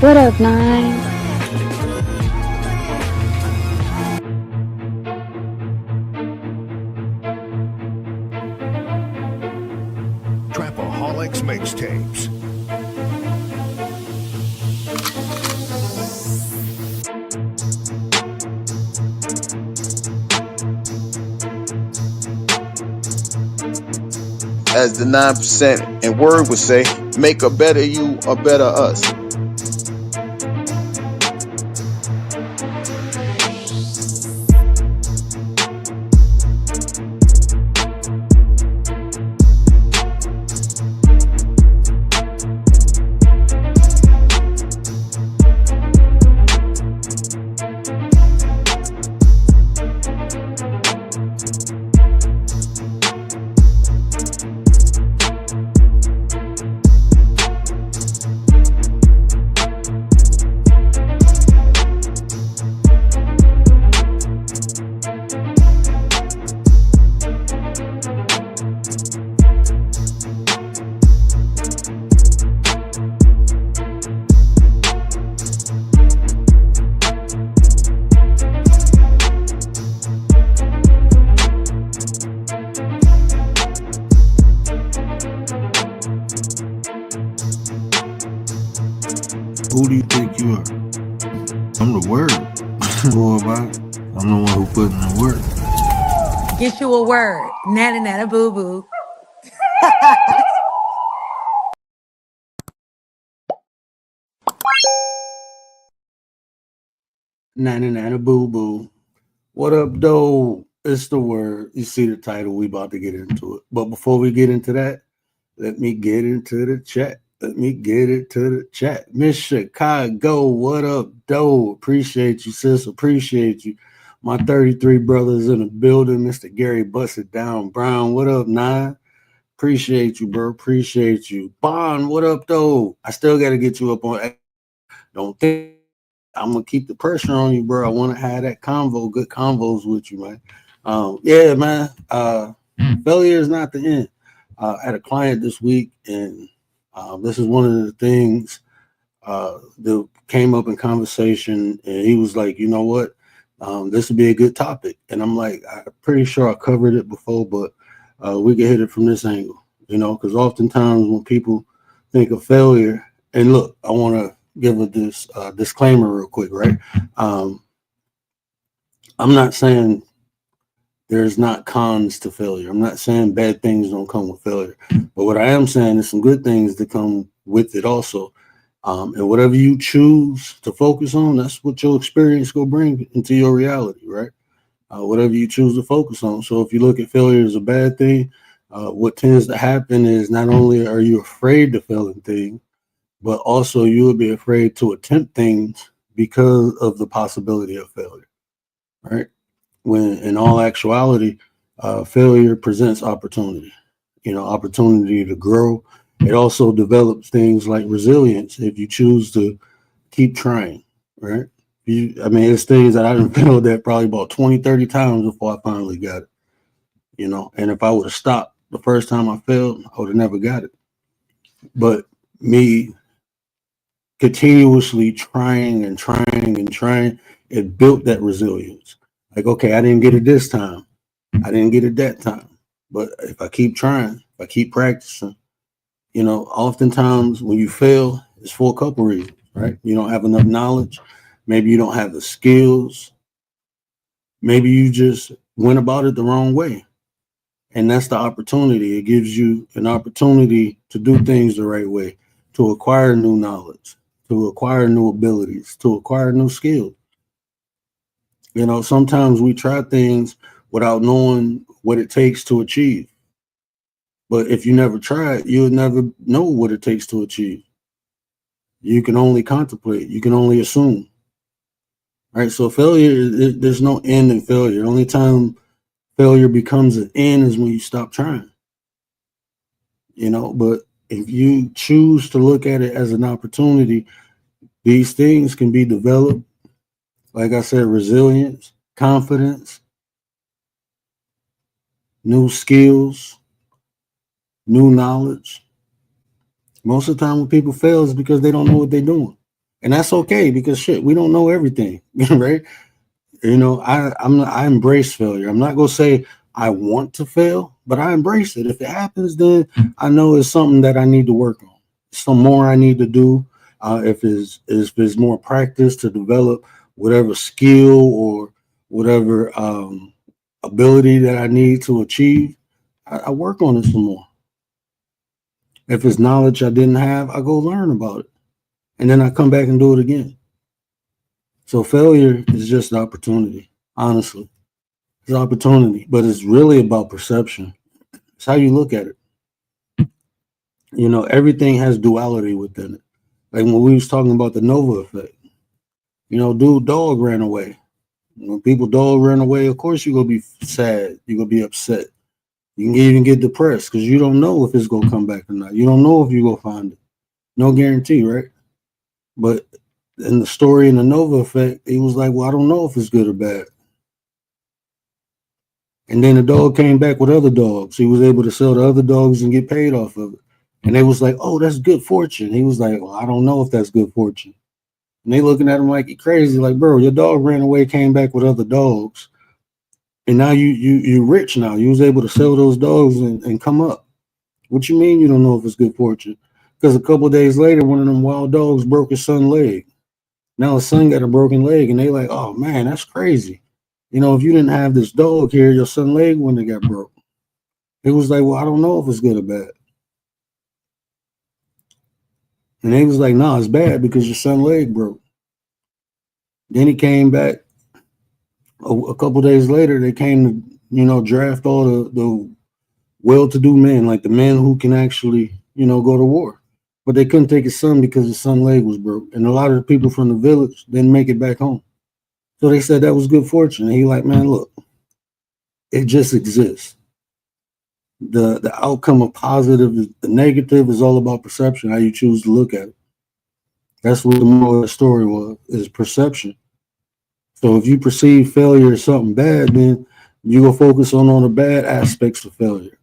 What up, Nine? Trapaholics Mixtapes. As the 9% and word would say, make a better you, a better us. Who do you think you are? I'm the word. Boy, I'm the one who put in the work. Get you a word. Nana nana boo boo. Nana boo boo. What up, though? It's the word. You see the title. We about to get into it. But before we get into that, let me get into the chat. Miss Chicago, what up, though? Appreciate you, sis. Appreciate you. My 33 brothers in the building. Mr. Gary Busted Down Brown. What up, Nine? Appreciate you, bro. Appreciate you. Bond, what up, though? I still got to get you up on. Don't think I'm going to keep the pressure on you, bro. I want to have that convo, good convos with you, man. Yeah, man. Failure is not the end. I had a client this week, and this is one of the things that came up in conversation, and he was like, you know what? This would be a good topic. And I'm like, I'm pretty sure I covered it before, but we can hit it from this angle, because oftentimes when people think of failure, and look, I want to give this disclaimer real quick, right? I'm not saying there's not cons to failure. I'm not saying bad things don't come with failure, but what I am saying is some good things that come with it also. And whatever you choose to focus on, that's what your experience will bring into your reality, right? Whatever you choose to focus on. So if you look at failure as a bad thing, what tends to happen is not only are you afraid to fail in things, but also you will be afraid to attempt things because of the possibility of failure, right? When in all actuality, failure presents opportunity, opportunity to grow. It also develops things like resilience if you choose to keep trying, right? It's things that I done failed at probably about 20, 30 times before I finally got it, and if I would have stopped the first time I failed, I would have never got it. But me continuously trying, it built that resilience. Like, okay, I didn't get it this time. I didn't get it that time. But if I keep trying, if I keep practicing, oftentimes when you fail, it's for a couple reasons, right? You don't have enough knowledge. Maybe you don't have the skills. Maybe you just went about it the wrong way. And that's the opportunity. It gives you an opportunity to do things the right way, to acquire new knowledge, to acquire new abilities, to acquire new skills. Sometimes we try things without knowing what it takes to achieve. But if you never try it, you'll never know what it takes to achieve. You can only contemplate. You can only assume. Right? So failure, there's no end in failure. The only time failure becomes an end is when you stop trying. But if you choose to look at it as an opportunity, these things can be developed. Like I said, resilience, confidence, new skills, new knowledge. Most of the time when people fail is because they don't know what they're doing. And that's okay because shit, we don't know everything, right? I embrace failure. I'm not gonna say I want to fail, but I embrace it. If it happens, then I know it's something that I need to work on. Some more I need to do. If there's more practice to develop whatever skill or whatever ability that I need to achieve, I work on it some more. If it's knowledge I didn't have, I go learn about it, and then I come back and do it again. So failure is just an opportunity, honestly. It's an opportunity, but it's really about perception. It's how you look at it. Everything has duality within it. Like when we was talking about the Nova effect, dog ran away. When dog ran away, of course you're gonna be sad. You're gonna be upset. You can even get depressed because you don't know if it's gonna come back or not. You don't know if you're gonna find it. No guarantee, right? But in the story in the Nova effect, he was like, well, I don't know if it's good or bad. And then the dog came back with other dogs. He was able to sell the other dogs and get paid off of it. And they was like, oh, that's good fortune. He was like, well, I don't know if that's good fortune. And they looking at him like, you crazy. Like, bro, your dog ran away, came back with other dogs. And now you're rich now. You was able to sell those dogs and come up. What you mean you don't know if it's good fortune? Because a couple of days later, one of them wild dogs broke his son's leg. Now his son got a broken leg. And they like, oh, man, that's crazy. If you didn't have this dog here, your son's leg wouldn't have got broke. It was like, well, I don't know if it's good or bad. And they was like, no, it's bad because your son's leg broke. Then he came back a couple days later. They came to, draft all the well-to-do men, like the men who can actually, go to war. But they couldn't take his son because his son's leg was broke. And a lot of the people from the village didn't make it back home. So they said that was good fortune. And he like, man, look, it just exists. The outcome of positive, the negative is all about perception, how you choose to look at it. That's what the moral of the story was, is perception. So if you perceive failure as something bad, then you go focus on all the bad aspects of failure.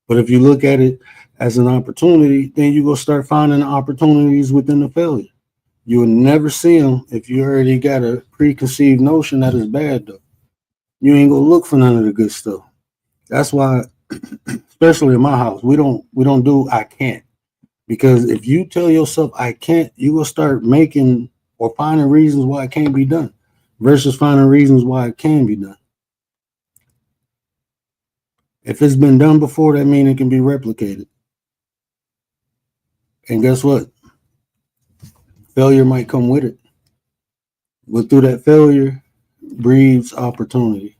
But if you look at it as an opportunity, then you go start finding opportunities within the failure. You will never see them if you already got a preconceived notion that is bad, though. You ain't gonna look for none of the good stuff. That's why, especially in my house, we don't do I can't. Because if you tell yourself I can't, you will start making or finding reasons why it can't be done versus finding reasons why it can be done. If it's been done before, that means it can be replicated. And guess what? Failure might come with it. But through that failure breeds opportunity.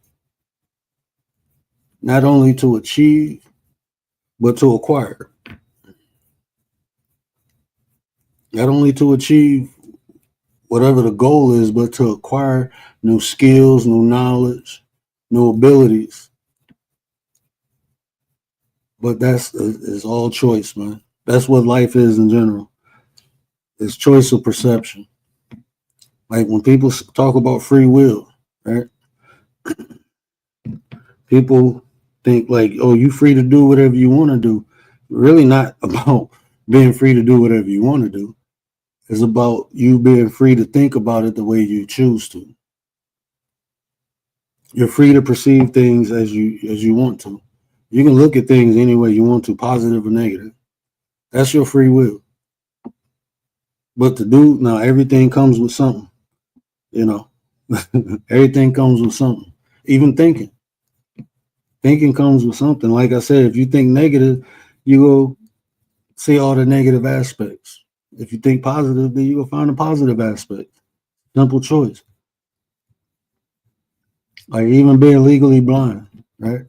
Not only to achieve, but to acquire. Not only to achieve whatever the goal is, but to acquire new skills, new knowledge, new abilities. But it's all choice, man. That's what life is in general. It's choice of perception. Like when people talk about free will, right? People think like, oh, you free to do whatever you want to do. Really not about being free to do whatever you want to do. It's about you being free to think about it the way you choose to. You're free to perceive things as you want to. You can look at things any way you want to, positive or negative. That's your free will. But to do now, everything comes with something. Everything comes with something. Even thinking. Thinking comes with something. Like I said, if you think negative, you go see all the negative aspects. If you think positive, then you will find a positive aspect. Simple choice. Like even being legally blind, right?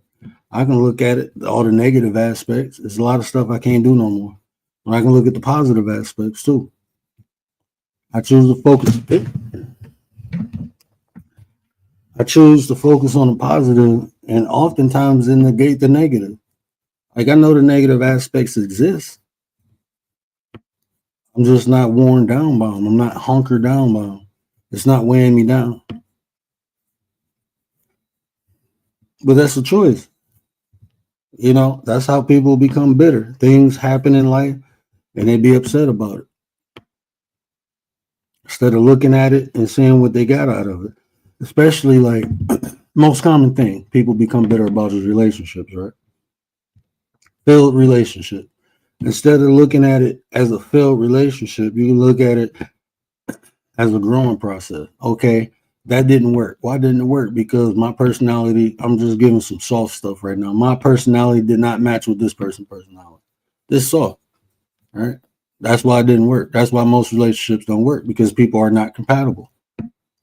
I can look at it, all the negative aspects. There's a lot of stuff I can't do no more. But I can look at the positive aspects too. I choose to focus. I choose to focus on the positive and oftentimes negate the negative. Like I know the negative aspects exist. I'm just not worn down by them. I'm not hunkered down by them. It's not weighing me down. But that's a choice. That's how people become bitter. Things happen in life and they be upset about it. instead of looking at it and seeing what they got out of it. Especially like most common thing people become bitter about is relationships, right? Failed relationship. Instead of looking at it as a failed relationship, you can look at it as a growing process. Okay, that didn't work. Why didn't it work? Because my personality, I'm just giving some soft stuff right now. My personality did not match with this person's personality. This soft, right? That's why it didn't work. That's why most relationships don't work, because people are not compatible.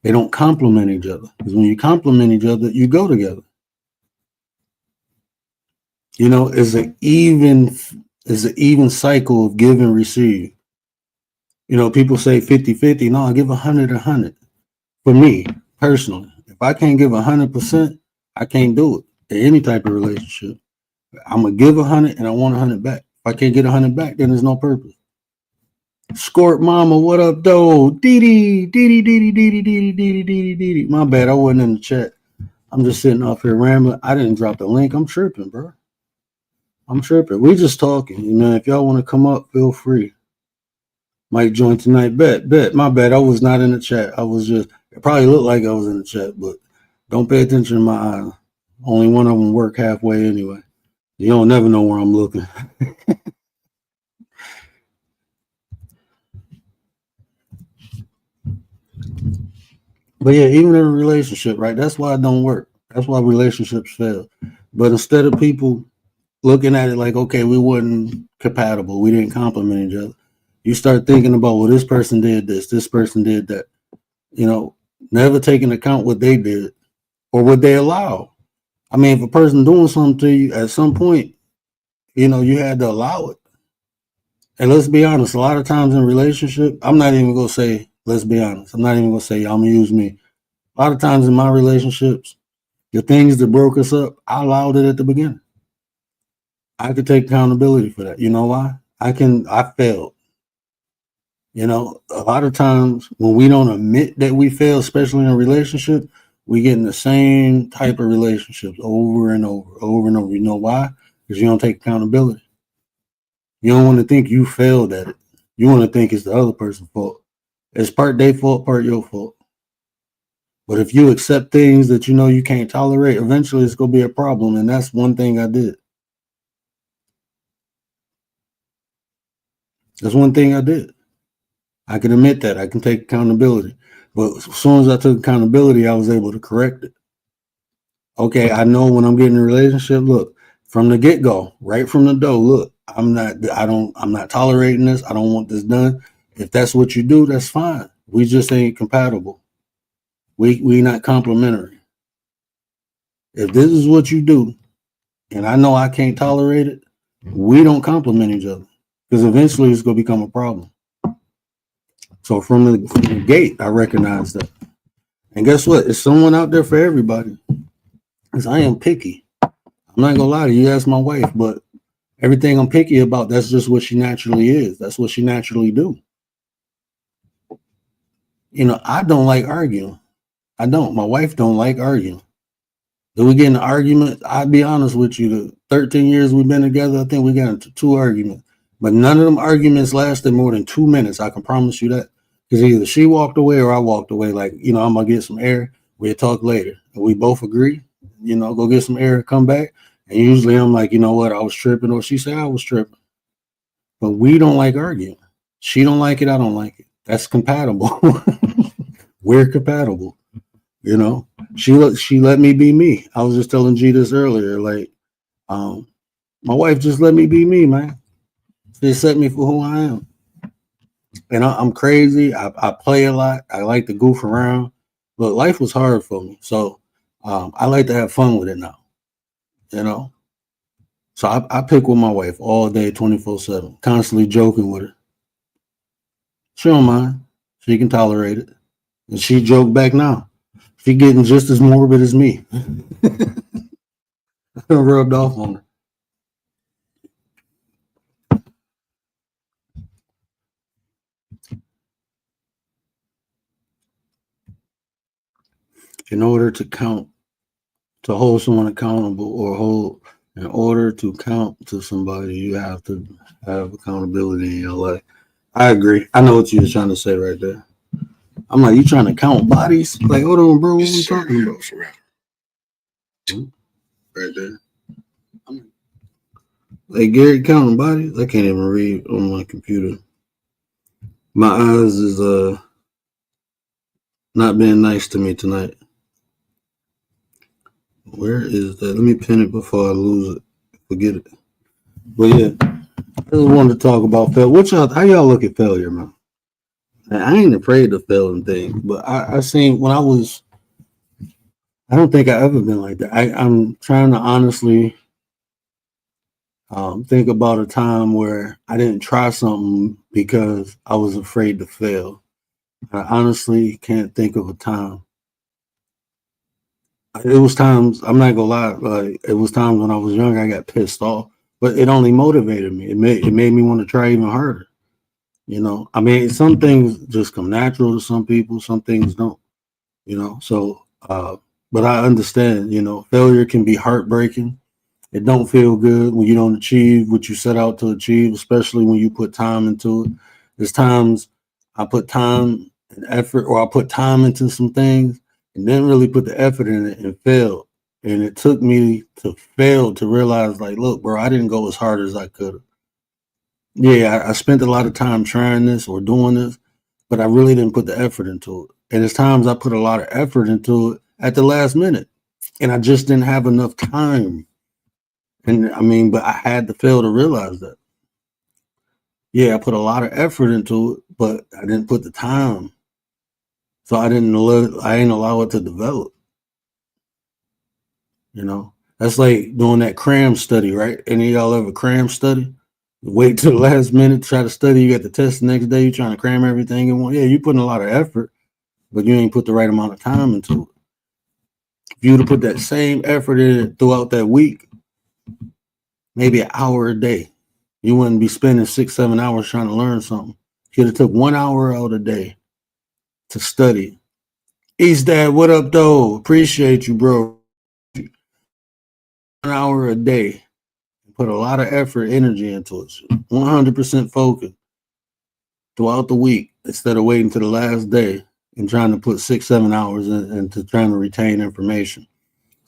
They don't complement each other. Because when you complement each other, you go together. You know, it's an even cycle of give and receive. You know, people say 50-50. No, I give 100. For me, personally, if I can't give 100%, I can't do it in any type of relationship. I'm going to give 100 and I want 100 back. If I can't get 100 back, then there's no purpose. Skort Mama, what up, though? Dee. My bad, I wasn't in the chat. I'm just sitting off here rambling. I didn't drop the link. I'm tripping, bro. I'm tripping. We just talking. You know, if y'all want to come up, feel free. Might join tonight. Bet. My bad. I was not in the chat. I was just, it probably looked like I was in the chat, but don't pay attention to my eyes. Only one of them work halfway anyway. You don't never know where I'm looking. But yeah, even in a relationship, right? That's why it don't work. That's why relationships fail. But instead of people looking at it like, okay, we weren't compatible, we didn't complement each other, you start thinking about, well, this person did this person did that. You know, never taking account what they did or what they allowed. I mean, if a person doing something to you at some point, you know, you had to allow it. And let's be honest, a lot of times in relationship, I'm not even gonna say, let's be honest. I'm not even gonna say I'm gonna use me. A lot of times in my relationships, the things that broke us up, I allowed it at the beginning. I could take accountability for that. You know why? I failed. You know, a lot of times when we don't admit that we fail, especially in a relationship, we get in the same type of relationships over and over. You know why? Because you don't take accountability. You don't want to think you failed at it. You want to think it's the other person's fault. It's part their fault, part your fault. But if you accept things that you know you can't tolerate, eventually it's going to be a problem. And that's one thing I did. That's one thing I did. I can admit that. I can take accountability. But as soon as I took accountability, I was able to correct it. Okay, I know when I'm getting in a relationship, look, from the get-go, right from the door, look, I'm not tolerating this. I don't want this done. If that's what you do, that's fine. We just ain't compatible. We not complementary. If this is what you do, and I know I can't tolerate it, we don't complement each other, because eventually it's going to become a problem. So from the gate, I recognize that. And guess what? It's someone out there for everybody. Because I am picky. I'm not gonna lie to you. That's my wife, but everything I'm picky about, that's just what she naturally is. That's what she naturally do. You know, I don't like arguing. I don't. My wife don't like arguing. Do we get in an argument? I'll be honest with you. The 13 years we've been together, I think we got into 2 arguments. But none of them arguments lasted more than 2 minutes. I can promise you that. Because either she walked away or I walked away. Like, you know, I'm going to get some air. We'll talk later. And we both agree, you know, go get some air, come back. And usually I'm like, you know what, I was tripping. Or she said I was tripping. But we don't like arguing. She don't like it. I don't like it. That's compatible. We're compatible. You know, she let me be me. I was just telling G this earlier. Like, my wife just let me be me, man. She accept me for who I am. And I'm crazy. I play a lot. I like to goof around. But life was hard for me. So I like to have fun with it now. You know? So I pick with my wife all day, 24/7, constantly joking with her. She don't mind. She can tolerate it. And she joke back now. She getting just as morbid as me. Rubbed off on her. In order to hold someone accountable, or in order to count to somebody, you have to have accountability in your life. I agree. I know what you were trying to say right there. I'm like, you trying to count bodies? Like, hold on, bro. What are you talking about? Right there. Like Gary counting bodies? I can't even read on my computer. My eyes is not being nice to me tonight. Where is that? Let me pin it before I lose it. Forget it. But yeah, I just wanted to talk about failure. How y'all look at failure, man? I ain't afraid of failing things, but I seen when I don't think I ever been like that. I'm trying to honestly think about a time where I didn't try something because I was afraid to fail. I honestly can't think of a time. It was times, I'm not gonna lie, like it was times when I was young, I got pissed off, but it only motivated me. It made me want to try even harder. You know, I mean, some things just come natural to some people, some things don't, you know. So but I understand, you know, failure can be heartbreaking. It don't feel good when you don't achieve what you set out to achieve, especially when you put time into it. There's times I put time and effort, or I put time into some things and didn't really put the effort in it and failed. And it took me to fail to realize, like, look, bro, I didn't go as hard as I could have. Yeah, I spent a lot of time trying this or doing this, but I really didn't put the effort into it. And there's times I put a lot of effort into it at the last minute, and I just didn't have enough time. And I mean, but I had to fail to realize that. Yeah, I put a lot of effort into it, but I didn't put the time. So I didn't allow it to develop. You know, that's like doing that cram study, right? Any of y'all ever cram study? Wait till the last minute to try to study. You got the test the next day. You're trying to cram everything in one. Yeah, you're putting a lot of effort, but you ain't put the right amount of time into it. If you would have put that same effort in it throughout that week, maybe an hour a day, you wouldn't be spending 6-7 hours trying to learn something. You could have took 1 hour out a day to study. East Dad, what up, though? Appreciate you, bro. 1 hour a day. Put a lot of effort, energy into it. 100% focus throughout the week instead of waiting to the last day and trying to put 6-7 hours into trying to retain information.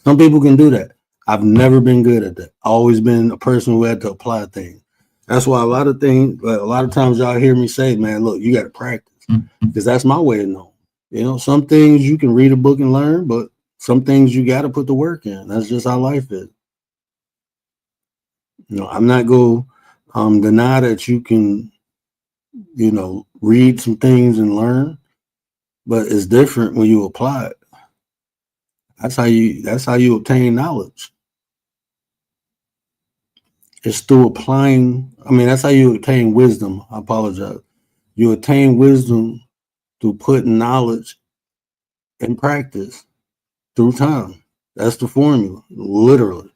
Some people can do that. I've never been good at that. I've always been a person who had to apply things. That's why a lot of times y'all hear me say, man, look, you got to practice, because that's my way of knowing. You know, some things you can read a book and learn, but some things you got to put the work in. That's just how life is. You know, I'm not going to deny that you can, you know, read some things and learn, but it's different when you apply it. That's how you obtain knowledge. It's through applying. I mean, that's how you attain wisdom. I apologize. You attain wisdom through putting knowledge in practice through time. That's the formula, literally.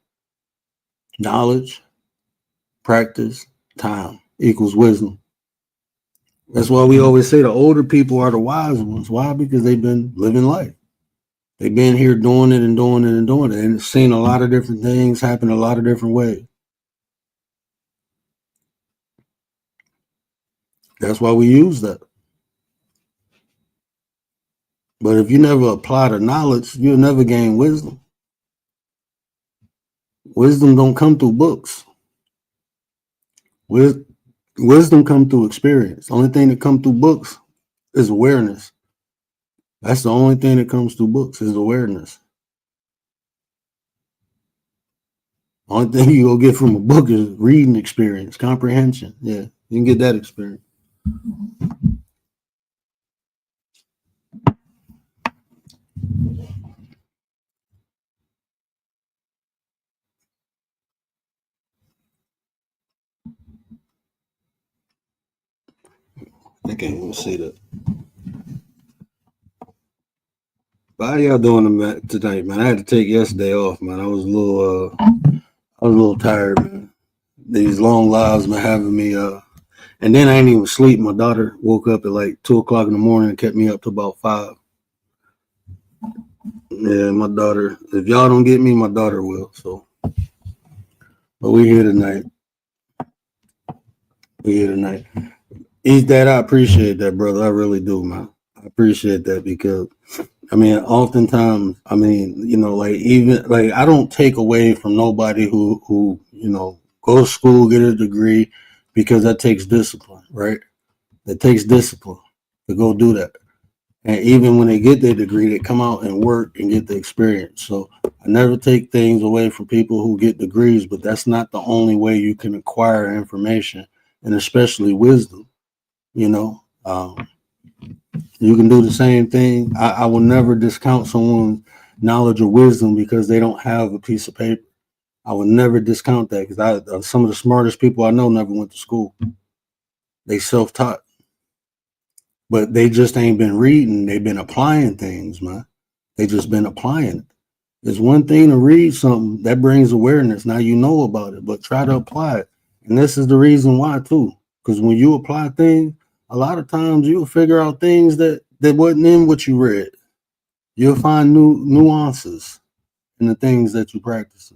Knowledge, practice, time equals wisdom. That's why we always say the older people are the wise ones. Why? Because they've been living life. They've been here doing it and doing it and doing it, and seen a lot of different things happen a lot of different ways. That's why we use that. But if you never apply the knowledge, you'll never gain wisdom. Wisdom don't come through books. Wisdom come through experience. The only thing that come through books is awareness. That's the only thing that comes through books is awareness. Only thing you go get from a book is reading experience, comprehension. Yeah, you can get that experience. I can't even see that. But how y'all doing tonight, man? I had to take yesterday off, man. I was a little tired, man. These long lives been having me and then I ain't even sleep. My daughter woke up at like 2:00 in the morning and kept me up to about 5. Yeah, my daughter. If y'all don't get me, my daughter will. So, but we're here tonight. Eat that. I appreciate that, brother. I really do, man. I appreciate that because I mean, oftentimes, I mean, like even like I don't take away from nobody who go to school, get a degree, because that takes discipline, right? It takes discipline to go do that. And even when they get their degree, they come out and work and get the experience. So I never take things away from people who get degrees, but that's not the only way you can acquire information, and especially wisdom. You know, you can do the same thing. I will never discount someone's knowledge or wisdom because they don't have a piece of paper. I would never discount that because some of the smartest people I know never went to school. They self-taught, but they just ain't been reading. They've been applying things, man. They just been applying it. It's one thing to read something that brings awareness. Now you know about it, but try to apply it. And this is the reason why too, because when you apply things, a lot of times you'll figure out things that wasn't in what you read. You'll find new nuances in the things that you practice.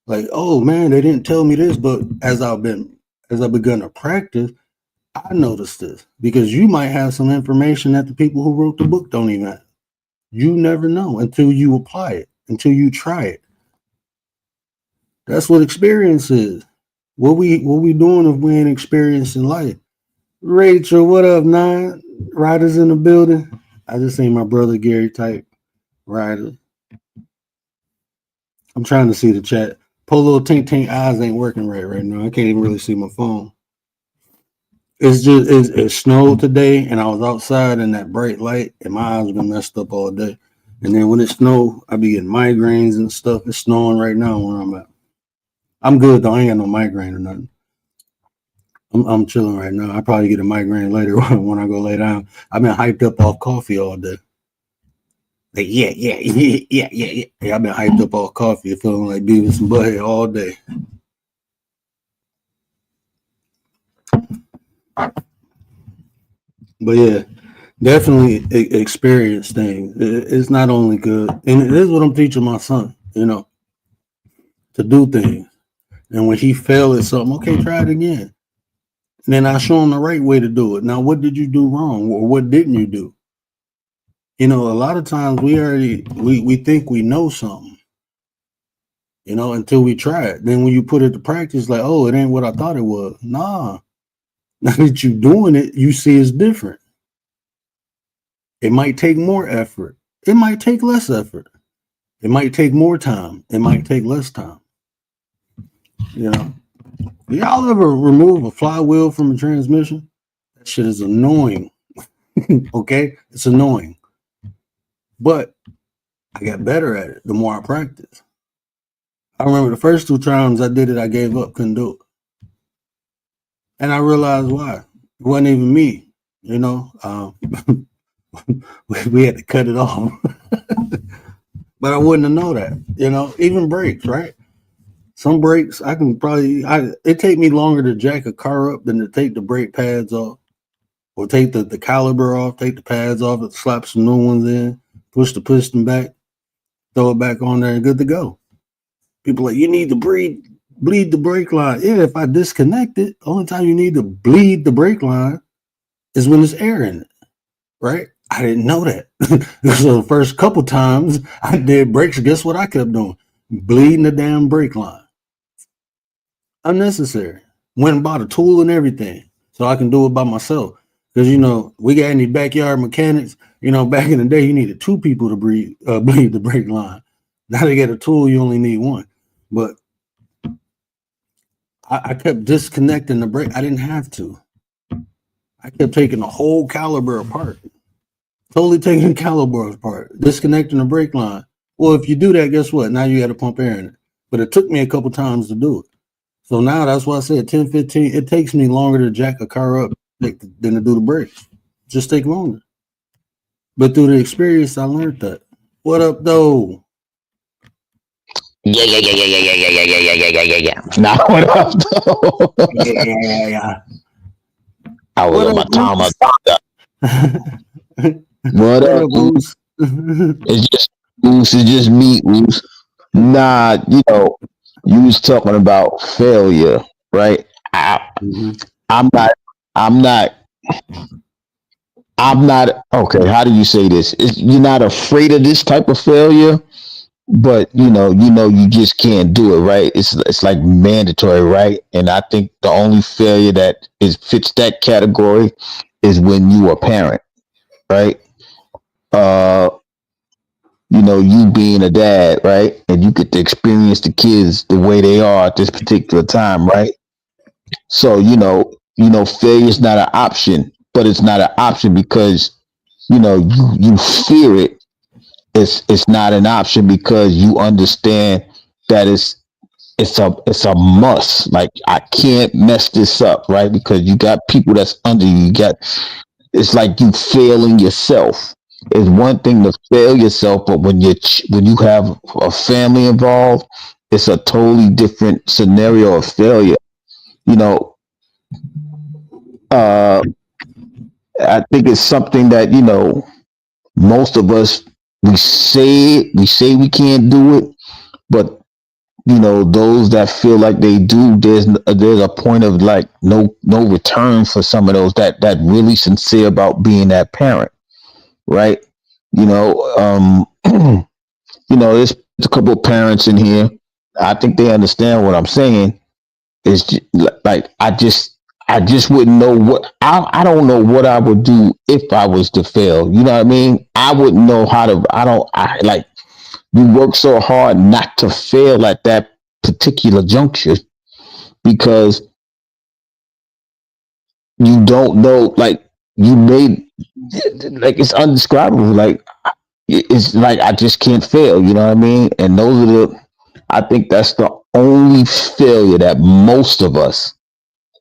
Like, oh man, they didn't tell me this, but as I begun to practice, I noticed this because you might have some information that the people who wrote the book don't even have. You never know until you apply it, until you try it. That's what experience is. What we doing if we ain't experiencing life? Rachel, what up, nine? Riders in the building. I just seen my brother Gary type rider. I'm trying to see the chat. Polo Tink Tink eyes ain't working right now. I can't even really see my phone. It's just it snowed today, and I was outside in that bright light, and my eyes been messed up all day. And then when it snowed, I be getting migraines and stuff. It's snowing right now where I'm at. I'm good though. I ain't got no migraine or nothing. I'm chilling right now. I probably get a migraine later when I go lay down. I've been hyped up off coffee all day. Like, yeah. I've been hyped up off coffee, feeling like Beavis and Butthead all day. But yeah, definitely experience things. It's not only good, and it is what I'm teaching my son, to do things. And when he fails at something, okay, try it again. And then I show him the right way to do it. Now, what did you do wrong, or what didn't you do? A lot of times we think we know something, until we try it. Then when you put it to practice, like, oh, it ain't what I thought it was. Nah. Now that you're doing it, you see it's different. It might take more effort. It might take less effort. It might take more time. It might take less time. Y'all ever remove a flywheel from a transmission? That shit is annoying. Okay? It's annoying. But I got better at it the more I practice. I remember the first 2 times I did it, I gave up, couldn't do it. And I realized why. It wasn't even me, we had to cut it off. But I wouldn't have known that, even brakes, right? Some brakes, it take me longer to jack a car up than to take the brake pads off, or take the caliber off, take the pads off, and slap some new ones in, push the piston back, throw it back on there, and good to go. People are like, you need to bleed the brake line. Yeah, if I disconnect it, the only time you need to bleed the brake line is when there's air in it, right? I didn't know that. So the first couple times I did brakes, guess what I kept doing? Bleeding the damn brake line. Unnecessary. Went and bought a tool and everything so I can do it by myself. Because, we got any backyard mechanics, back in the day, you needed 2 people to bleed the brake line. Now they get a tool, you only need 1. But I kept disconnecting the brake. I didn't have to. I kept taking the whole caliber apart. Totally taking the caliber apart. Disconnecting the brake line. Well, if you do that, guess what? Now you got to pump air in it. But it took me a couple times to do it. So now that's why I said 10, 15. It takes me longer to jack a car up than to do the brakes. Just take longer. But through the experience, I learned that. What up, though? Yeah. Now what up, though? Yeah. I was on my time. What up, Oos? It's just me, Oos. Nah, you was talking about failure, right? I'm not I'm not okay. How do you say this? You're not afraid of this type of failure, but you just can't do it, right? It's like mandatory, right? And I think the only failure that is fits that category is when you a parent, right? Uh, you being a dad, right? And you get to experience the kids the way they are at this particular time, right? So, failure is not an option, but it's not an option because, you fear it. It's not an option because you understand that it's a must. Like I can't mess this up, right? Because you got people that's under you. It's like you failing yourself. It's one thing to fail yourself, but when you have a family involved, it's a totally different scenario of failure. You know, uh, I think it's something that most of us we say we can't do it, but those that feel like they do, there's a point of like no return for some of those that really sincere about being that parent, right? You know, there's a couple of parents in here. I think they understand what I'm saying. It's just, like I just wouldn't know I don't know what I would do if I was to fail. You know what I mean? I wouldn't know how to. I like you work so hard not to fail at that particular juncture because you don't know, like you made, like it's undescribable. Like it's like I just can't fail. You know what I mean? And those are I think that's the only failure that most of us,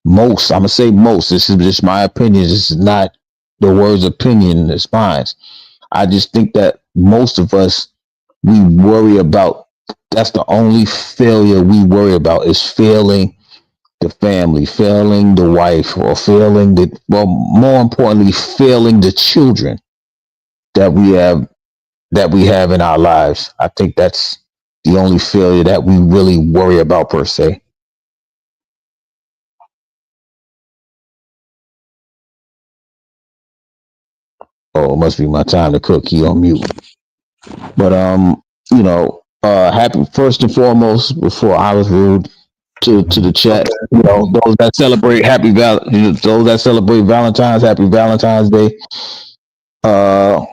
I'm gonna say most. This is just my opinion. This is not the word's opinion. It's mine. I just think that most of us we worry about. That's the only failure we worry about is failing the family, failing the wife, or failing more importantly, failing the children that we have in our lives. I think that's the only failure that we really worry about per se. Oh, it must be my time to cook. He on mute. But happy first and foremost before I was rude to the chat. Okay. Those that celebrate those that celebrate Valentine's, happy Valentine's Day. Uh,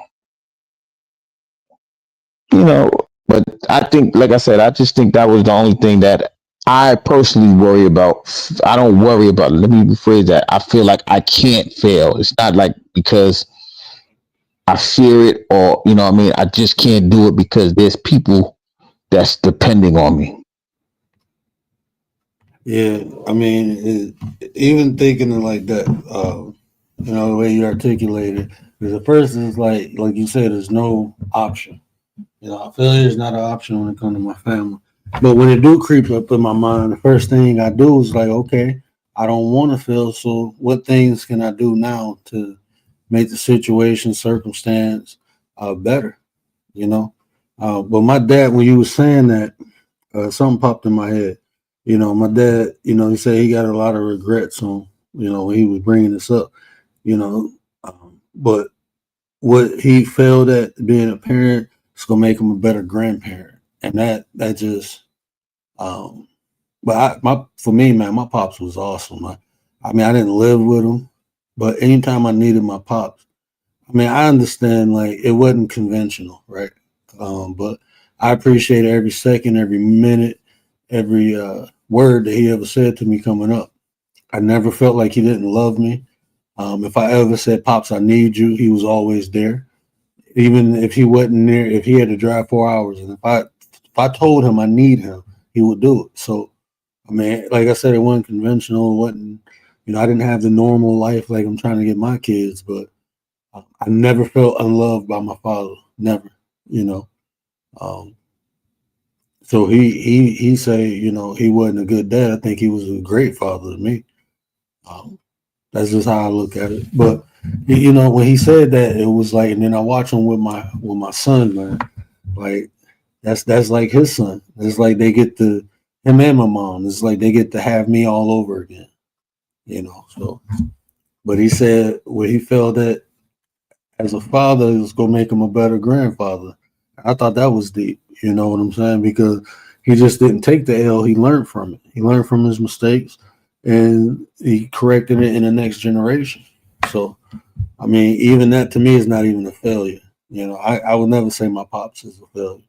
you know, but I think, like I said, I just think that was the only thing that I personally worry about. I don't worry about. Let me rephrase that. I feel like I can't fail. It's not like because I fear it or what I mean. I just can't do it because there's people that's depending on me. Yeah, I mean, even thinking of like that, the way you articulated, because at first it's like you said, there's no option. Failure is not an option when it comes to my family. But when it do creep up in my mind, the first thing I do is like, okay, I don't want to fail. So what things can I do now to make the situation, circumstance better? You know. But my dad, when you were saying that, something popped in my head. My dad, he said he got a lot of regrets on, when he was bringing this up, you know, but what he failed at being a parent is gonna make him a better grandparent, and that just, um, but for me, man, my pops was awesome. I mean, I didn't live with him, but anytime I needed my pops, I mean, I understand like it wasn't conventional, right? But I appreciate every second, every minute, every word that he ever said to me coming up. I never felt like he didn't love me. If I ever said, "Pops, I need you," he was always there. Even if he wasn't near, if he had to drive 4 hours, and if I told him I need him, he would do it. So, I mean, like I said, it wasn't conventional. It wasn't, I didn't have the normal life like I'm trying to get my kids, but I never felt unloved by my father. Never, you know. Um, so he say, he wasn't a good dad. I think he was a great father to me. Um, that's just how I look at it. But when he said that, it was like, and then I watch him with my son, man. Like that's like his son. It's like they get to him and my mom. It's like they get to have me all over again. So, but he said where he felt that as a father is gonna make him a better grandfather. I thought that was deep. You know what I'm saying? Because he just didn't take the L. He learned from it. He learned from his mistakes, and he corrected it in the next generation. So, I mean, even that to me is not even a failure. You know, I would never say my pops is a failure.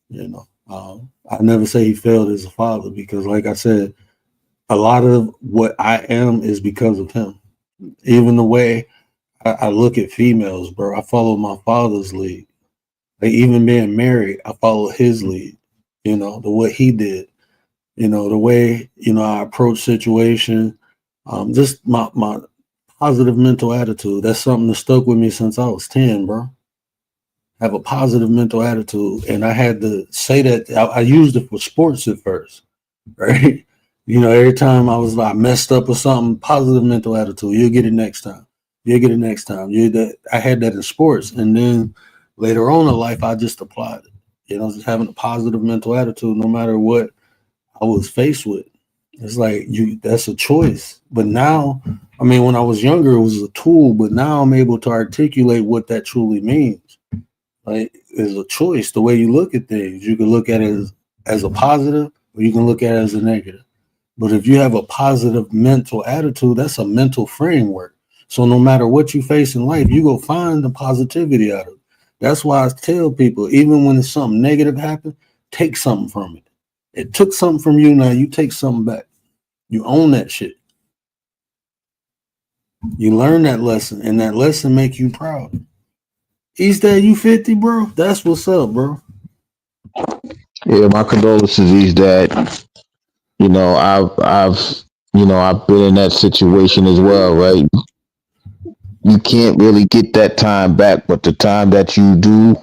You know, I never say he failed as a father because, like I said, a lot of what I am is because of him. Even the way I look at females, bro, I follow my father's lead. Like even being married, I follow his lead. You know, the what he did. You know, the way I approach situation. Just my positive mental attitude. That's something that stuck with me since I was 10, bro. Have a positive mental attitude, and I had to say that I used it for sports at first, right? You know, every time I was like messed up or something, positive mental attitude. You'll get it next time. You'll get it next time. I had that in sports, and then later on in life, I just applied it. You know, just having a positive mental attitude, no matter what I was faced with. It's like that's a choice. But now, I mean, when I was younger, it was a tool, but now I'm able to articulate what that truly means. Like, it's a choice. The way you look at things, you can look at it as a positive, or you can look at it as a negative. But if you have a positive mental attitude, that's a mental framework. So no matter what you face in life, you go find the positivity out of it. That's why I tell people, even when it's something negative happen, take something from it. It took something from you, now you take something back. You own that shit. You learn that lesson, and that lesson make you proud. Eastside, you 50, bro? That's what's up, bro. Yeah, my condolences is that I've been in that situation as well, right? You can't really get that time back, but the time that you do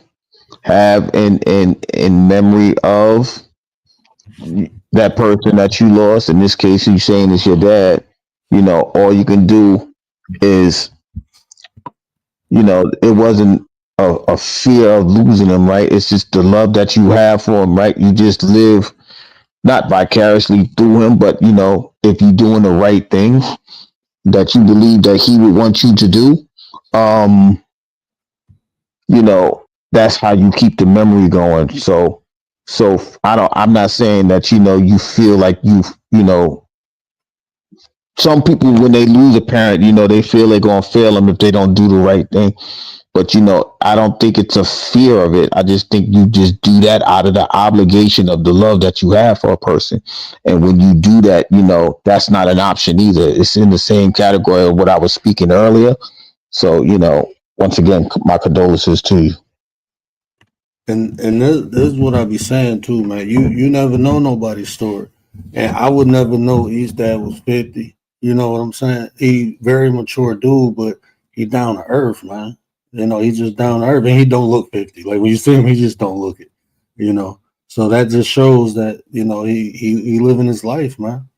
have in memory of that person that you lost, in this case, you saying it's your dad, all you can do is, it wasn't a fear of losing him, right? It's just the love that you have for him, right? You just live not vicariously through him, but if you're doing the right things that you believe that he would want you to do, um, that's how you keep the memory going. So I'm not saying that, you feel like some people when they lose a parent, they feel they're going to fail them if they don't do the right thing. But I don't think it's a fear of it. I just think you just do that out of the obligation of the love that you have for a person. And when you do that, that's not an option either. It's in the same category of what I was speaking earlier. So, once again, my condolences to you. And this is what I be saying too, man. You never know nobody's story, and I would never know his dad was 50. You know what I'm saying? He very mature dude, but he down to earth, man. You know, he's just down to earth, and he don't look 50. Like when you see him, he just don't look it. You know, so that just shows that he living his life, man.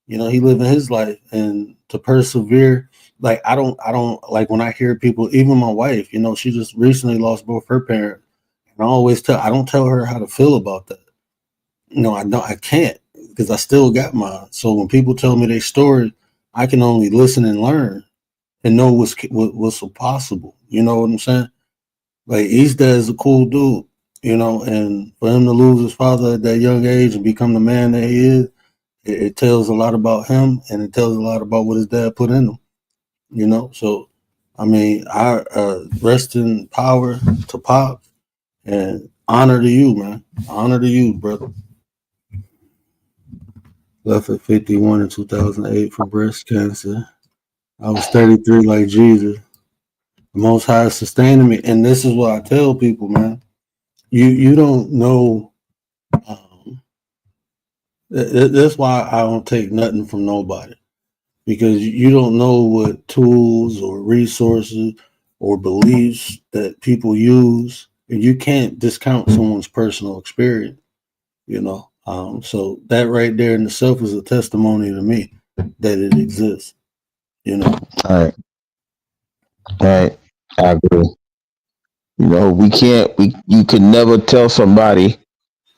You know, he living his life, and to persevere. Like I don't like when I hear people, even my wife. You know, she just recently lost both her parents. I don't tell her how to feel about that. No, I don't. I can't because I still got mine. So when people tell me their story, I can only listen and learn and know what's possible. You know what I'm saying? Like East Dad is a cool dude, and for him to lose his father at that young age and become the man that he is, it tells a lot about him and it tells a lot about what his dad put in him. So I mean, I rest in power to Pop. And honor to you, man. Honor to you, brother. Left at 51 in 2008 for breast cancer. I was 33 like Jesus. The Most High is sustaining me. And this is what I tell people, man. You don't know. That's why I don't take nothing from nobody. Because you don't know what tools or resources or beliefs that people use. And you can't discount someone's personal experience. So that right there in itself is a testimony to me that it exists. All right. All right. I agree. You can never tell somebody,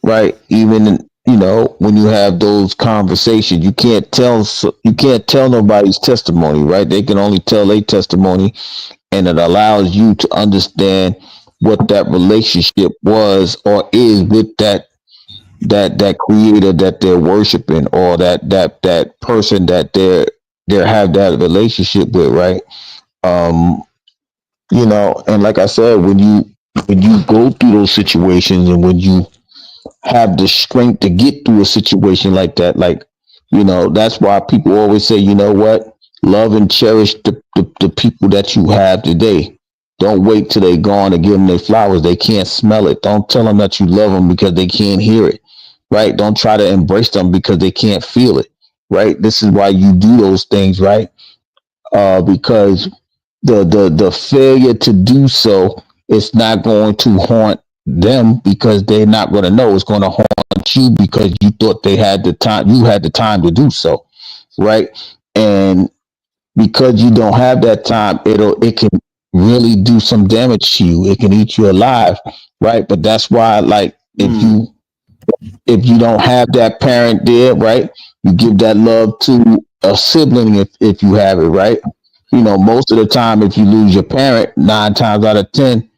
right? Even, when you have those conversations, you can't tell nobody's testimony, right? They can only tell their testimony. and it allows you to understand what that relationship was or is with that creator that they're worshiping, or that person that they have that relationship with, right? um and like I said, when you go through those situations, and when you have the strength to get through a situation like that, like, that's why people always say, you know what, love and cherish the people that you have today. Don't wait till they gone to give them their flowers. They can't smell it. Don't tell them that you love them because they can't hear it, right? Don't try to embrace them because they can't feel it, right? This is why you do those things, right? Because the failure to do so, it's not going to haunt them because they're not going to know. It's going to haunt you because you thought they had the time. You had the time to do so, right? And because you don't have that time, it can really do some damage to you. It can eat you alive, right? But that's why, like, if you don't have that parent there, right, you give that love to a sibling if you have it, right? Most of the time, if you lose your parent, 9 times out of 10,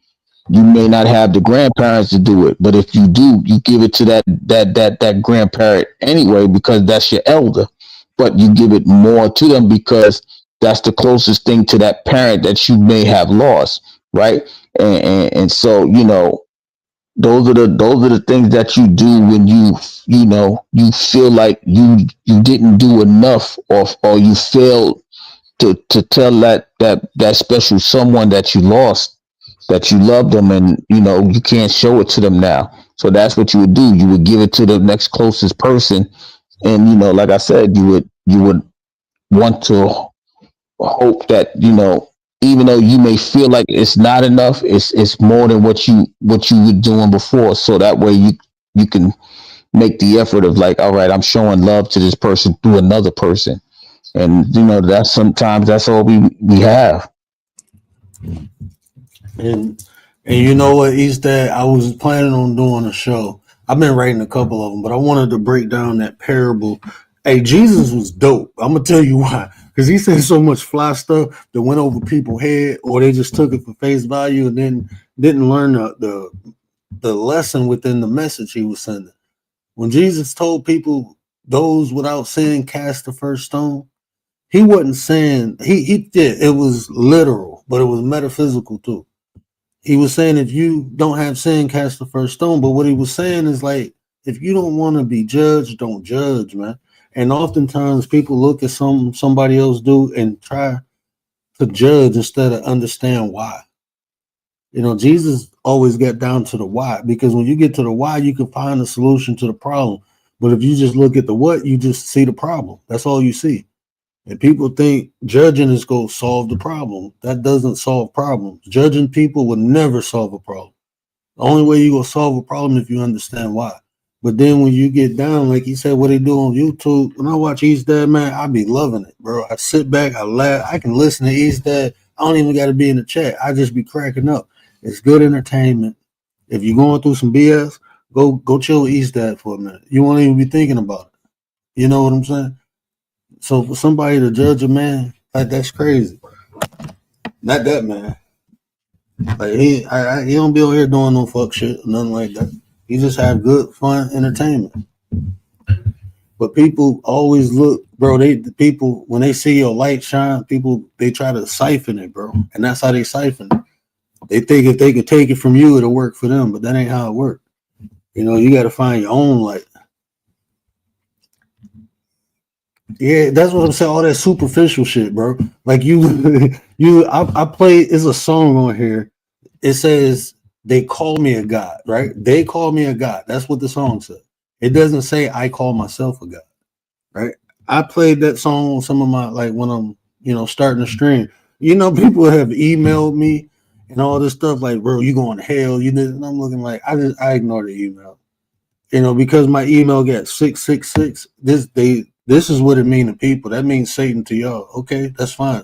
you may not have the grandparents to do it. But if you do, you give it to that grandparent anyway because that's your elder. But you give it more to them because that's the closest thing to that parent that you may have lost, right? And so, those are the things that you do when you feel like you didn't do enough, or you failed to tell that special someone that you lost that you love them, and you can't show it to them now. So that's what you would do. You would give it to the next closest person, and like I said, you would want to hope that even though you may feel like it's not enough, it's more than what you were doing before. So that way you can make the effort of, like, all right, I'm showing love to this person through another person. And that's sometimes that's all we have. And you know what, East Dad, I was planning on doing a show. I've been writing a couple of them, but I wanted to break down that parable. Hey, Jesus was dope. I'm gonna tell you why. Because he said so much fly stuff that went over people's head, or they just took it for face value and then didn't learn the lesson within the message he was sending. When Jesus told people, those without sin cast the first stone, he wasn't saying he did. It was literal, but it was metaphysical too. He was saying, if you don't have sin, cast the first stone. But what he was saying is, like, if you don't want to be judged, don't judge, man. And oftentimes people look at somebody else do and try to judge instead of understand why. Jesus always got down to the why, because when you get to the why, you can find a solution to the problem. But if you just look at the what, you just see the problem. That's all you see. And people think judging is going to solve the problem. That doesn't solve problems. Judging people will never solve a problem. The only way you're going to solve a problem is if you understand why. But then when you get down, like he said, what they do on YouTube, when I watch East Dad, man, I be loving it, bro. I sit back, I laugh. I can listen to East Dad. I don't even got to be in the chat. I just be cracking up. It's good entertainment. If you're going through some BS, go chill with East Dad for a minute. You won't even be thinking about it. You know what I'm saying? So for somebody to judge a man, like, that's crazy. Not that man. Like, he don't be over here doing no fuck shit or nothing like that. He just have good, fun entertainment. But people always look, bro. The people, when they see your light shine, people, they try to siphon it, bro. And that's how they siphon it. They think if they could take it from you, it'll work for them. But that ain't how it works. You got to find your own light. Yeah, that's what I'm saying. All that superficial shit, bro. Like I play. It's a song on here. It says they call me a god, right? They call me a god. That's what the song says. It doesn't say I call myself a god, right? I played that song on some of my, like, when I'm starting a stream. People have emailed me and all this stuff, like, bro, you going to hell? And I'm looking like, I ignore the email, because my email got 666. This is what it means to people. That means Satan to y'all. Okay, that's fine.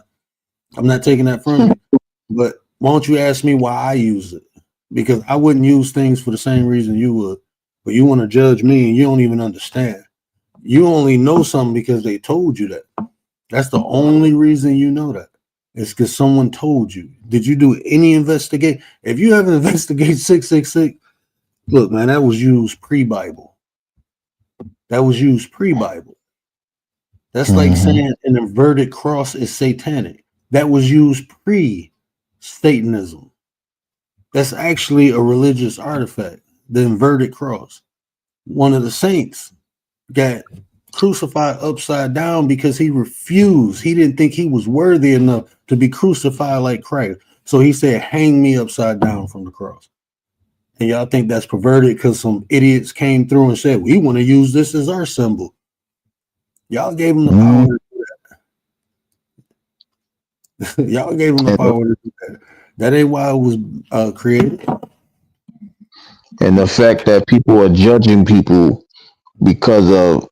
I'm not taking that from you. But why don't you ask me why I use it? Because I wouldn't use things for the same reason you would. But you want to judge me and you don't even understand. You only know something because they told you that. That's the only reason you know that. It's because someone told you. Did you do any investigate? If you haven't investigated 666, look, man, that was used pre-Bible. That was used pre-Bible. That's like saying an inverted cross is satanic. That was used pre-Satanism. That's actually a religious artifact, the inverted cross. One of the saints got crucified upside down because he refused. He didn't think he was worthy enough to be crucified like Christ. So he said, hang me upside down from the cross. And y'all think that's perverted because some idiots came through and said, we want to use this as our symbol. Y'all gave him the power to do that. Y'all gave him the power to do that. That ain't why it was created. And the fact that people are judging people because of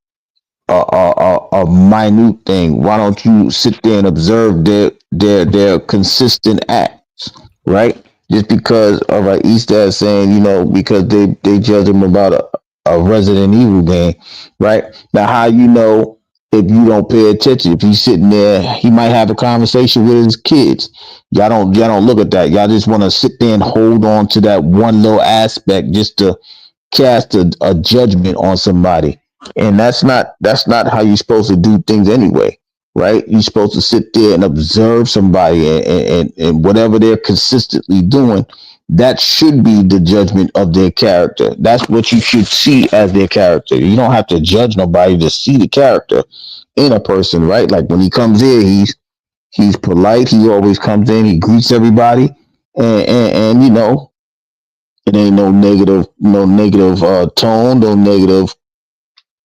a minute thing. Why don't you sit there and observe their consistent acts, right? Just because of an Easter egg saying, because they judge them about a Resident Evil game, right? Now, how you know if you don't pay attention? If he's sitting there, he might have a conversation with his kids. Y'all don't look at that. Y'all just want to sit there and hold on to that one little aspect just to cast a judgment on somebody, and that's not how you're supposed to do things anyway, right? You're supposed to sit there and observe somebody, and whatever they're consistently doing, that should be the judgment of their character. That's what you should see as their character. You don't have to judge nobody to see the character in a person, right? Like when he comes in, he's polite. He always comes in, he greets everybody, and it ain't no negative tone, no negative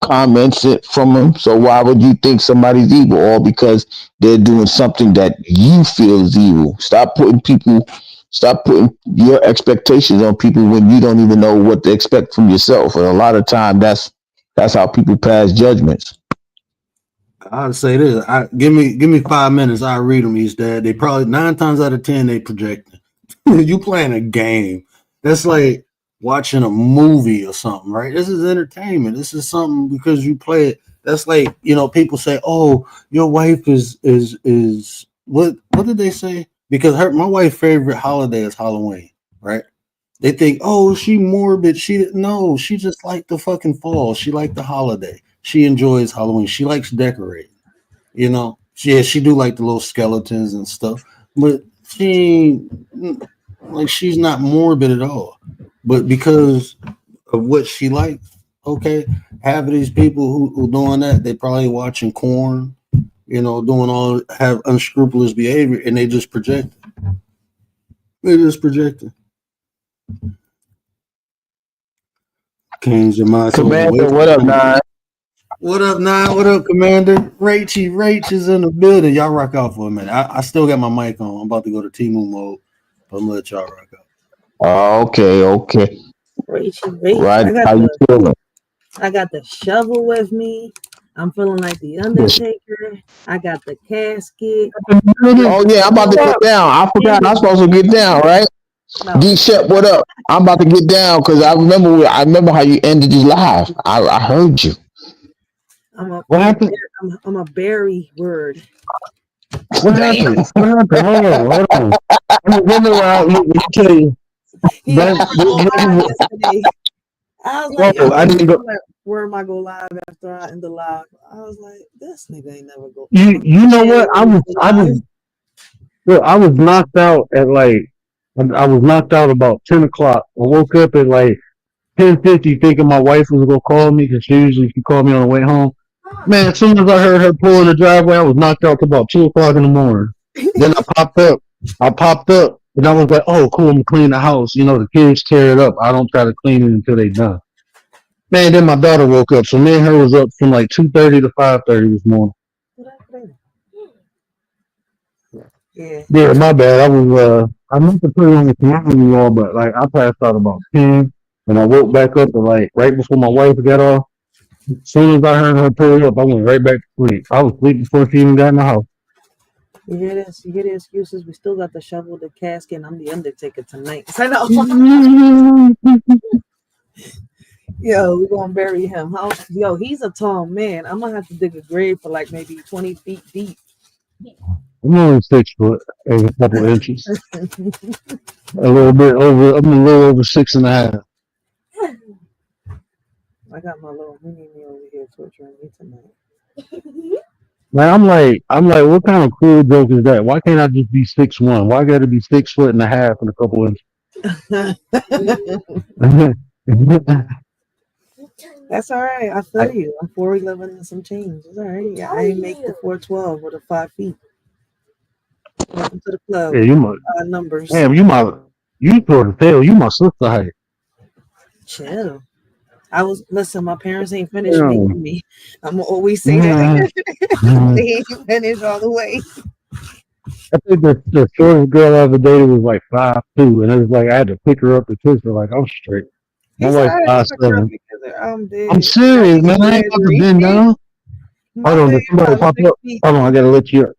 comments from him. So why would you think somebody's evil? All because they're doing something that you feel is evil. Stop putting your expectations on people when you don't even know what to expect from yourself. And a lot of time, that's how people pass judgments. I'd say this. Give me 5 minutes. I read them. He's dead. They probably 9 times out of 10 they projecting. You playing a game. That's like watching a movie or something, right? This is entertainment. This is something because you play it. That's like, people say, "Oh, your wife is what did they say?" Because my wife's favorite holiday is Halloween, right? They think, "Oh, she morbid." No, she just like the fucking fall. She like the holiday. She enjoys Halloween. She likes decorating. She do like the little skeletons and stuff, but she's not morbid at all. But because of what she likes, okay, half of these people who doing that, they probably watching corn, have unscrupulous behavior, and they just project. They just projecting. Kings, your mind. Commander, what up, Nine? What up, Nine? What up, Commander? Rach is in the building. Y'all rock out for a minute. I still got my mic on. I'm about to go to Timu mode, but I'm gonna let y'all rock out. Okay. Rach. Right, how you feeling? I got the shovel with me. I'm feeling like the Undertaker. I got the casket. Oh yeah, I'm about to get down. I forgot I'm supposed to get down, right? No. D Shep, what up? I'm about to get down because I remember how you ended your live. I heard you. What happened? I'm a berry word. What happened? Hold on. Let me tell you. Yesterday. I was like, I didn't go. Where am I go live after I end the live? I was like, this nigga ain't never go. You know what? I was knocked out at I was knocked out about 10 o'clock. I woke up at 10:50 thinking my wife was gonna call me because she called me on the way home. Man, as soon as I heard her pull in the driveway, I was knocked out to about 2 o'clock in the morning. Then I popped up, and I was like, "Oh, cool! I'm gonna clean the house. The kids tear it up. I don't try to clean it until they done." Man, then my daughter woke up, so me and her was up from 2:30 to 5:30 this morning. Yeah, my bad. I meant to put it on the camera, y'all, but I passed out about 10, and I woke back up and right before my wife got off. As soon as I heard her pull up, I went right back to sleep. I was asleep before she even got in the house. You hear this? You hear the excuses? We still got the shovel, the casket, and I'm the Undertaker tonight. I know. Yo, we're gonna bury him. Yo, he's a tall man. I'm gonna have to dig a grave for maybe 20 feet deep. I'm only 6 foot and a couple inches. A little bit over. I'm a little over 6.5. I got my little mini me over here torturing me tonight. Man, I'm like, what kind of cruel joke is that? Why can't I just be 6'1"? Why got to be 6.5 and a couple inches? That's all right. I feel you. I'm 4'11" and some change. It's all right. Yeah, I ain't make the 4'12" with the 5 feet. Welcome to the club. Yeah, you my Numbers. damn. You sort of tell you my sister height. Chill. Listen, my parents ain't finished Yeah. making me. I'm gonna always say that. They ain't finished all the way. I think the shortest girl I ever dated was like 5'2", and it was like I had to pick her up and kiss her. Like I'm straight. My It's wife's all right. 5'7". I'm dead. I'm serious, man. I ain't about to bend down. My Hold on, baby did somebody about pop 6 up? feet. Hold on, I gotta let you up.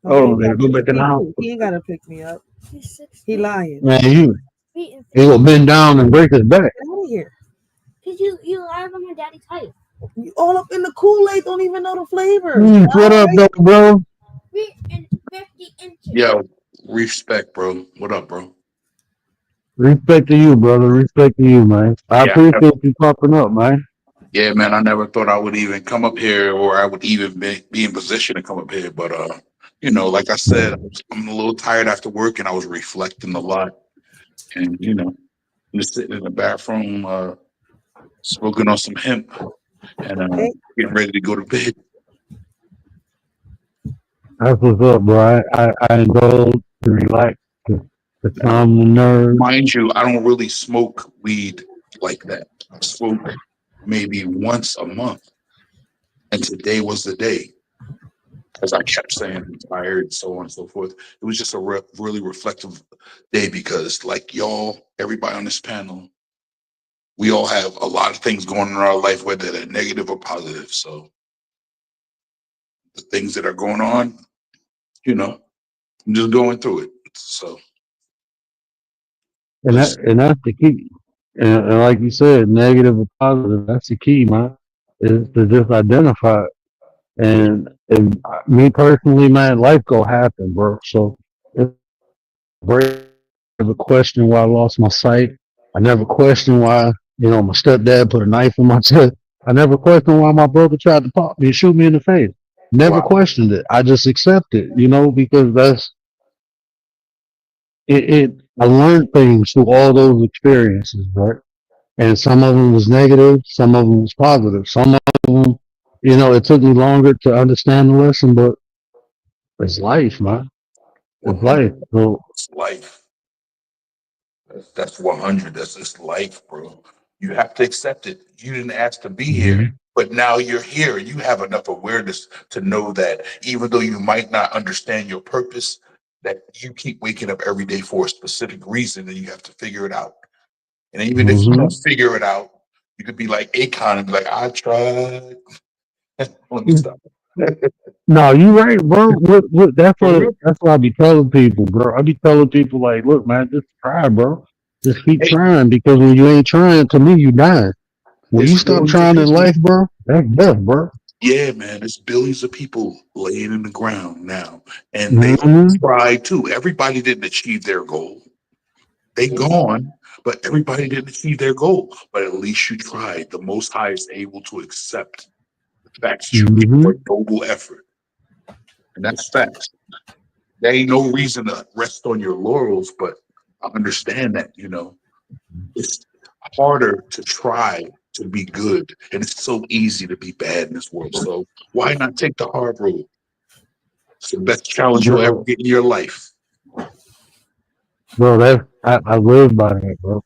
My Hold baby on, there. about Go 6 back in the feet house. too. He ain't gotta pick me up. He lying. Man, you gonna bend down and break his back. Get out of here. Cause you lied on my daddy's height. You all up in the Kool-Aid, don't even know the flavor. What up, though, bro? 3 and 50 inches. Yo, respect, bro. What up, bro? Respect to you, brother. Respect to you, man. I Yeah, appreciate you popping up, man. yeah, man. I never thought I would even come up here, or I would even be in position to come up here. But like I said, I'm a little tired after work, and I was reflecting a lot, and just sitting in the bathroom, smoking on some hemp, and Okay. getting ready to go to bed. That's what's up, bro. I indulge to relax, to calm the nerves. Mind you, I don't really smoke weed like that. I smoke maybe once a month, and today was the day. As I kept saying, I'm tired, so on and so forth. It was just a really reflective day because, like y'all, everybody on this panel, we all have a lot of things going on in our life, whether they're negative or positive. So the things that are going on, I'm just going through it. So And that's the key. And like you said, negative or positive, that's the key, man. Is to just identify it. And me personally, man, life go happen, bro. So it's great. I never question why I lost my sight. I never question why, my stepdad put a knife in my chest. I never questioned why my brother tried to pop me and shoot me in the face. Never wow, questioned it. I just accepted, because that's it. I learned things through all those experiences, right? And some of them was negative, some of them was positive. Some of them, it took me longer to understand the lesson, but it's life, man. It's 100. life. So, It's life. That's 100. That's just life, bro. You have to accept it. You didn't ask to be here, mhm. but now you're here. You have enough awareness to know that even though you might not understand your purpose, that you keep waking up every day for a specific reason and you have to figure it out. And even if you don't figure it out, you could be like Akon and be like, I tried. Let me stop. No, you right, bro. Look, that's For what real. that's what I be telling people, bro. I be telling people like, look, man, just try, bro. Just keep Hey, trying because when you ain't trying, to me, you dying. When you there's stop billions of trying in people. life, bro, that's death, bro. Yeah, man, there's billions of people laying in the ground now, and they all Hmm. try too. Everybody didn't achieve their goal. They gone, but everybody didn't achieve their goal. But at least you tried. The Most High is able to accept the fact that you gave Hmm. a noble effort, and that's facts. There ain't no reason to rest on your laurels, but I understand that, it's harder to try to be good, and it's so easy to be bad in this world. So why not take the hard road? It's the best challenge you'll ever Bro, get in your life. I live by that, bro.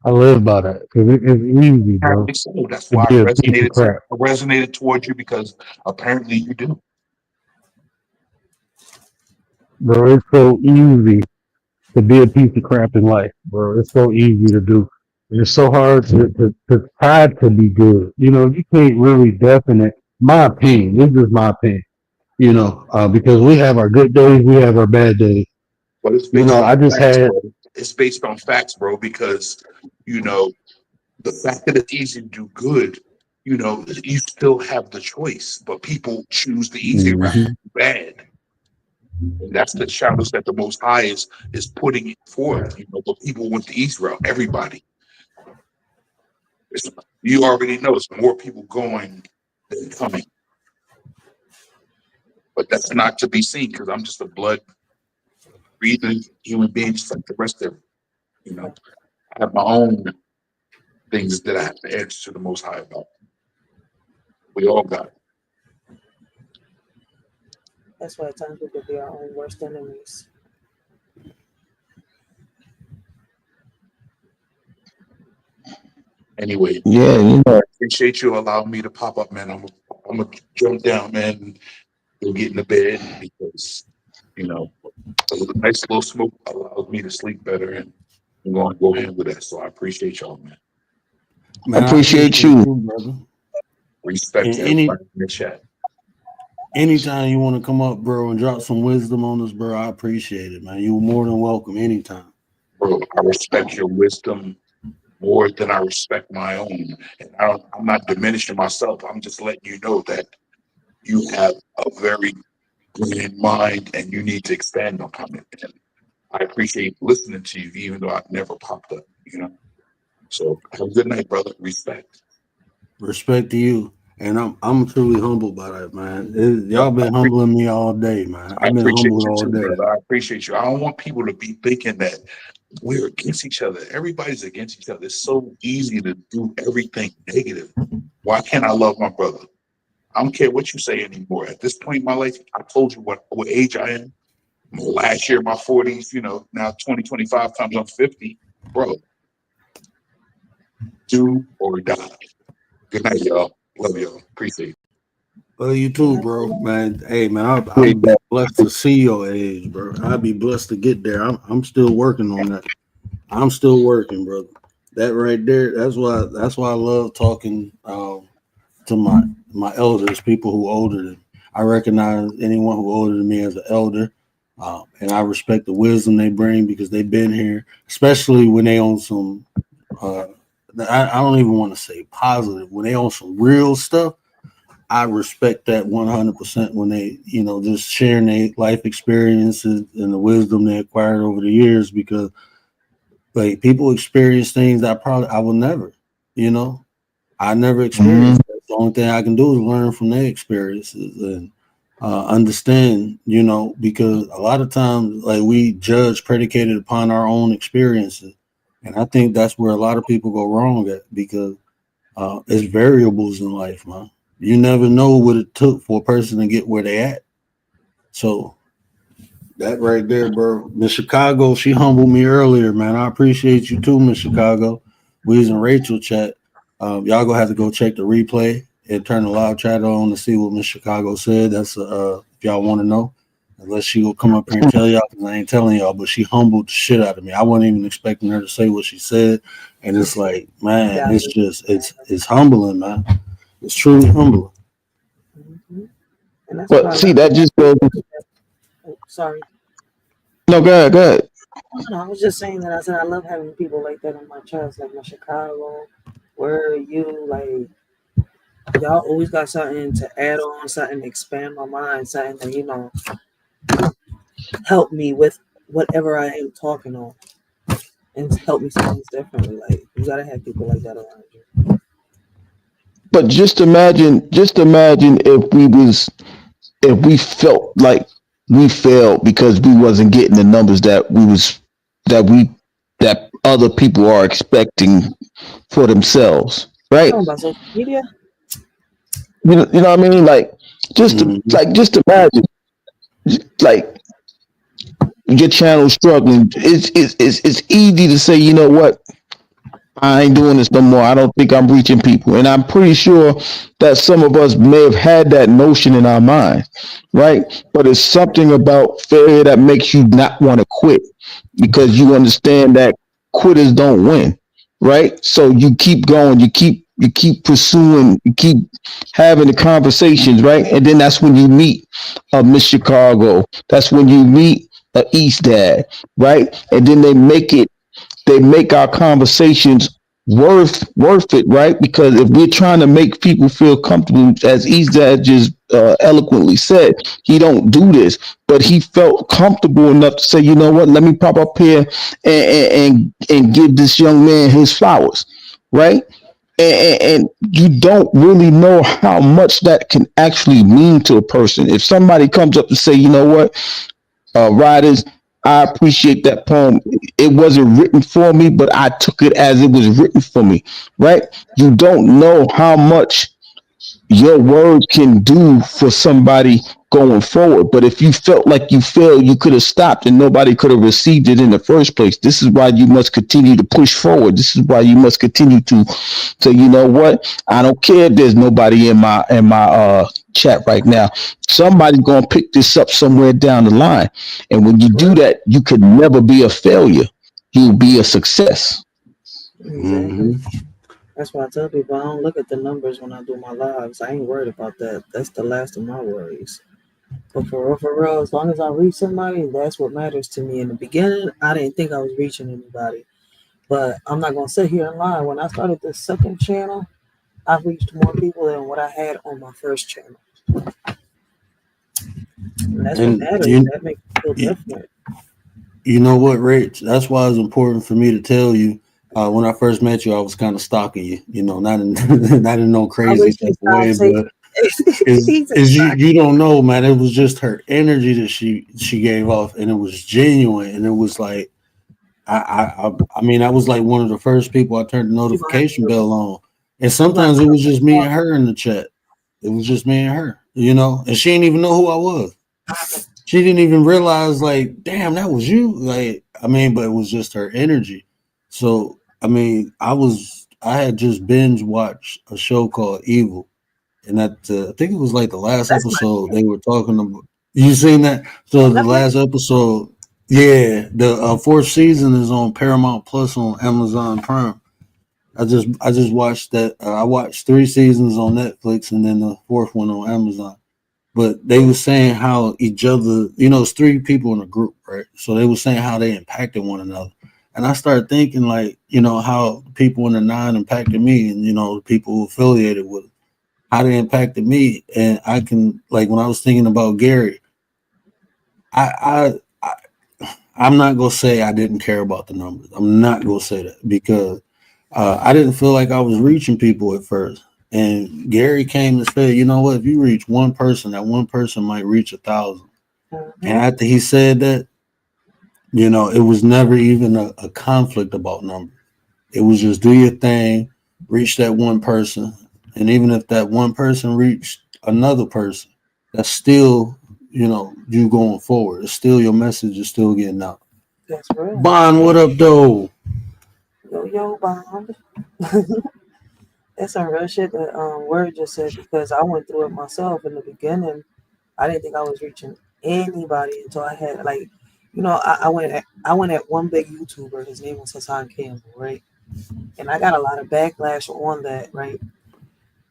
I live by that because it's easy, bro, Apparently so. That's to why be a piece of crap. I resonated towards you because apparently you do. Bro, it's so easy to be a piece of crap in life, bro. It's so easy to do. And it's so hard to try to be good. You can't really definite, my opinion, this is my opinion, because we have our good days, we have our bad days. But it's based on I just facts, had, bro. It's based on facts, bro, because you know the fact that it's easy to do good, you still have the choice, but people choose the easy route. mhm. Bad. And that's the challenge that the Most High is putting forth. But people went the east route. Everybody, it's, you already know, it's more people going than coming. But that's not to be seen because I'm just a blood breathing human being, just like the rest of them. I have my own things that I have to answer to the Most High about. We all got it. That's why at times we could be our own worst enemies. Anyway, Yeah, I appreciate you allowing me to pop up, man. I'm gonna jump down, man, and get in the bed because a nice little smoke allows me to sleep better, and I'm going to go ahead with that. So I appreciate y'all, man. Man, I appreciate appreciate you. you, brother. Respect And to everybody in the chat. anytime you want to come up, bro, and drop some wisdom on us, bro, I appreciate it, man. You're more than welcome anytime. Bro, I respect your wisdom more than I respect my own. And I'm not diminishing myself. I'm just letting you know that you have a very brilliant mind and you need to expand upon it. And I appreciate listening to you, even though I've never popped up, So have a good night, brother. Respect. Respect to you. And I'm truly humbled by that, man. Y'all been humbling me all day, man. I I've been appreciate humbled you all too, day. brother. I appreciate you. I don't want people to be thinking that we're against each other. Everybody's against each other. It's so easy to do everything negative. Why can't I love my brother? I don't care what you say anymore. At this point in my life, I told you what age I am. Last year, my 40s, now 2025 times I'm 50. Bro, do or die. Good night, y'all. Love y'all. Appreciate it. Well, you too, bro, man. Hey, man, I'm blessed to see your age, bro. I'd be blessed to get there. I'm still working on that. I'm still working, brother. That right there. That's why I love talking to my elders, people who older than. I recognize anyone who older than me as an elder, and I respect the wisdom they bring because they've been here, especially when they own some. I don't even want to say positive when they own some real stuff. I respect that 100% when they, just sharing their life experiences and the wisdom they acquired over the years because like people experience things I will never, I never experienced that. The only thing I can do is learn from their experiences and understand, because a lot of times like we judge predicated upon our own experiences. And I think that's where a lot of people go wrong at because it's variables in life, man. You never know what it took for a person to get where they at. So that right there, bro. Miss Chicago, she humbled me earlier, man. I appreciate you too, Miss Chicago. We was in Rachel chat. Y'all gonna have to go check the replay and turn the live chat on to see what Miss Chicago said. That's if y'all want to know. Unless she will come up here and tell y'all, because I ain't telling y'all, but she humbled the shit out of me. I wasn't even expecting her to say what she said. And it's like, man, it's just it's humbling, man. It's truly humbling. Mm-hmm. And that's But see, that just goes. Oh, sorry. No, go ahead, go ahead. No, I was just saying that I said I love having people like that in my chest, like my Chicago. Where are you? Like y'all always got something to add on, something to expand my mind, something that help me with whatever I am talking on, and help me see things differently. Like you gotta have people like that around you. But just imagine if we felt like we failed because we wasn't getting the numbers that other people are expecting for themselves, right? Talking about social media. You know what I mean? Like just just imagine like your channel struggling. It's easy to say, you know what, I ain't doing this no more. I don't think I'm reaching people. And I'm pretty sure that some of us may have had that notion in our mind, right? But it's something about failure that makes you not want to quit because you understand that quitters don't win, right? So you keep going, you keep pursuing, you keep having the conversations, right? And then that's when you meet a Miss Chicago. That's when you meet a East Dad, right? And then they make our conversations worth it, right? Because if we're trying to make people feel comfortable, as Ezad just eloquently said, he don't do this, but he felt comfortable enough to say, you know what, let me pop up here and give this young man his flowers, right? And you don't really know how much that can actually mean to a person. If somebody comes up and say, you know what, riders, I appreciate that poem. It wasn't written for me, but I took it as it was written for me, right? You don't know how much your words can do for somebody going forward. But if you felt like you failed, you could have stopped and nobody could have received it in the first place. This is why you must continue to push forward. This is why you must continue to say, you know what? I don't care if there's nobody in my chat right now. Somebody's gonna pick this up somewhere down the line. And when you do that, you could never be a failure. You'll be a success. Exactly. That's why I tell people I don't look at the numbers when I do my lives. I ain't worried about that. That's the last of my worries. But for real, as long as I reach somebody, that's what matters to me. In the beginning, I didn't think I was reaching anybody. But I'm not gonna sit here and lie. When I started this second channel, I've reached more people than what I had on my first channel. And that's what And matters. you, That makes me feel you, different. you know what, Rich? That's why it's important for me to tell you. When I first met you, I was kind of stalking you. You know, not in not in no I crazy wish type you of stopped way, saying but he's a is stalker. you don't know, man. It was just her energy that she gave off, and it was genuine, and it was like I mean, I was like one of the first people I turned the You gonna have notification to bell on, and you gonna have sometimes to it come was just me and her in the chat. It was just me and her, you know, and she didn't even know who I was. She didn't even realize, like, damn, that was you. Like, I mean, but it was just her energy. So, I mean, I had just binge watched a show called Evil, and I think it was like the last That's my episode shit. they were talking about. You seen that? So On the Netflix? last episode, yeah, the fourth season is on Paramount Plus on Amazon Prime. I just watched that. I watched 3 seasons on Netflix and then the fourth one on Amazon. But they were saying how each other, you know, it's 3 people in a group, right? So they were saying how they impacted one another. And I started thinking, like, you know, how people in the nine impacted me, and, you know, the people who affiliated with it, how they impacted me. And I can, like, when I was thinking about Gary, I I'm not gonna say I didn't care about the numbers. I'm not gonna say that because I didn't feel like I was reaching people at first. And Gary came and said, you know what? If you reach one person, that one person might reach 1,000. And Mm-hmm. after he said that, you know, it was never even a conflict about numbers. It was just do your thing, reach that one person, and even if that one person reached another person, that's still, you know, you going forward. It's still your message is still getting out. That's real. Bond, what up, though? Yo, Bond. That's some real shit that Word just said because I went through it myself in the beginning. I didn't think I was reaching anybody until I had like, I went at one big YouTuber. His name was Hassan Campbell, right? And I got a lot of backlash on that, right?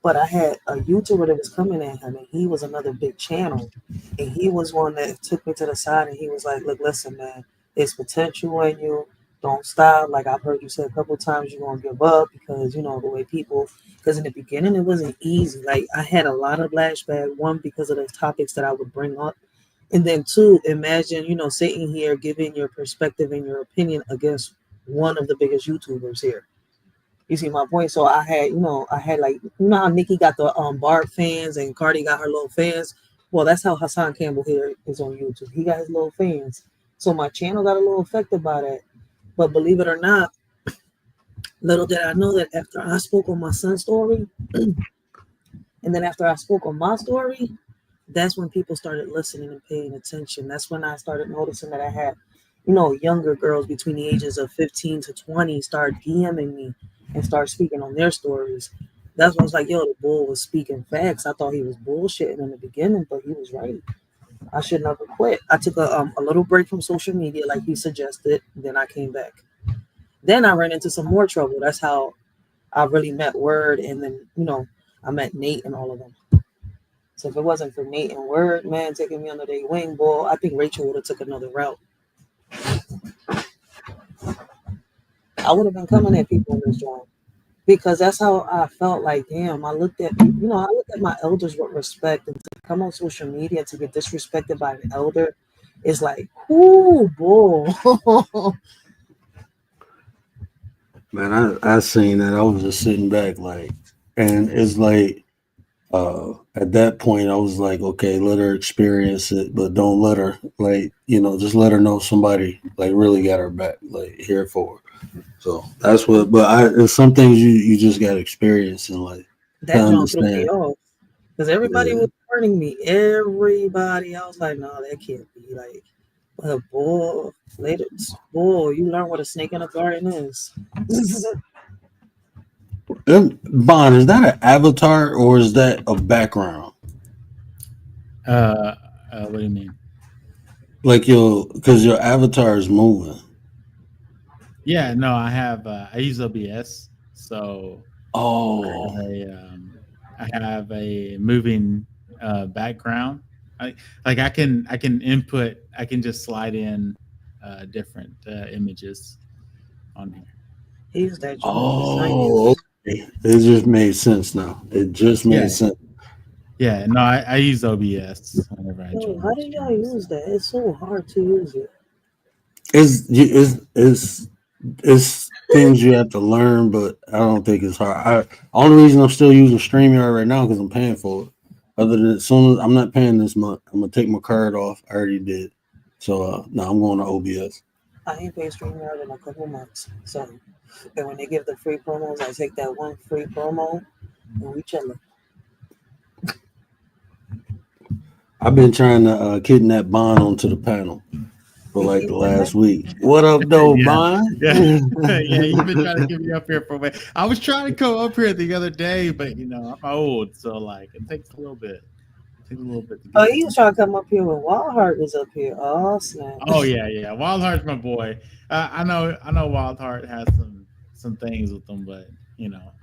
But I had a YouTuber that was coming at him, and he was another big channel, and he was one that took me to the side, and he was like, "Look, listen, man, there's potential in you. Don't stop. Like I've heard you say a couple of times, you're gonna give up because you know the way people. Because in the beginning, it wasn't easy. Like I had a lot of flashback. One because of the topics that I would bring up, and then two, imagine sitting here giving your perspective and your opinion against one of the biggest YouTubers here. You see my point? So I had like how Nikki got the Barb fans and Cardi got her little fans. Well, that's how Hassan Campbell here is on YouTube. He got his little fans. So my channel got a little affected by that. But believe it or not, little did I know that after I spoke on my son's story, and then after I spoke on my story, that's when people started listening and paying attention. That's when I started noticing that I had, younger girls between the ages of 15 to 20 start DMing me and start speaking on their stories. That's when I was like, yo, the bull was speaking facts. I thought he was bullshitting in the beginning, but he was right. I should never quit. I took a little break from social media like he suggested. Then I came back. Then I ran into some more trouble. That's how I really met Word. And then, I met Nate and all of them. So if it wasn't for Nate and Word, man, taking me under their wing, boy, I think Rachel would have took another route. I would have been coming at people in this joint. because that's how I felt. Like, damn, I looked at my elders with respect, and to come on social media to get disrespected by an elder is like, ooh, boy. Man, I seen that. I was just sitting back like, and it's like, at that point, I was like, okay, let her experience it, but don't let her, like, just let her know somebody like really got her back, like here for her. So that's what. But there's some things you just got to experience and like to That joint threw me understand. off because everybody Yeah. was warning me. Everybody, I was like, no, that can't be. Like, well, boy, later, boy, you learn what a snake in a garden is. Bond, is that an avatar or is that a background? What do you mean? Like because your avatar is moving. Yeah, no, I use OBS, so Oh, I have a moving background. I can input. I can just slide in different images on here. He used that joint. okay. It just made sense now. It just made sense. Yeah, no, I use OBS whenever I Yo, join. how do y'all use that? It's so hard to use it. It's things you have to learn, but I don't think it's hard. Only reason I'm still using StreamYard right now because I'm paying for it. Other than as soon as I'm not paying this month, I'm gonna take my card off. I already did. So now I'm going to OBS. I ain't paid StreamYard in a couple months. So, and when they give the free promos, I take that one free promo and we chilling. I've been trying to kidnap Bond onto the panel for like the last week. What up, though, Bond? Yeah, you've been trying to get me up here for a while. I was trying to come up here the other day, but I'm old, so like it takes a little bit. Oh, he was trying to come up here when Wildheart was up here. Oh snap! Oh yeah. Wildheart's my boy. I know Wildheart has some things with him, but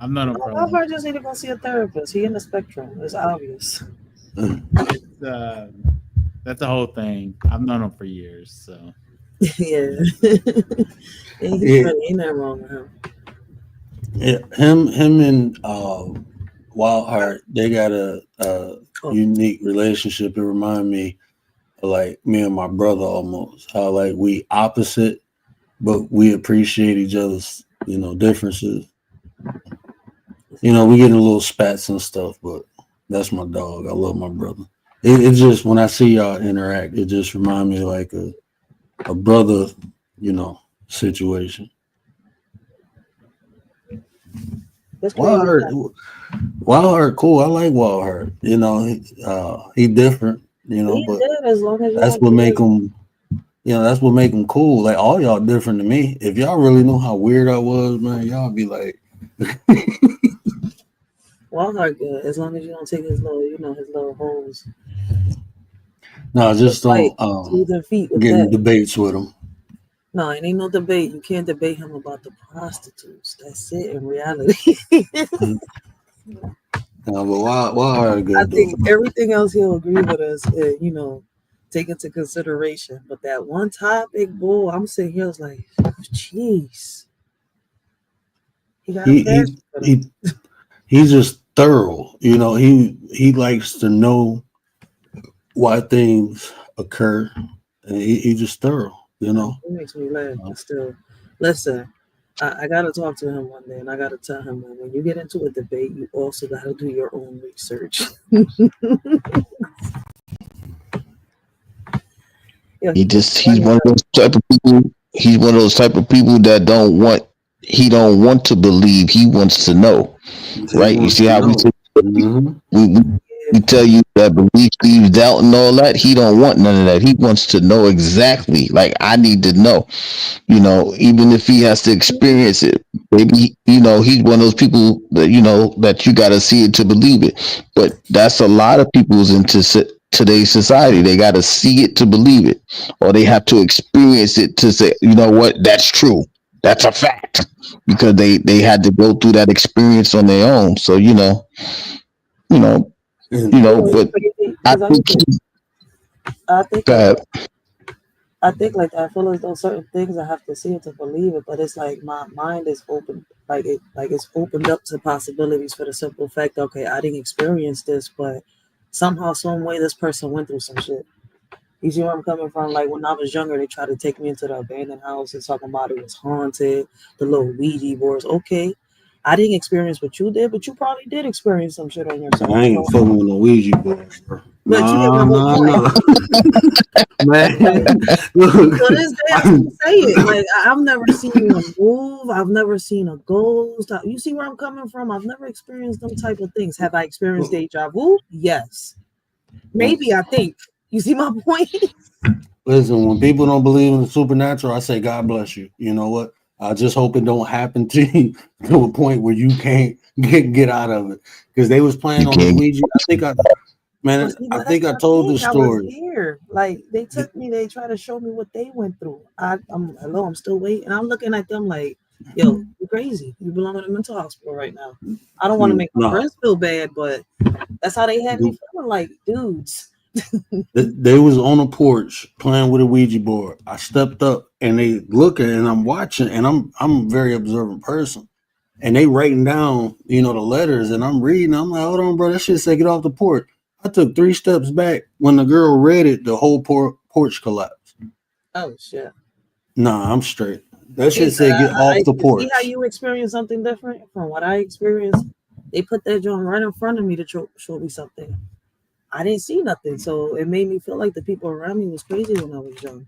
I've known him for a long time. Wildheart just need to go see a therapist. He in the spectrum. It's obvious. That's the whole thing. I've known him for years, so yeah. Ain't that wrong with him? Yeah, him and Wildheart, they got a unique relationship. It remind me of like me and my brother almost. How like we opposite, but we appreciate each other's differences. We get a little spats and stuff, but that's my dog. I love my brother. It just when I see y'all interact, it just remind me of like a brother, situation. Wildheart, cool. I like Wildheart. He different. But as long as that's what make him. That's what make him cool. Like all y'all different to me. If y'all really knew how weird I was, man, y'all be like. Wildheart good as long as you don't take his little holes. No, just don't get in debates with him. No, it ain't no debate. You can't debate him about the prostitutes. That's it in reality. No, but Wildheart good. I think everything else he'll agree with us, take into consideration. But that one topic, boy, I'm sitting here, I was like, jeez. He's just thorough. He likes to know why things occur, and he just thorough. It makes me laugh. Still, listen, I gotta talk to him one day, and I gotta tell him that when you get into a debate, you also gotta do your own research. He's one of those type of people. He's one of those type of people that don't want to believe. He wants to know, right? You see how we tell you that belief leaves doubt and all that. He don't want none of that. He wants to know exactly. Like I need to know, even if he has to experience it. Maybe he's one of those people that that you got to see it to believe it. But that's a lot of people's into today's society. They got to see it to believe it, or they have to experience it to say, what, that's true. That's a fact, because they had to go through that experience on their own. So but I think I think like that. I feel as though certain things I have to see it to believe it, but it's like my mind is open, like it's opened up to possibilities for the simple fact, okay, I didn't experience this, but somehow, some way, this person went through some shit. You see where I'm coming from? Like when I was younger, they tried to take me into the abandoned house and talking about it was haunted, the little Ouija boards. Okay, I didn't experience what you did, but you probably did experience some shit on yourself. I ain't fucking with no Ouija boards, bro. But you get my No, whole no, point. no. Man, Like, look, to this day, I still say it. Like I've never seen one move. I've never seen a ghost. You see where I'm coming from? I've never experienced them type of things. Have I experienced deja vu? Yes. Maybe, I think. You see my point? listen, when people don't believe in the supernatural, I say God bless you. You know what? I just hope it don't happen to you to a point where you can't get out of it. Because they was playing You on the can't. Ouija. But see, I but think that's I my told thing. this I was story. there. Like they took me. They tried to show me what they went through. I'm hello. I'm still waiting. I'm looking at them like, yo, you crazy. You belong in a mental hospital right now. I don't want to make my No, friends feel bad, but that's how they had me feeling. Like dudes. they was on a porch playing with a Ouija board. I stepped up and they looking and I'm watching and I'm a very observant person. And they writing down, the letters and I'm reading. I'm like, hold on, bro, that shit say get off the porch. I took 3 steps back. When the girl read it, the whole porch collapsed. Oh shit. Nah, I'm straight. That See, shit said get off the see how porch. you experience something different from what I experienced. They put that joint right in front of me to show me something. I didn't see nothing, so it made me feel like the people around me was crazy when I was young.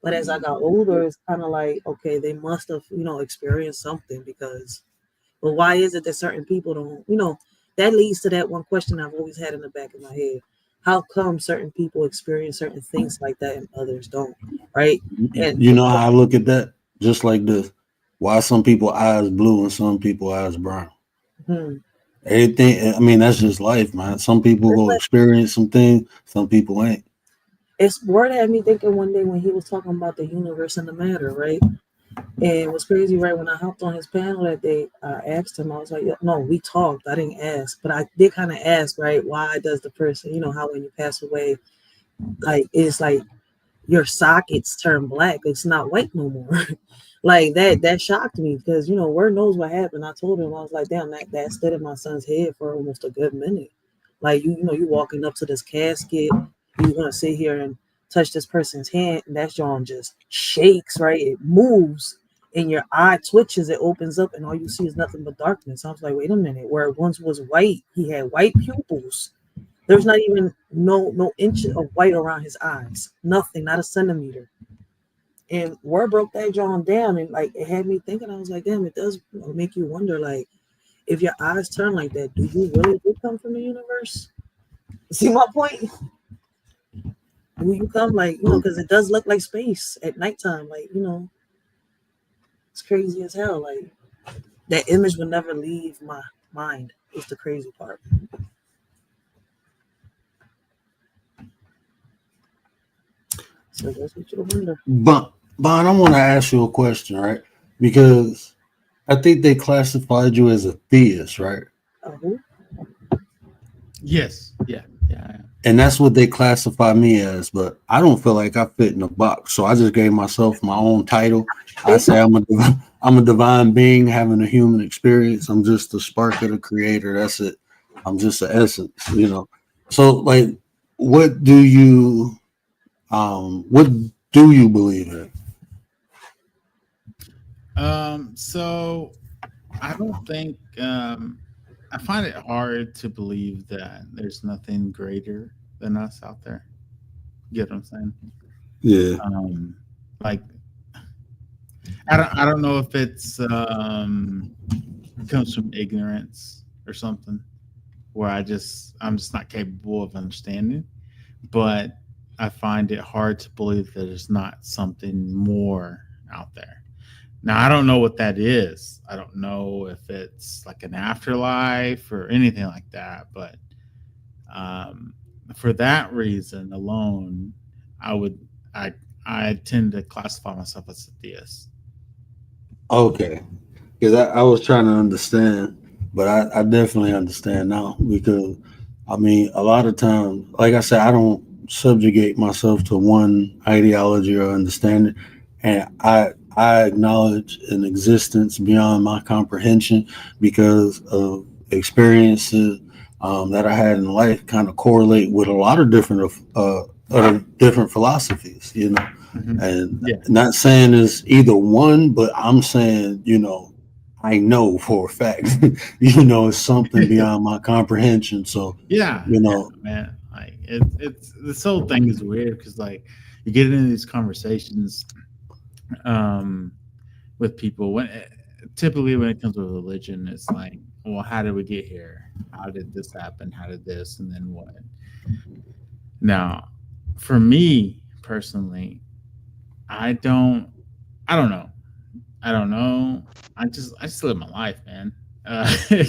But as I got older, it's kind of like, okay, they must have, experienced something because, but why is it that certain people don't, that leads to that one question I've always had in the back of my head. How come certain people experience certain things like that and others don't, right? And You know how I look at that? Just like this. Why some people eyes blue and some people eyes brown? Everything, I mean, that's just life, man. Some people it's will like, experience some things, some people ain't. it's word had me thinking one day when he was talking about the universe and the matter, right? And it was crazy, right? When I hopped on his panel that day, I asked him, I was like, no, we talked. I didn't ask, but I did kind of ask, right? Why does the person, how when you pass away, like, it's like your sockets turn black. It's not white no more. Like that shocked me because, word knows what happened. I told him, I was like, damn, that stood in my son's head for almost a good minute. Like, you walking up to this casket, you're going to sit here and touch this person's hand, and that John just shakes, right? It moves, and your eye twitches, it opens up, and all you see is nothing but darkness. I was like, wait a minute, where it once was white, he had white pupils. There's not even no inch of white around his eyes. Nothing, not a centimeter. And word broke that John down, and like it had me thinking. I was like, damn, it does make you wonder, like, if your eyes turn like that, do you really come from the universe? See my point? Do you come like, because it does look like space at nighttime, like, it's crazy as hell. Like that image will never leave my mind. It's the crazy part. So that's what you wonder. But Bon, I want to ask you a question, right? Because I think they classified you as a theist, right? Uh-huh. Yes. Yeah. And that's what they classify me as, but I don't feel like I fit in a box. So I just gave myself my own title. I say I'm a divine being having a human experience. I'm just the spark of the creator. That's it. I'm just an essence, So like what do you believe in? So I don't think I find it hard to believe that there's nothing greater than us out there. You get what I'm saying? Yeah. Like I don't know if it's comes from ignorance or something where I'm just not capable of understanding, but I find it hard to believe that there's not something more out there. Now, I don't know what that is. I don't know if it's like an afterlife or anything like that. But for that reason alone, I tend to classify myself as a theist. Okay. Because I was trying to understand, but I definitely understand now because I mean, a lot of times, like I said, I don't subjugate myself to one ideology or understanding, and I acknowledge an existence beyond my comprehension because of experiences that I had in life kind of correlate with a lot of different philosophies, you know. Mhm. And Yeah. not saying it's either one, but I'm saying, you know, I know for a fact, you know, it's something beyond my comprehension. So, Yeah, you know, man. Like it's this whole thing is weird because like you get into these conversations um with people when typically when it comes to religion, it's like, well, how did we get here? How did this happen? How did this? And then what? Now, for me personally, I don't, I don't know. I don't know. I just live my life, man.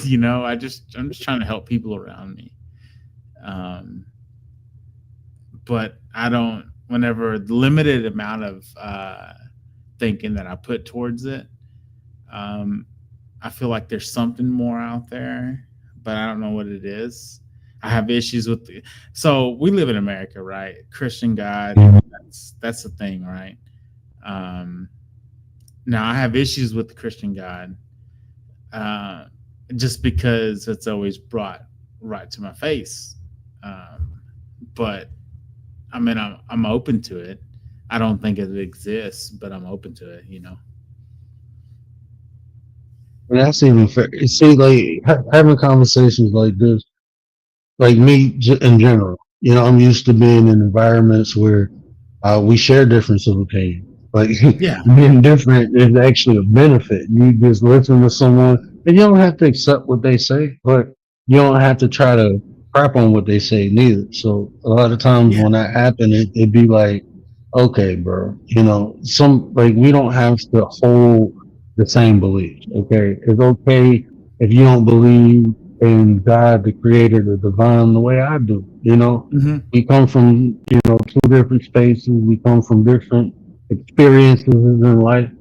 You know, I'm just trying to help people around me. Um, but I don't. Whenever the limited amount of thinking that I put towards it, um, I feel like there's something more out there, but I don't know what it is. I have issues with so we live in America, right? Christian God, that's the thing, right? Um, Now I have issues with the Christian God, uh, just because it's always brought right to my face. Um, but I mean, I'm open to it. I don't think it exists, but I'm open to it. You know. And that's even fair. See, like having conversations like this, like me in general, you know, I'm used to being in environments where we share difference of opinion. Like Yeah. being different is actually a benefit. You just listen to someone, and you don't have to accept what they say, but you don't have to try to crap on what they say neither. So a lot of times Yeah. when that happens, it'd be like, okay, bro, you know, some like we don't have to hold the same beliefs. Okay, it's okay if you don't believe in God, the Creator, the Divine, the way I do. You know, Hmm. we come from two different spaces. We come from different experiences in life,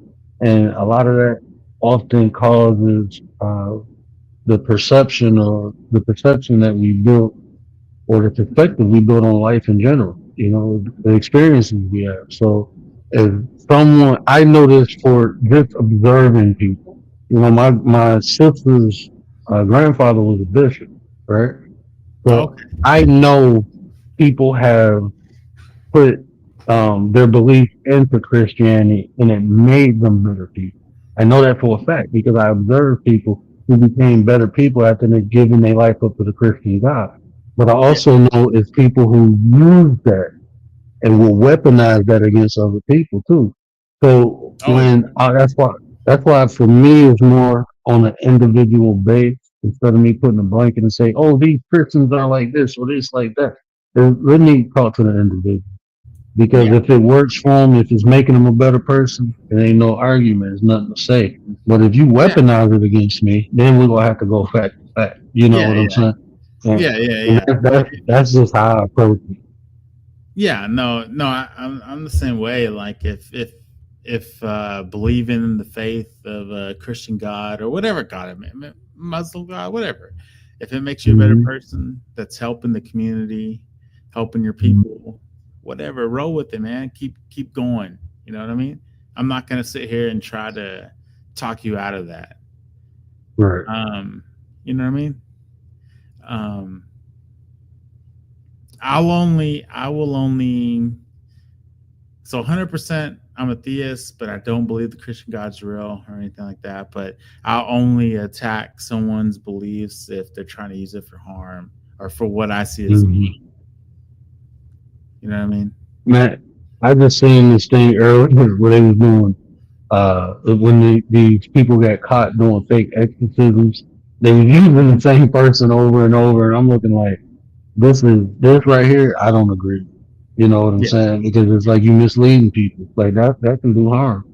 and a lot of that often causes the perception that we built or the perspective we build on life in general. You know, the experiences we have. So, if I know this for just observing people. You know, my sister's grandfather was a bishop, right? So Okay. I know people have put their belief into Christianity and it made them better people. I know that for a fact because I observed people who became better people after they've given their life up to the Christian God. But I Yeah. also know it's people who use that and will weaponize that against other people too. So Oh yeah. that's why for me it's more on an individual base instead of me putting a blanket and say, oh, these Christians are like this or this like that. Let me talk to the individual. Because Yeah. if it works for them, if it's making them a better person, there ain't no argument. There's nothing to say. But if you Yeah. weaponize it against me, then we're gonna have to go fact to fact. You know Yeah. what I'm Yeah. saying? And, Yeah. Yeah. and Yeah. that's just how I approach it. Yeah, no, no, I'm the same way. Like if believing in the faith of a Christian God or whatever God, I mean, Muslim God, whatever, if it makes you a better Mm-hmm. person, that's helping the community, helping your people, whatever, roll with it, man. Keep going. You know what I mean? I'm not gonna sit here and try to talk you out of that. Right. Um, you know what I mean? Um, I will only so 100% I'm a theist, but I don't believe the Christian God's real or anything like that. But I'll only attack someone's beliefs if they're trying to use it for harm or for what I see as me. Mm-hmm. You know what I mean? Matt, I just seen this thing earlier where they was doing when these people got caught doing fake exorcisms, they was using the same person over and over, and I'm looking like this right here. I don't agree. You know what I'm Yeah. saying? Because it's like you misleading people. Like that can do harm.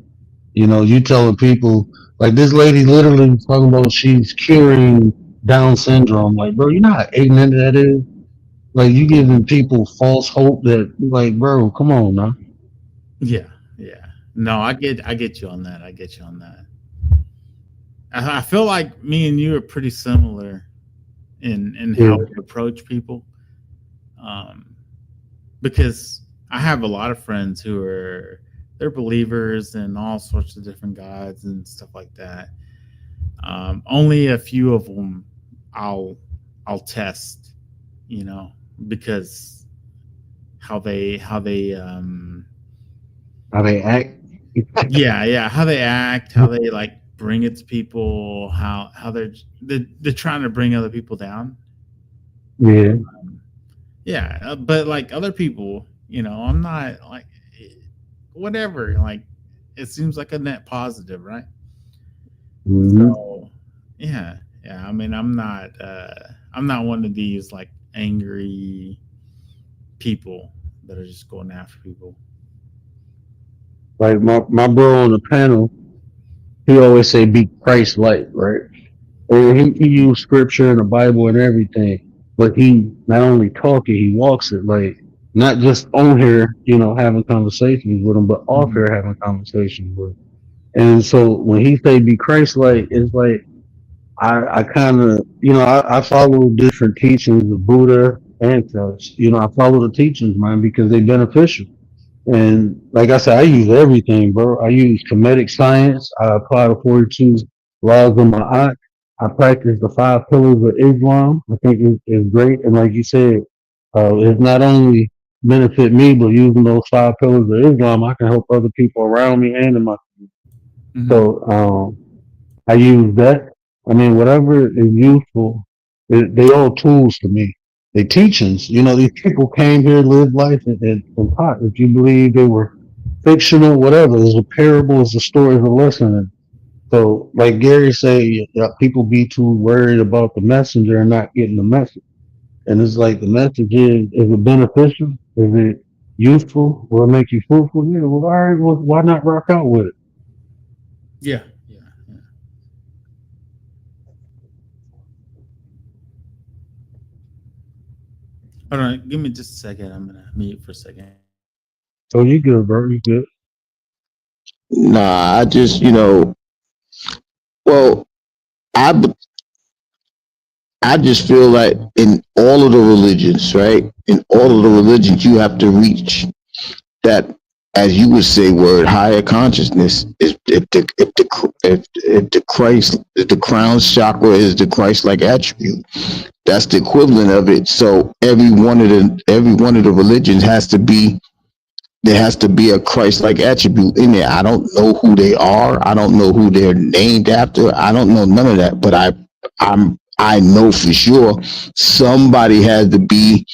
You know, you telling people like this lady literally was talking about she's curing Down syndrome. Like, bro, you know how ignorant that is. Like, you giving people false hope that, like, bro, come on now. Yeah. Yeah. No, I get you on that. I get you on that. I feel like me and you are pretty similar in Yeah. how we approach people. Um, because I have a lot of friends who they're believers in all sorts of different gods and stuff like that. Only a few of them I'll test, because how they act. yeah, how they act, how they like bring it to people, how they're trying to bring other people down. Yeah. Yeah, but like other people, I'm not like whatever. Like it seems like a net positive, right? Mm-hmm. So yeah. I mean, I'm not one of these like angry people that are just going after people. Like my bro on the panel, he always say be Christ-like, right? And he used scripture and the Bible and everything, but he not only talk it, he walks it. Like not just on here, having conversations with him, but off here having conversations with him. And so when he say be Christ-like, it's like I kind of, I follow different teachings of Buddha and such. I follow the teachings, man, because they're beneficial. And like I said, I use everything, bro. I use comedic science. I apply the 42 laws of my aunt. I practice the 5 pillars of Islam. I think it's great. And like you said, it's not only benefit me, but using those 5 pillars of Islam, I can help other people around me and in my. So I use that. I mean, whatever is useful, they all tools to me. They teachings. These people came here, lived life, and taught. If you believe they were fictional, whatever, it's a parable, it's a story, it's a lesson. And so, like Gary say, people be too worried about the messenger and not getting the message. And it's like the message is it beneficial? Is it useful? Will it make you fruitful? Yeah, well, all right, well, why not rock out with it? Yeah. Hold on, give me just a second. I'm gonna mute for a second. So you good, bro? You good? Nah, I just, well, I I just feel like in all of the religions, right? In all of the religions, you have to reach that, as you would say, word higher consciousness. If the crown chakra is the Christ-like attribute, that's the equivalent of it. So every one of the religions there has to be a Christ-like attribute in there. I don't know who they are. I don't know who they're named after. I don't know none of that. But I know for sure somebody has to be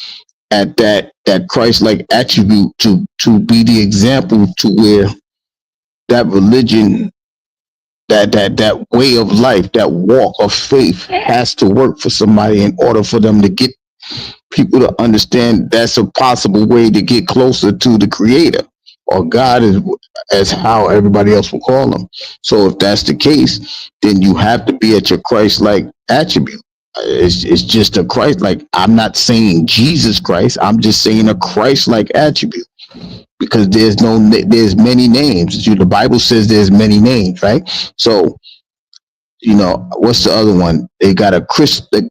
at that Christ-like attribute to be the example to where that religion, that way of life, that walk of faith has to work for somebody in order for them to get people to understand that's a possible way to get closer to the creator or God, is as how everybody else will call him. So if that's the case, then you have to be at your Christ-like attribute. It's just a Christ, like, I'm not saying Jesus Christ, I'm just saying a Christ-like attribute, because there's many names. The Bible says there's many names, right? So what's the other one? They got a Krishna,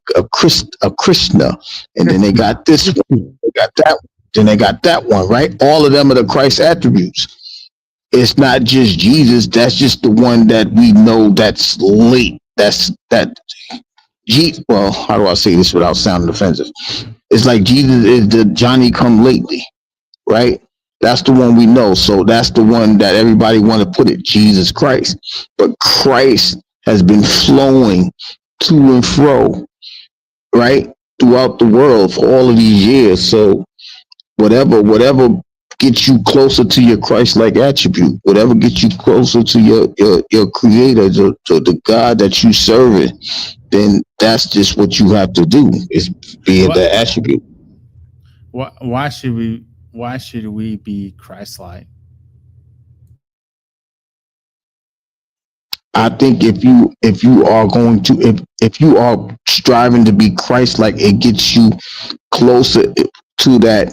and then they got this one, they got that one, then they got that one, right? All of them are the Christ attributes. It's not just Jesus. That's just the one that we know that's late. Well, how do I say this without sounding offensive? It's like Jesus is the Johnny come lately, right? That's the one we know. So that's the one that everybody want to put it, Jesus Christ. But Christ has been flowing to and fro, right, throughout the world for all of these years. So whatever gets you closer to your Christ-like attribute, whatever gets you closer to your creator, to the God that you serve, then that's just what you have to do, is be the attribute. Why should we be Christ-like? I think if you are going to if you are striving to be Christ-like, it gets you closer to that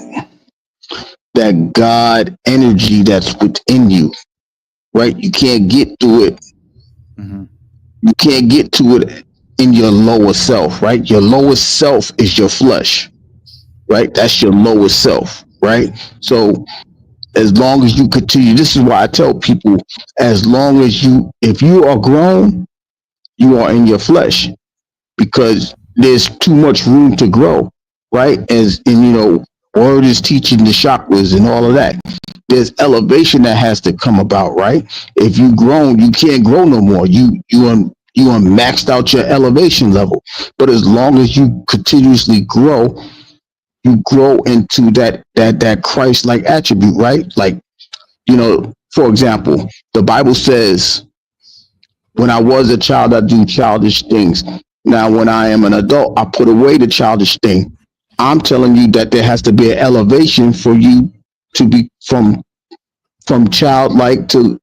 God energy that's within you, right? You can't get to it. Mm-hmm. You can't get to it in your lower self, right? Your lowest self is your flesh, right? That's your lowest self. right? So as long as you continue, this is why I tell people, as long as if you are grown, you are in your flesh, because there's too much room to grow, right? And word is teaching the chakras and all of that. There's elevation that has to come about, right? If you grown, you can't grow no more. You maxed out your elevation level. But as long as you continuously grow, you grow into that Christ like attribute, right? Like, for example, the Bible says, when I was a child, I do childish things. Now, when I am an adult, I put away the childish thing. I'm telling you that there has to be an elevation for you to be from childlike to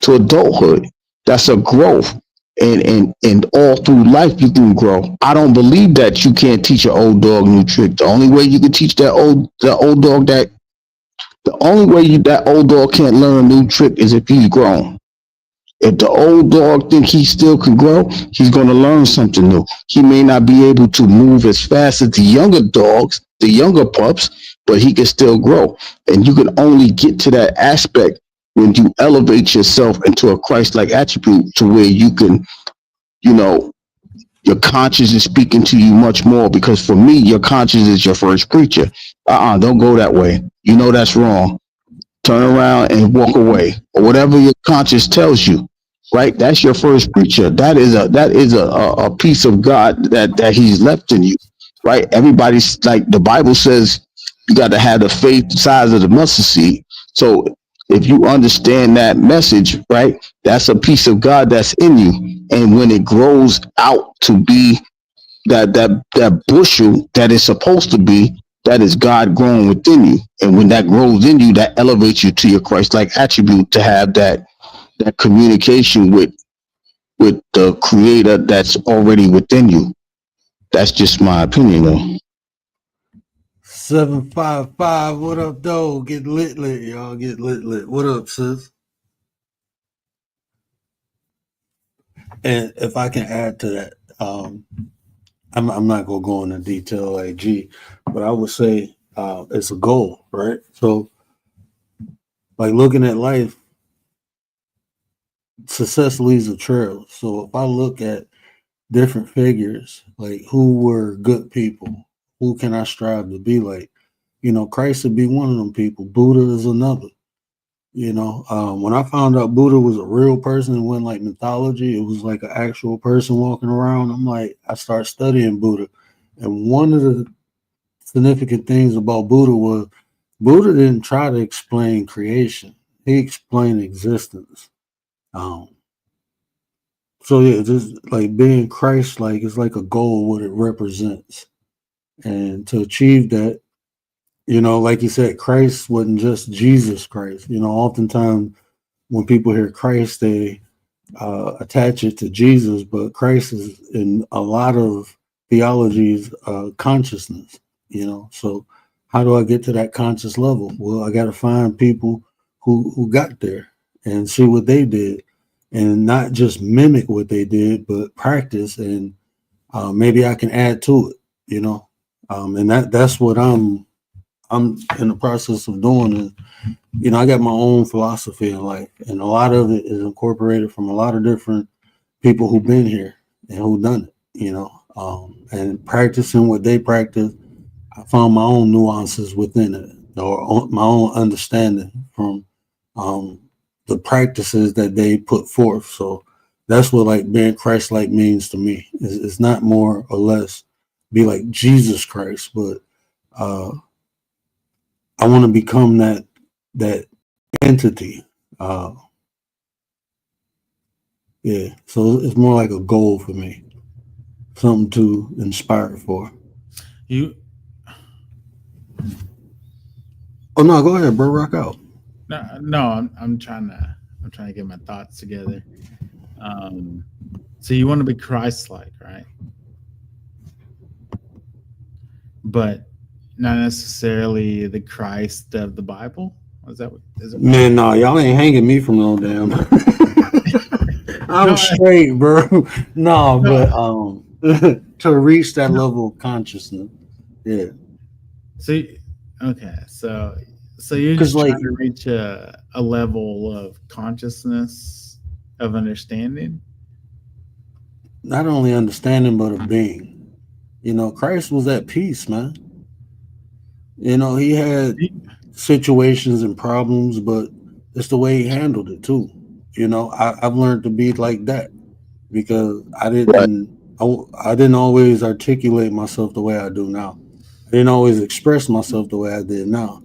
adulthood. That's a growth. And all through life you can grow. I don't believe that you can't teach an old dog new trick. The only way you can teach that old dog the only way that old dog can't learn a new trick is if he's grown. If the old dog think he still can grow, he's going to learn something new. He may not be able to move as fast as the younger dogs, the younger pups, but he can still grow. And you can only get to that aspect when you elevate yourself into a Christ-like attribute, to where you can, your conscience is speaking to you much more. Because for me, your conscience is your first preacher. Don't go that way. That's wrong. Turn around and walk away, or whatever your conscience tells you, right? That's your first preacher. That is a piece of God that he's left in you, right? Everybody's, like the Bible says, you got to have the faith the size of the mustard seed. So if you understand that message, right, that's a piece of God that's in you. And when it grows out to be that bushel that is supposed to be, that is God growing within you. And when that grows in you, that elevates you to your Christ-like attribute, to have that communication with the Creator that's already within you. That's just my opinion, though. 755, what up, though? Get lit, y'all. Get lit. What up, sis? And if I can add to that, I'm not gonna go into detail like G, but I would say it's a goal, right? So, like, looking at life, success leaves a trail. So if I look at different figures, like who were good people, who can I strive to be like? Christ would be one of them people. Buddha is another. When I found out Buddha was a real person, it wasn't like mythology, it was like an actual person walking around. I started studying Buddha. And one of the significant things about Buddha was Buddha didn't try to explain creation. He explained existence. So yeah, just like being Christ-like is like a goal, what it represents. And to achieve that, like you said, Christ wasn't just Jesus Christ. Oftentimes when people hear Christ, they attach it to Jesus, but Christ is in a lot of theologies, consciousness, So how do I get to that conscious level? Well, I got to find people who got there and see what they did, and not just mimic what they did, but practice, and maybe I can add to it, and that's what I'm in the process of doing. And I got my own philosophy in life, and a lot of it is incorporated from a lot of different people who've been here and who done it, and practicing what they practice. I found my own nuances within it, or my own understanding from the practices that they put forth. So that's what like being Christ-like means to me. It's not more or less be like Jesus Christ, but I want to become that entity. Yeah, so it's more like a goal for me, something to inspire for. Oh no, go ahead, bro. Rock out. No, I'm trying to get my thoughts together. So you want to be Christ-like, right? But not necessarily the Christ of the Bible. Is it? Man, no, y'all ain't hanging me from no damn. I'm straight, bro. No, but to reach that level of consciousness, yeah. See, Okay, so you're Because just like trying to reach a level of consciousness of understanding. not only understanding but of being. Christ was at peace, man. He had situations and problems, but it's the way he handled it too. I've learned to be like that because Right. I didn't always articulate myself the way I do now. I didn't always express myself the way I did now.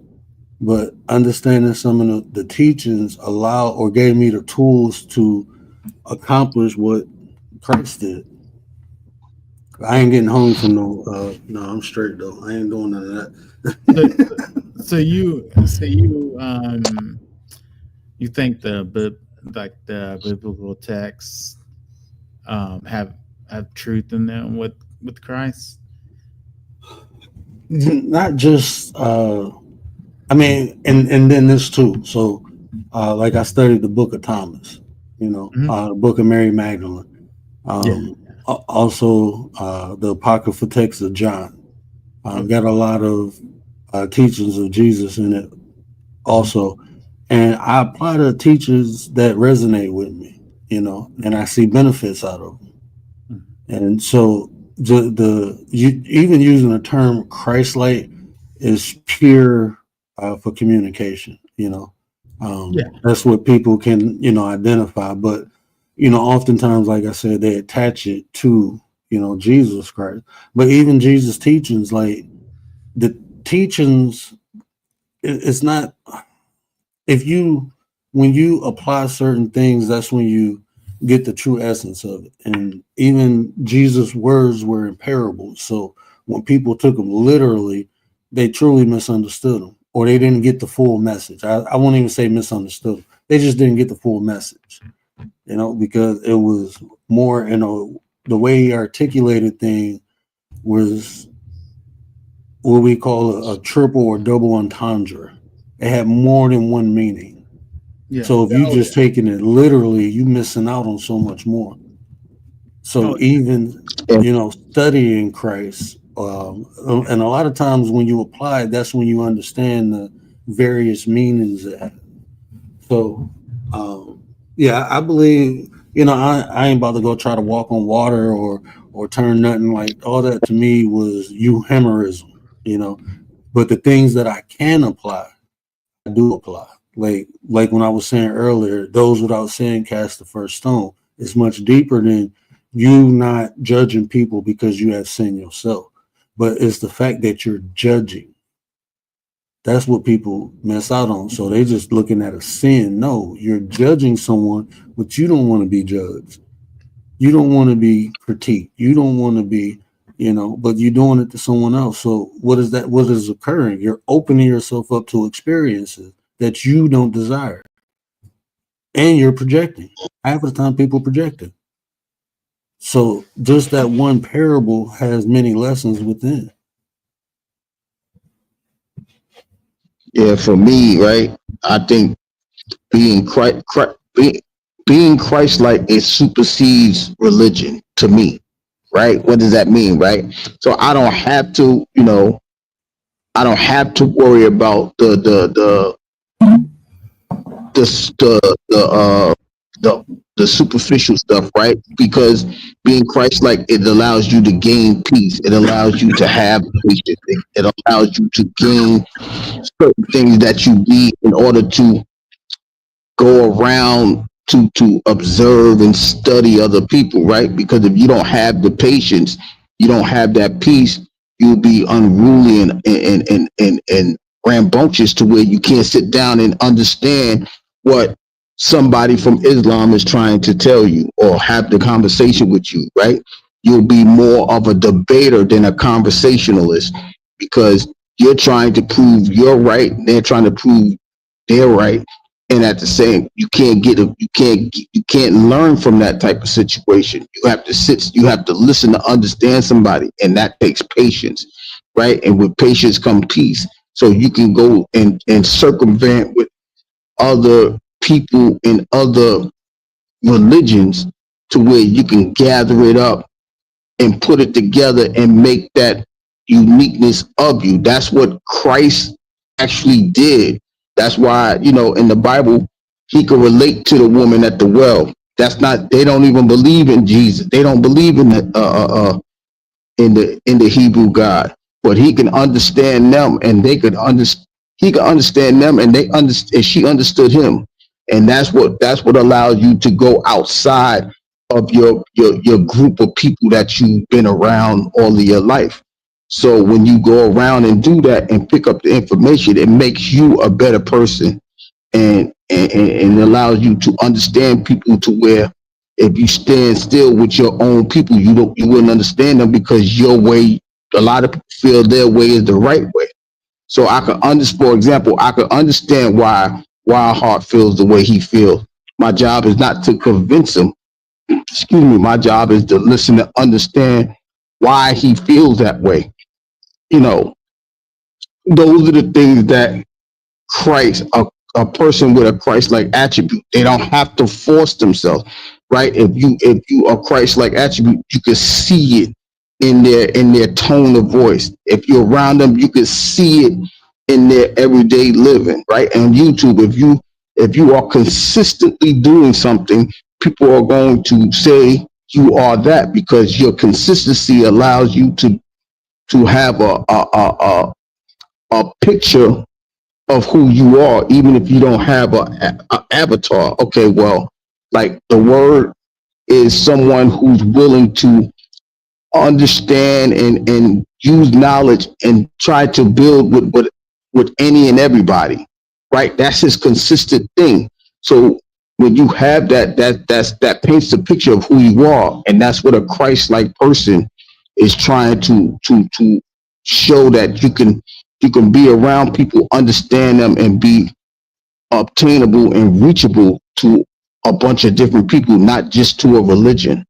But understanding some of the teachings allowed or gave me the tools to accomplish what Christ did. I ain't getting hung from no, I'm straight though. I ain't doing none of So, that. you think the biblical texts have truth in them with Christ? Not just I mean, and then this too. So like I studied the book of Thomas, the book of Mary Magdalene. Yeah. Also the Apocryphal text of John. Got a lot of teachings of Jesus in it also. And I apply the teachers that resonate with me, and I see benefits out of them. And so even using the term Christ-like is pure for communication. That's what people can identify. But oftentimes, like I said, they attach it to Jesus Christ. But even Jesus' teachings, like the teachings, it's not. When you apply certain things, that's when you get the true essence of it. And even Jesus' words were in parables. So when people took them literally, they truly misunderstood them, or they didn't get the full message. I won't even say misunderstood them. They just didn't get the full message, because it was more, the way he articulated things was what we call a triple or double entendre. It had more than one meaning. Yeah. So if you just taking it literally, you missing out on so much more. So even studying Christ, and a lot of times when you apply it, that's when you understand the various meanings it has. So I believe I ain't about to go try to walk on water or turn nothing. Like all that to me was euhemerism, But the things that I can apply, I do apply. Like when I was saying earlier, those without sin cast the first stone. It's much deeper than you not judging people because you have sin yourself, but it's the fact that you're judging. That's what people miss out on. So they just looking at a sin. No, you're judging someone, but you don't want to be judged. You don't want to be critiqued. You don't want to be, but you're doing it to someone else. So what is that? What is occurring? You're opening yourself up to experiences that you don't desire. And you're projecting. Half of the time people projecting. So just that one parable has many lessons within. Yeah, for me, right? I think being being Christ-like, it supersedes religion to me, right? What does that mean, right? So I don't have to, I don't have to worry about the superficial stuff, right? Because being Christ-like, it allows you to gain peace. It allows you to have patience. It allows you to gain certain things that you need in order to go around to observe and study other people, right? Because if you don't have the patience, you don't have that peace, you'll be unruly and rambunctious to where you can't sit down and understand what somebody from Islam is trying to tell you or have the conversation with you, right? You'll be more of a debater than a conversationalist because you're trying to prove you're right, and they're trying to prove they're right, and at the same, you can't learn from that type of situation. You have to listen to understand somebody, and that takes patience, right? And with patience come peace. So you can go and circumvent with other people in other religions to where you can gather it up and put it together and make that uniqueness of you. That's what Christ actually did. That's why, in the Bible, he could relate to the woman at the well. That's not, they don't even believe in Jesus. They don't believe in the Hebrew God, but he can understand them, and they could understand. He could understand them, and and she understood him, and that's what allows you to go outside of your group of people that you've been around all of your life. So when you go around and do that and pick up the information, it makes you a better person, and allows you to understand people to where if you stand still with your own people, you wouldn't understand them because your way, a lot of people feel their way is the right way. So for example, I could understand why Wild Heart feels the way he feels. My job is not to convince him. Excuse me. My job is to listen and understand why he feels that way. You know, those are the things that Christ, a person with a Christ-like attribute, they don't have to force themselves, right? If you are Christ-like attribute, you can see it in their tone of voice. If you're around them, you can see it in their everyday living, right? And YouTube, if you are consistently doing something, people are going to say you are that because your consistency allows you to have a picture of who you are, even if you don't have a avatar. Okay, well, like the word is someone who's willing to understand and use knowledge and try to build with any and everybody, right? That's his consistent thing. So when you have that paints the picture of who you are, and that's what a Christ-like person is trying to show, that you can be around people, understand them, and be obtainable and reachable to a bunch of different people, not just to a religion.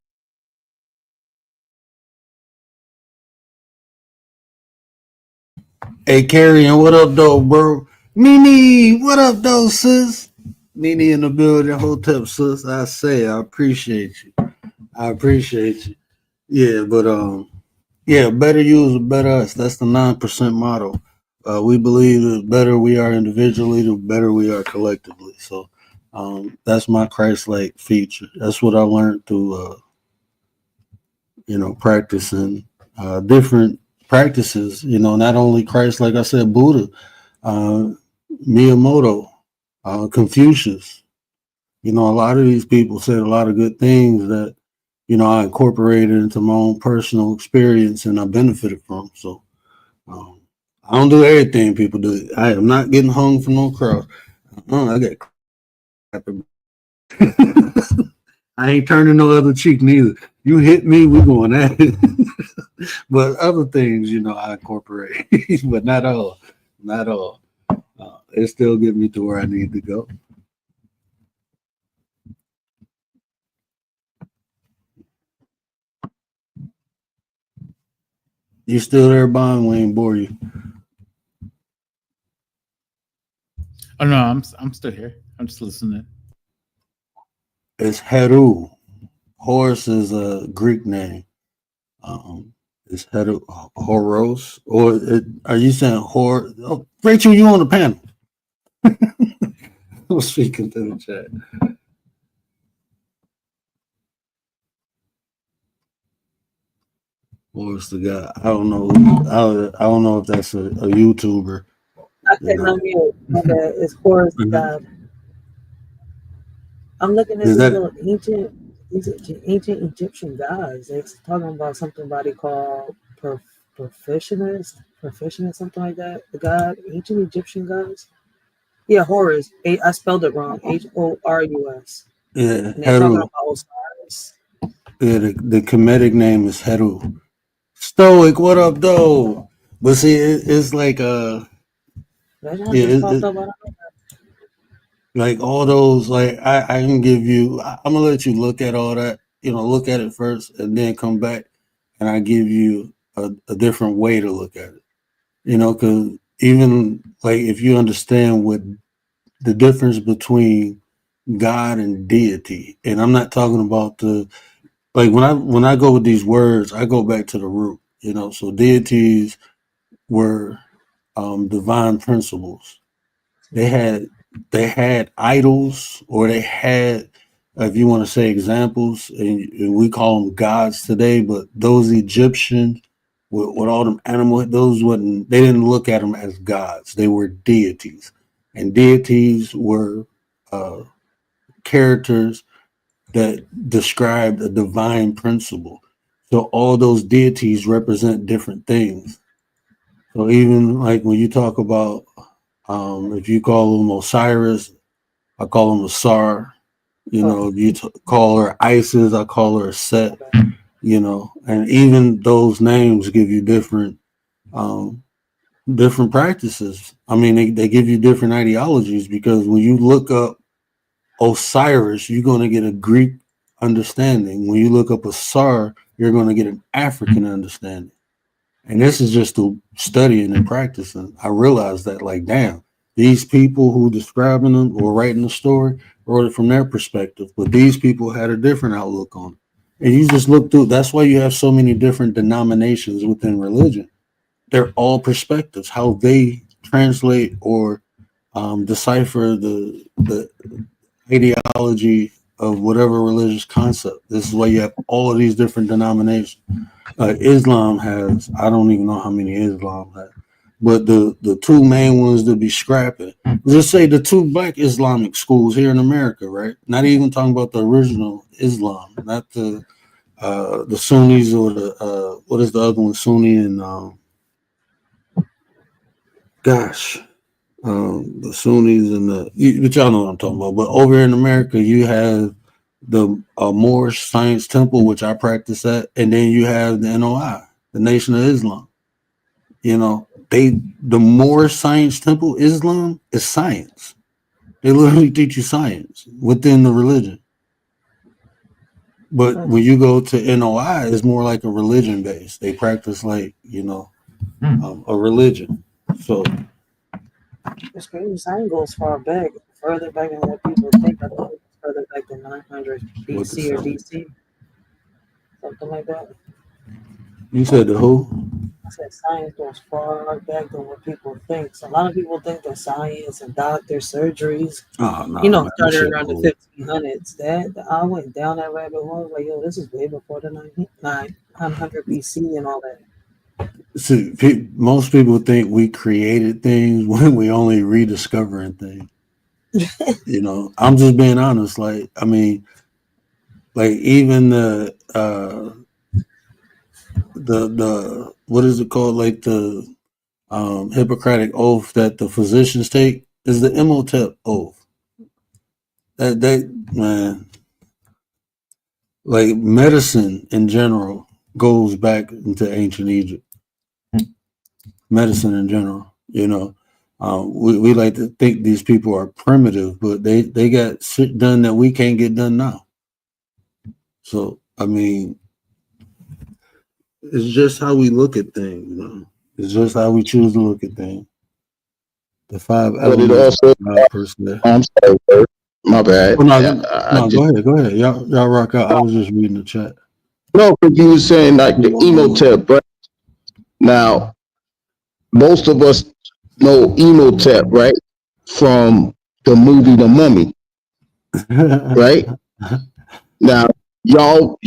Hey, Carrie, what up, though, bro? Nene, what up, though, sis? Nene in the building, Hotep, sis. I appreciate you. I appreciate you. Yeah, but yeah, better you is better us. That's the 9% motto. We believe the better we are individually, the better we are collectively. So that's my Christ-like feature. That's what I learned through, practicing different practices. Not only Christ, like I said, Buddha, uh, Miyamoto, Confucius. A lot of these people said a lot of good things that I incorporated into my own personal experience and I benefited from. So I don't do everything people do. I am not getting hung for no cross. I get I ain't turning no other cheek neither. You hit me, we going at it. But other things, I incorporate, but not all. Not all. It still get me to where I need to go. You still there, Bond? We ain't bore you. Oh no, I'm still here. I'm just listening. It's Heru. Horus is a Greek name. It's Heru, Horos, or are you saying Hor? Oh, Rachel, you on the panel? I'm speaking to the chat. Horus the guy. I don't know. I don't know if that's a YouTuber. I can't unmute. My bad. It's Horus God. I'm looking at Is these that little ancient Egyptian gods. They're talking about something they call proficient, something like that. The god, ancient Egyptian gods. Yeah, Horus. I spelled it wrong. Horus. yeah, And they're talking Heru? about Osiris. Yeah, the comedic name is Heru. Stoic, what up, though? But see, it's like That's not yeah, just popped up. like all those, like I can give you. I'm gonna let you look at all that. Look at it first, and then come back, and I give you a different way to look at it. Because even like if you understand what the difference between God and deity, and I'm not talking about the like when I go with these words, I go back to the root. So deities were divine principles. They had idols, or they had, if you want to say, examples, and we call them gods today. But those Egyptians with all them animals, those wasn't. They didn't look at them as gods. They were deities, and deities were characters that described a divine principle. So all those deities represent different things. So even like when you talk about, if you call them Osiris, I call them Asar. You know, you call her Isis, I call her Set. You know, and even those names give you different practices. I mean, they give you different ideologies, because when you look up Osiris, you're going to get a Greek understanding. When you look up Asar, you're going to get an African understanding. And this is just through studying and practicing. I realized that, like, damn, these people who describing them or writing the story wrote it from their perspective, but these people had a different outlook on it. And you just look through. That's why you have so many different denominations within religion. They're all perspectives, how they translate or decipher the ideology of whatever religious concept. This is why you have all of these different denominations. Islam has, I don't even know how many Islam has, but the two main ones to be scrapping. Just say the two black Islamic schools here in America, right? Not even talking about the original Islam, not the Sunnis or the what is the other one? Sunni and the Sunnis and but y'all know what I'm talking about. But over here in America, you have the Moorish Science Temple, which I practice at, and then you have the NOI, the Nation of Islam. You know, the Moorish Science Temple, Islam is science. They literally teach you science within the religion. But when you go to NOI, it's more like a religion base. They practice like, you know, a religion. So it's crazy. Science goes further back than what people think. I thought it was further back than 900 BC or DC, something like that. You said the who? I said science goes far back than what people think. So a lot of people think that science and doctors, surgeries, started around the 1500s. That I went down that rabbit hole. Like, yo, this is way before the 900 BC and all that. See, most people think we created things when we only rediscovering things. You know, I'm just being honest. Like, I mean, like even the what is it called? Like the Hippocratic oath that the physicians take is the Imhotep oath. That man, like medicine in general goes back into ancient Egypt. Medicine in general, you know, we like to think these people are primitive, but they got shit done that we can't get done now. So I mean, it's just how we look at things, you know. It's just how we choose to look at things. The five elements. I'm sorry, sir. My bad. Oh, no, go ahead. Y'all rock out. I was just reading the chat. No, because you were saying like the Imhotep, right? Now, most of us know Imhotep, right? From the movie The Mummy, right? Now, y'all,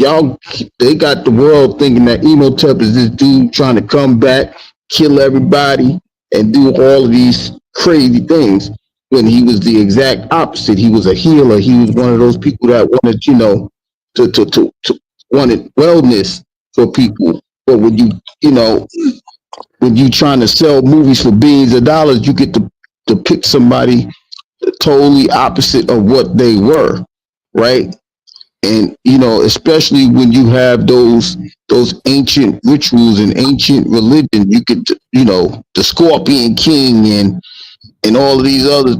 they got the world thinking that Imhotep is this dude trying to come back, kill everybody, and do all of these crazy things. When he was the exact opposite. He was a healer. He was one of those people that wanted, you know, to wanted wellness for people. But when when you trying to sell movies for billions of dollars, you get to pick somebody totally opposite of what they were, right? And you know, especially when you have those ancient rituals and ancient religion, you get the Scorpion King and all of these other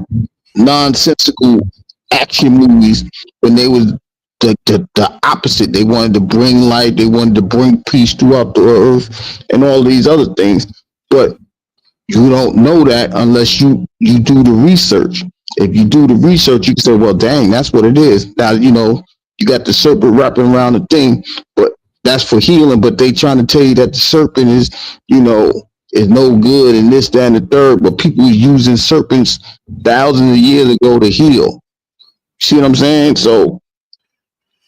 nonsensical action movies when they was the opposite. They wanted to bring light, they wanted to bring peace throughout the earth and all these other things. But you don't know that unless you do the research. If you do the research, you can say, well, dang, that's what it is. Now, you got the serpent wrapping around the thing, but that's for healing. But they trying to tell you that the serpent is, is no good and this, that, and the third, but people was using serpents thousands of years ago to heal. See what I'm saying? So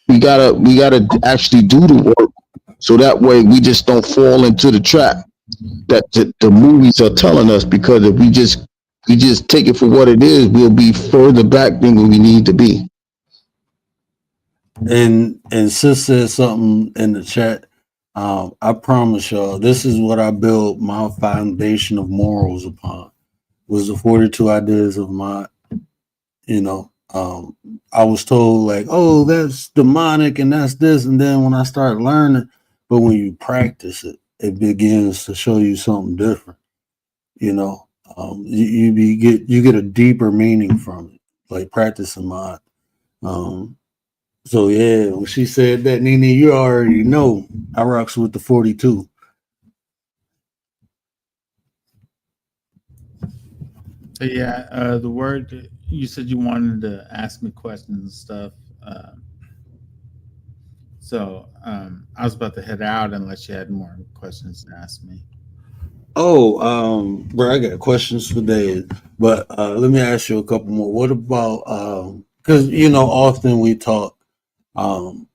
we gotta actually do the work so that way we just don't fall into the trap that the movies are telling us, because if we just take it for what it is, we'll be further back than we need to be. And sis said something in the chat. I promise y'all, this is what I built my foundation of morals upon. Was the 42 ideas of my, you know, I was told like, oh, that's demonic and that's this, and then when I started learning, but when you practice it, it begins to show you something different. You know, you get a deeper meaning from it, like practicing my. So yeah, when she said that, Nene, you already know I rocks with the 42. So yeah, the word you said you wanted to ask me questions and stuff. I was about to head out unless you had more questions to ask me. Oh, bro, I got questions for Dave, but let me ask you a couple more. What about because you know often we talk um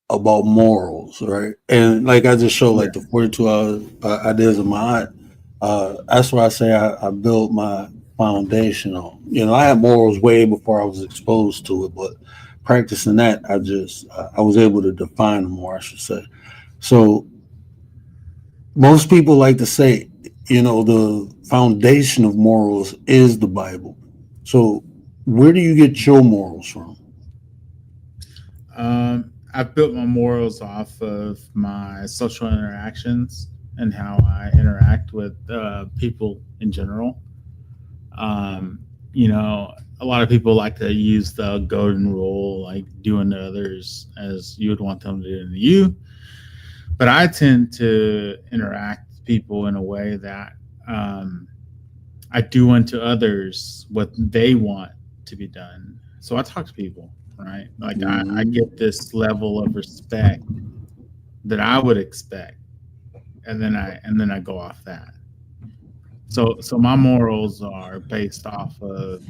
about morals, right? And like I just showed, like the 42 hours ideas of my aunt. That's why I say I built my foundation on. You know, I had morals way before I was exposed to it, but practicing that, I was able to define them more, I should say. So most people like to say, you know, the foundation of morals is the Bible. So where do you get your morals from? I've built my morals off of my social interactions and how I interact with people in general. You know, a lot of people like to use the golden rule, like doing to others as you would want them to do to you. But I tend to interact with people in a way that I do unto others what they want to be done. So I talk to people, right? Like I get this level of respect that I would expect, and then I go off that. So my morals are based off of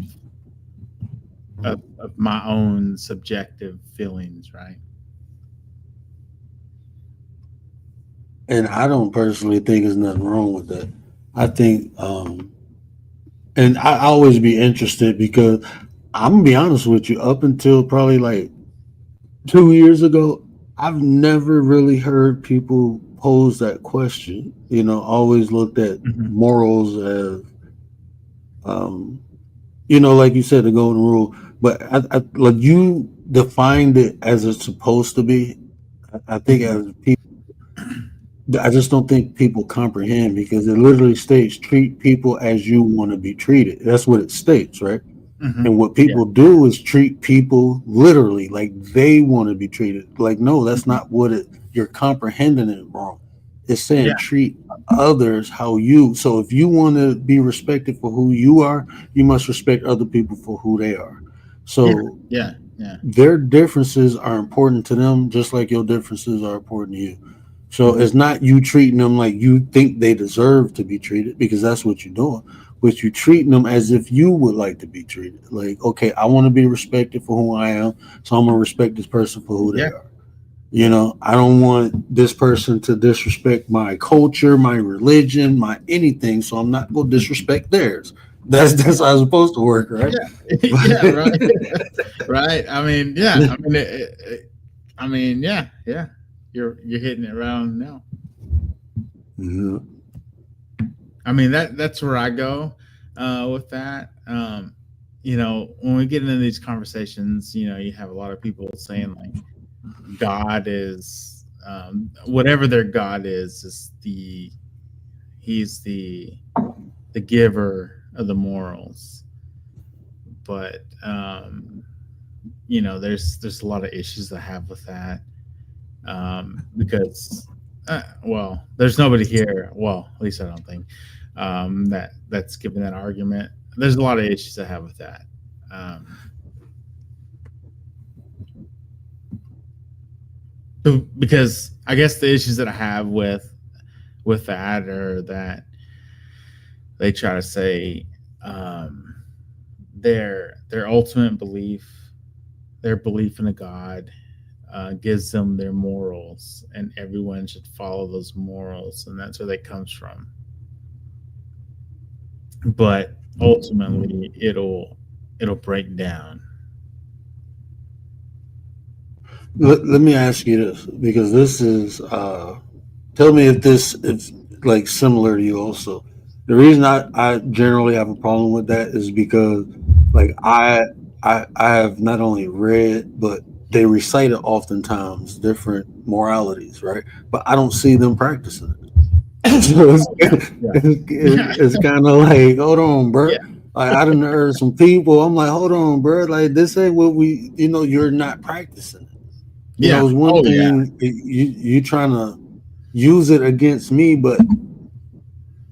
my own subjective feelings, right? And I don't personally think there's nothing wrong with that. I think, and I always be interested because I'm gonna be honest with you. Up until probably like 2 years ago, I've never really heard people pose that question. You know, always looked at Mm-hmm. morals as, um, you know, like you said, the golden rule. But I like you defined it as it's supposed to be. I think Mm-hmm. as people. I just don't think people comprehend because it literally states treat people as you want to be treated. That's what it states, right? Mm-hmm. And what Yeah. people do is treat people literally like they want to be treated. Like, no, that's Mm-hmm. not what it, you're comprehending it wrong. It's saying Yeah. treat others how you, so if you want to be respected for who you are, you must respect other people for who they are. Yeah. So Yeah. Yeah. their differences are important to them, just like your differences are important to you. So Mm-hmm. it's not you treating them like you think they deserve to be treated because that's what you're doing. But you treating them as if you would like to be treated. Like, okay, I want to be respected for who I am, so I'm gonna respect this person for who they Yeah. are. You know, I don't want this person to disrespect my culture, my religion, my anything, so I'm not gonna disrespect theirs. That's how it's supposed to work, right? Yeah. Yeah. Right. Right. I mean, yeah. I mean, I mean, yeah. Yeah. You're hitting it right on the nail. Yeah. I mean that's where I go with that. You know, when we get into these conversations, you know, you have a lot of people saying like God is whatever their God is he's the giver of the morals. But you know, there's a lot of issues I have with that because well, there's nobody here. Well, at least I don't think that's given that argument. There's a lot of issues I have with that. Because I guess the issues that I have with that are that they try to say their ultimate belief, their belief in a God, gives them their morals, and everyone should follow those morals, and that's where that comes from. But ultimately, it'll break down. Let me ask you this, because this is tell me if this is like similar to you also. The reason I generally have a problem with that is because like I have not only read, but they recite it oftentimes different moralities, right? But I don't see them practicing it. So it's kind of like, hold on, bro. Yeah. Like I done heard some people. I'm like, hold on, bro. Like this ain't what we. You're not practicing it. Yeah. It's one Oh yeah. thing you trying to use it against me, but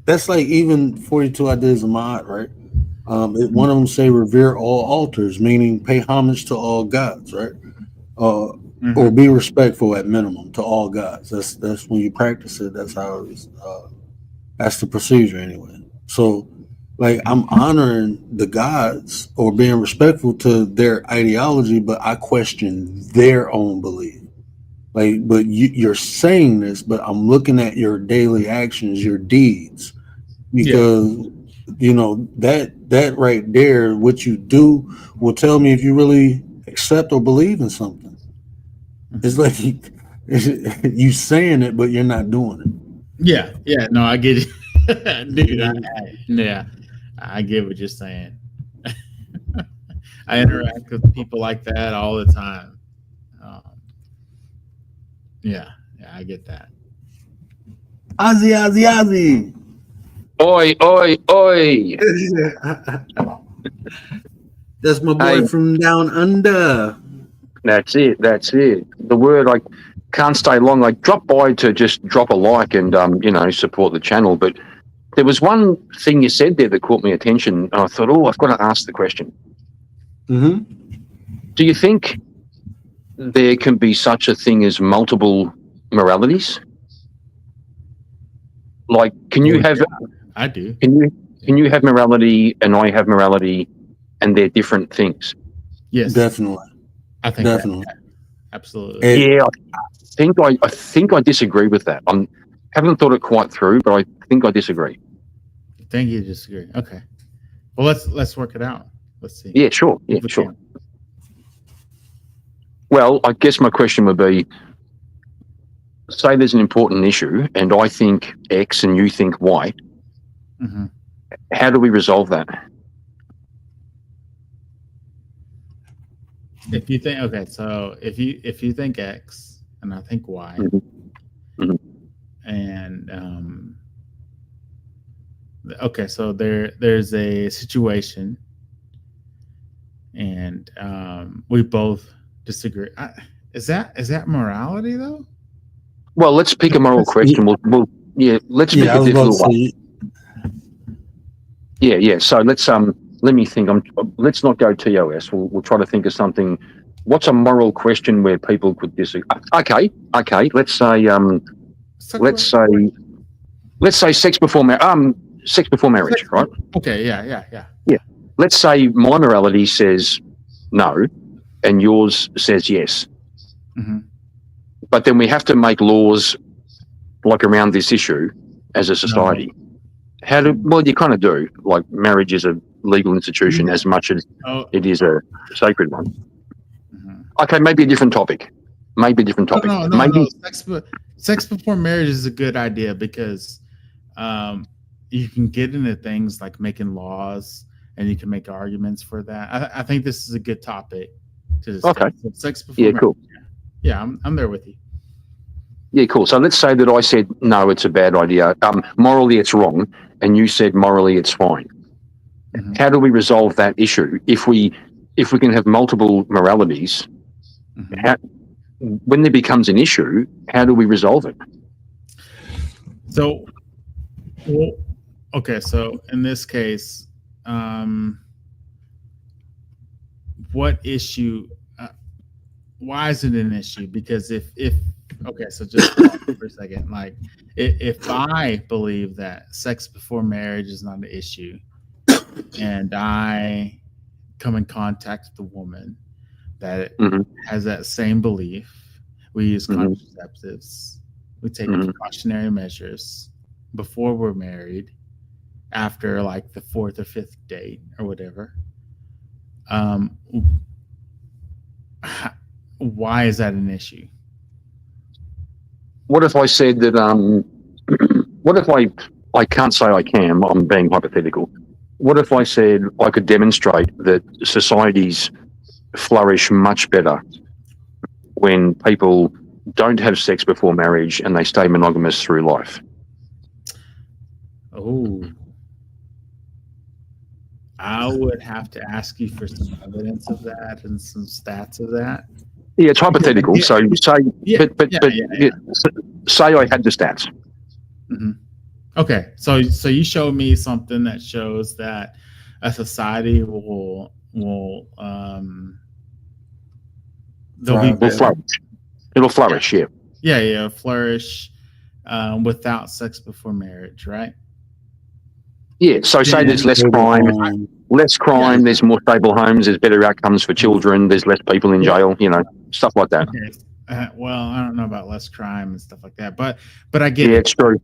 that's like even 42 Ideas of Mod, right? One of them say revere all altars, meaning pay homage to all gods, right? Or be respectful at minimum to all gods. That's when you practice it. That's how it's. That's the procedure anyway. So, like, I'm honoring the gods or being respectful to their ideology, but I question their own belief. Like, but you're saying this, but I'm looking at your daily actions, your deeds, because that right there, what you do will tell me if you really accept or believe in something. It's like you saying it, but you're not doing it. Yeah. Yeah. No, I get it, dude. I get what you're saying. I interact with people like that all the time. Yeah, I get that. Ozzy. Oi, oi, oi. That's my boy Hey. from down under. That's it. The word, I can't stay long. I dropped by to just drop a like and support the channel. But there was one thing you said there that caught my attention, and I thought, I've got to ask the question. Mm-hmm. Do you think there can be such a thing as multiple moralities? Like, can you have? I do. Can you have morality and I have morality, and they're different things? Yes, definitely. I think definitely, absolutely. Yeah, I think I disagree with that. I haven't thought it quite through, but I think I disagree. I think you disagree. Okay. Well, let's work it out. Let's see. Yeah, sure. Yeah, sure. Well, I guess my question would be, say there's an important issue and I think X and you think Y. Mm-hmm. How do we resolve that? If you think, okay, so if you think X and I think Y, mm-hmm. and okay, so there's a situation, and we both disagree. Is that morality though? Well, let's pick a moral question. Let's pick a difficult one. Yeah. So let me think. Let's not go TOS. We'll try to think of something. What's a moral question where people could disagree? Okay. Let's say sex before marriage, right? Okay. Yeah. Let's say my morality says no, and yours says yes. Mm-hmm. But then we have to make laws like around this issue as a society. No. Well, you kind of do. Like, marriage is a legal institution as much as it is a sacred one. Mm-hmm. Okay, maybe a different topic. No. Sex before marriage is a good idea because you can get into things like making laws, and you can make arguments for that. I think this is a good topic to discuss. Okay. So sex before marriage. Cool. Yeah, I'm there with you. Yeah, cool. So let's say that I said, no, it's a bad idea. Morally, it's wrong. And you said, morally, it's fine. Mm-hmm. How do we resolve that issue? If we can have multiple moralities, mm-hmm. When there becomes an issue, how do we resolve it? So, okay. So in this case, what issue? why is it an issue? Because if okay, so just for a second, like if I believe that sex before marriage is not an issue, and I come in contact with a woman that has that same belief, we use contraceptives, we take precautionary measures before we're married, after like the 4th or 5th date or whatever. Why is that an issue? What if I said that? What if I can't say I can? I'm being hypothetical. What if I said I could demonstrate that societies flourish much better when people don't have sex before marriage and they stay monogamous through life? Oh, I would have to ask you for some evidence of that and some stats of that. Yeah, it's hypothetical. Yeah. So say, Yeah, but say I had the stats. Mm-hmm. Okay, so you show me something that shows that a society will flourish. It'll flourish. Yeah. Flourish without sex before marriage, right? Yeah. So say there's less crime. There's more stable homes. There's better outcomes for children. There's less people in jail. Stuff like that. Okay. Well, I don't know about less crime and stuff like that, but I get. Yeah, it's true.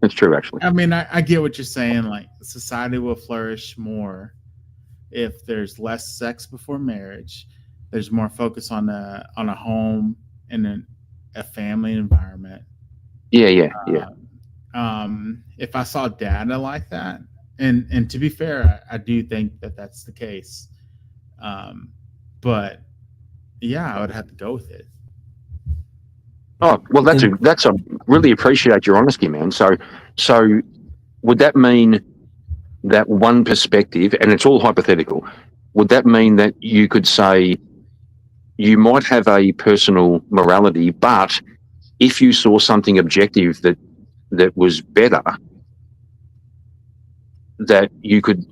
It's true, actually. I mean, I get what you're saying. Like, society will flourish more if there's less sex before marriage. There's more focus on a home and a family environment. Yeah. If I saw data like that, and to be fair, I do think that that's the case. But yeah, I would have to go with it. Oh, well, that's a really appreciate your honesty, man. So would that mean that one perspective, and it's all hypothetical, would that mean that you could say you might have a personal morality, but if you saw something objective that was better, that you could,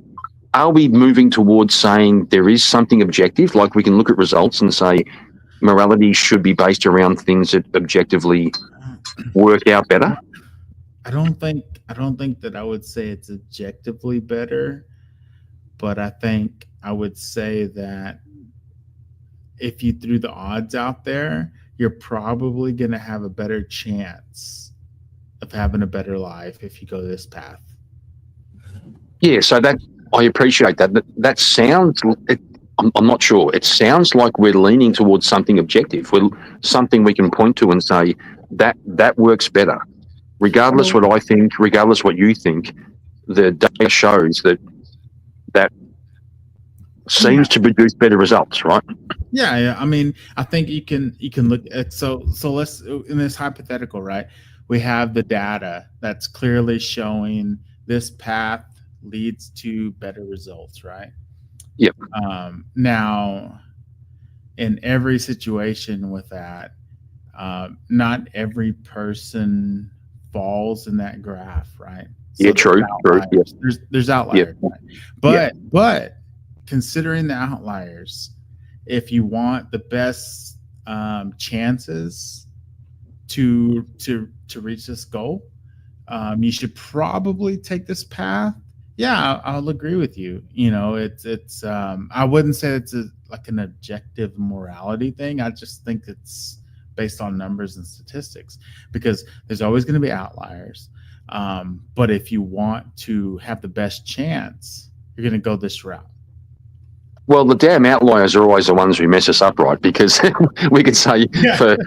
are we moving towards saying there is something objective? Like we can look at results and say morality should be based around things that objectively work out better? I don't think that I would say it's objectively better, but I think I would say that if you threw the odds out there, you're probably going to have a better chance of having a better life if you go this path. Yeah, so that I appreciate that. That sounds. I'm not sure. It sounds like we're leaning towards something objective. Something we can point to and say that works better, regardless what I think, regardless what you think. The data shows that seems to produce better results, right? Yeah. I mean, I think you can look at so let's, in this hypothetical, right? We have the data that's clearly showing this path leads to better results, right? Yep. Now, in every situation with that, not every person falls in that graph, right? So yeah, true. Yes. There's outliers, right? But considering the outliers, if you want the best chances to reach this goal, you should probably take this path. Yeah, I'll agree with you. It's I wouldn't say it's like an objective morality thing. I just think it's based on numbers and statistics, because there's always going to be outliers. But if you want to have the best chance, you're going to go this route. Well, the damn outliers are always the ones who mess us up, right? Because we could say for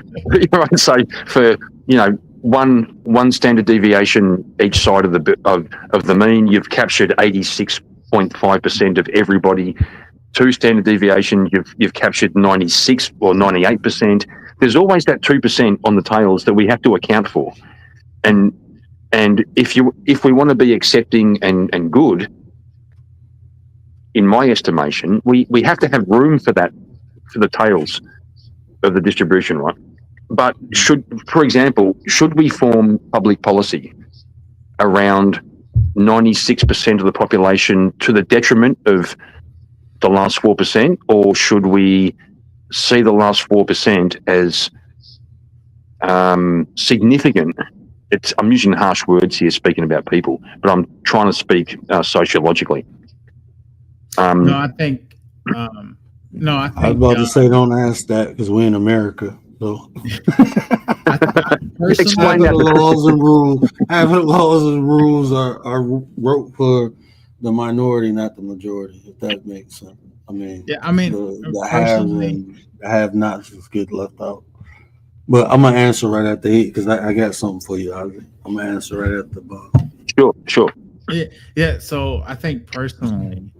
one standard deviation each side of the mean, you've captured 86.5% of everybody. 2 standard deviation, you've captured 96 or 98%. There's always that 2% on the tails that we have to account for. And if we want to be accepting and good, in my estimation, we have to have room for that, for the tails of the distribution, right? But for example, should we form public policy around 96% of the population to the detriment of the last 4%, or should we see the last 4% as significant. I'm using harsh words here, speaking about people, but I'm trying to speak sociologically. No, I think. No, I I was think. about to say, don't ask that because we're in America. So Explain having that. the laws and rules are wrote for the minority, not the majority. If that makes sense. I mean, Yeah, I mean, the haves personally, and the have-nots just get left out. But I'm gonna answer right at the heat because I got something for you, Ozzy. I'm gonna answer right at the bottom. Sure. yeah. So I think personally,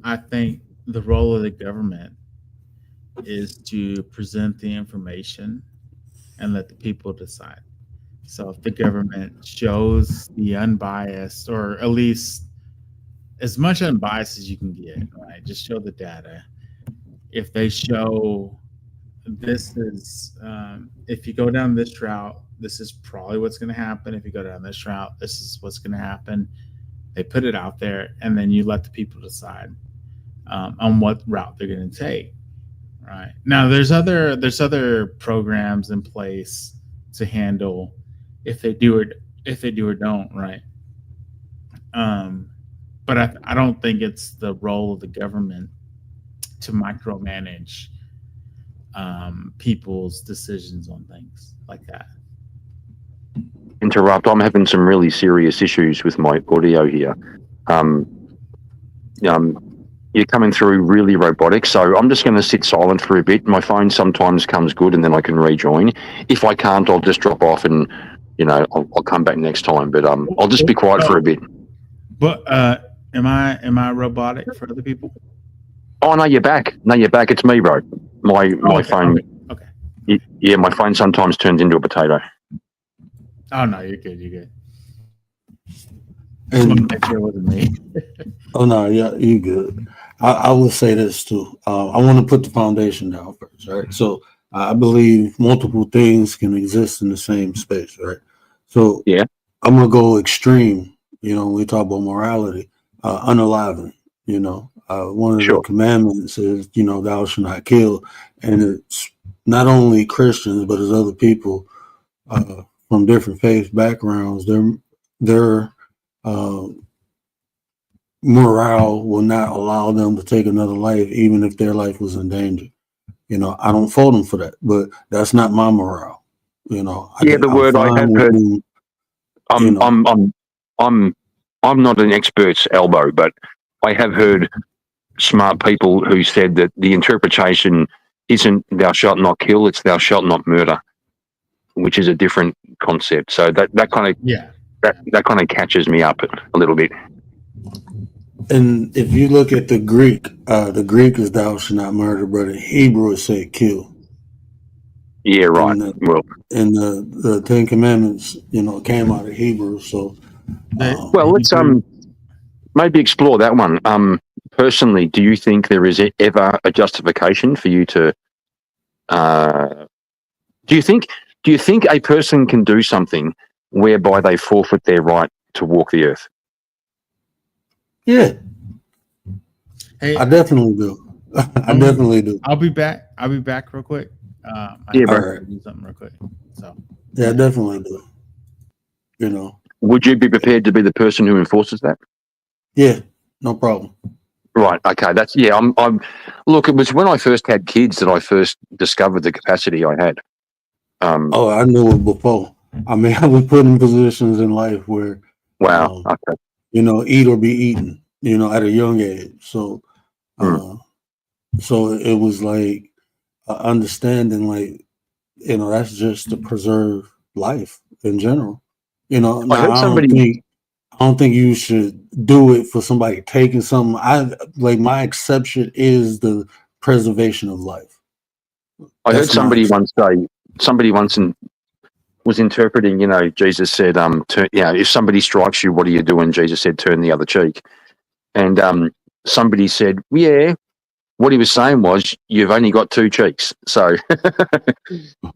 I think the role of the government is to present the information and let the people decide. So if the government shows the unbiased, or at least as much unbiased as you can get, right? Just show the data. If they show this is, if you go down this route, this is probably what's going to happen. If you go down this route, this is what's going to happen. They put it out there, and then you let the people decide on what route they're going to take. Right now, there's other programs in place to handle if they do or don't. Right. But I don't think it's the role of the government to micromanage people's decisions on things like that. Interrupt. I'm having some really serious issues with my audio here. You're coming through really robotic, so I'm just going to sit silent for a bit. My phone sometimes comes good, and then I can rejoin. If I can't, I'll just drop off, and I'll come back next time. But I'll just be quiet for a bit. But am I robotic for other people? Oh no, you're back. It's me, bro. My phone. Okay. Yeah, my phone sometimes turns into a potato. Oh no, you're good. And, make sure it wasn't me. oh no, yeah, you good. I will say this too. I want to put the foundation down first, right? So I believe multiple things can exist in the same space, right? So yeah, I'm gonna go extreme. When we talk about morality, unalive. One of the commandments is, thou shalt not kill, and it's not only Christians but it's other people from different faith backgrounds. Their morale will not allow them to take another life, even if their life was in danger. I don't fault them for that, but that's not my morale. The word I have heard. I'm not an expert's elbow, but I have heard smart people who said that the interpretation isn't "thou shalt not kill"; it's "thou shalt not murder," which is a different concept. So that kind of that kind of catches me up a little bit. And if you look at the Greek is "thou shalt not murder," but in Hebrew it said "kill." Yeah, right. And the Ten Commandments, came out of Hebrew. So, let's maybe explore that one. Personally, do you think there is ever a justification for you to? Do you think a person can do something whereby they forfeit their right to walk the earth? Yeah, hey, I definitely do. I definitely do. I'll be back real quick. Bro. Do something real quick. So yeah, I definitely do. Would you be prepared to be the person who enforces that? Yeah, no problem. Right. Okay. I'm. Look, it was when I first had kids that I first discovered the capacity I had. I knew it before. I mean, I was put in positions in life where, wow. Okay. Eat or be eaten. At a young age. So, so it was like understanding, like, that's just to preserve life in general. Now, I don't think you should do it for somebody taking something. My exception is the preservation of life. I heard somebody once say, was interpreting, Jesus said, if somebody strikes you, what do you do? And Jesus said, turn the other cheek. And somebody said, yeah, what he was saying was, you've only got two cheeks. So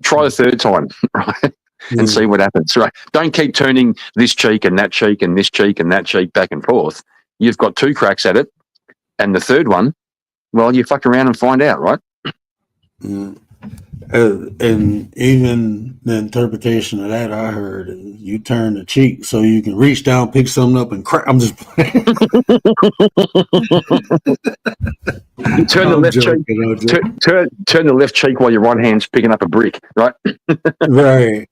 try the third time, right? And see what happens, right? Don't keep turning this cheek and that cheek and this cheek and that cheek back and forth. You've got two cracks at it. And the third one, Well, you fuck around and find out, right? Mm. And even the interpretation of that I heard is you turn the cheek so you can reach down, pick something up, and crack. I'm just playing. You turn the I'm left joking. cheek. Turn the left cheek while your right hand's picking up a brick, right? Right.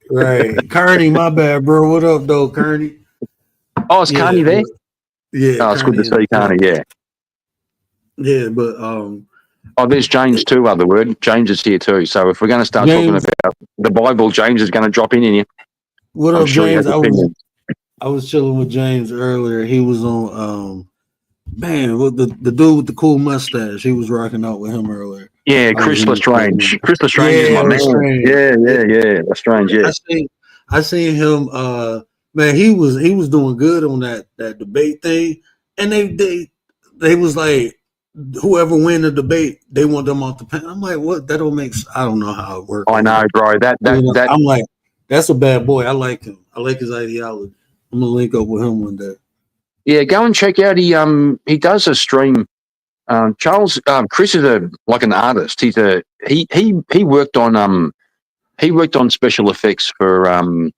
Kearney, my bad, bro. What up, though, Kearney? Oh, is Carney there? Yeah. Oh, it's good to see Carney. Yeah. Yeah, but Oh, there's James too. Other word, James is here too. So if we're going to start talking about the Bible, James is going to drop in here. What I'm up, sure James? he has opinions. I was chilling with James earlier. He was on with the dude with the cool mustache. He was rocking out with him earlier. Yeah, Chris Lestrange. Chris Lestrange is my man. Yeah. Lestrange. Yeah. I seen him. Man, he was doing good on that debate thing, and they was like, whoever win the debate, they want them off the panel. I'm like, what? That don't make. I don't know how it works. I know, bro. I'm like, that's a bad boy. I like him. I like his ideology. I'm gonna link up with him one day. Yeah, go and check out. He does a stream. Chris is like an artist. He worked on special effects for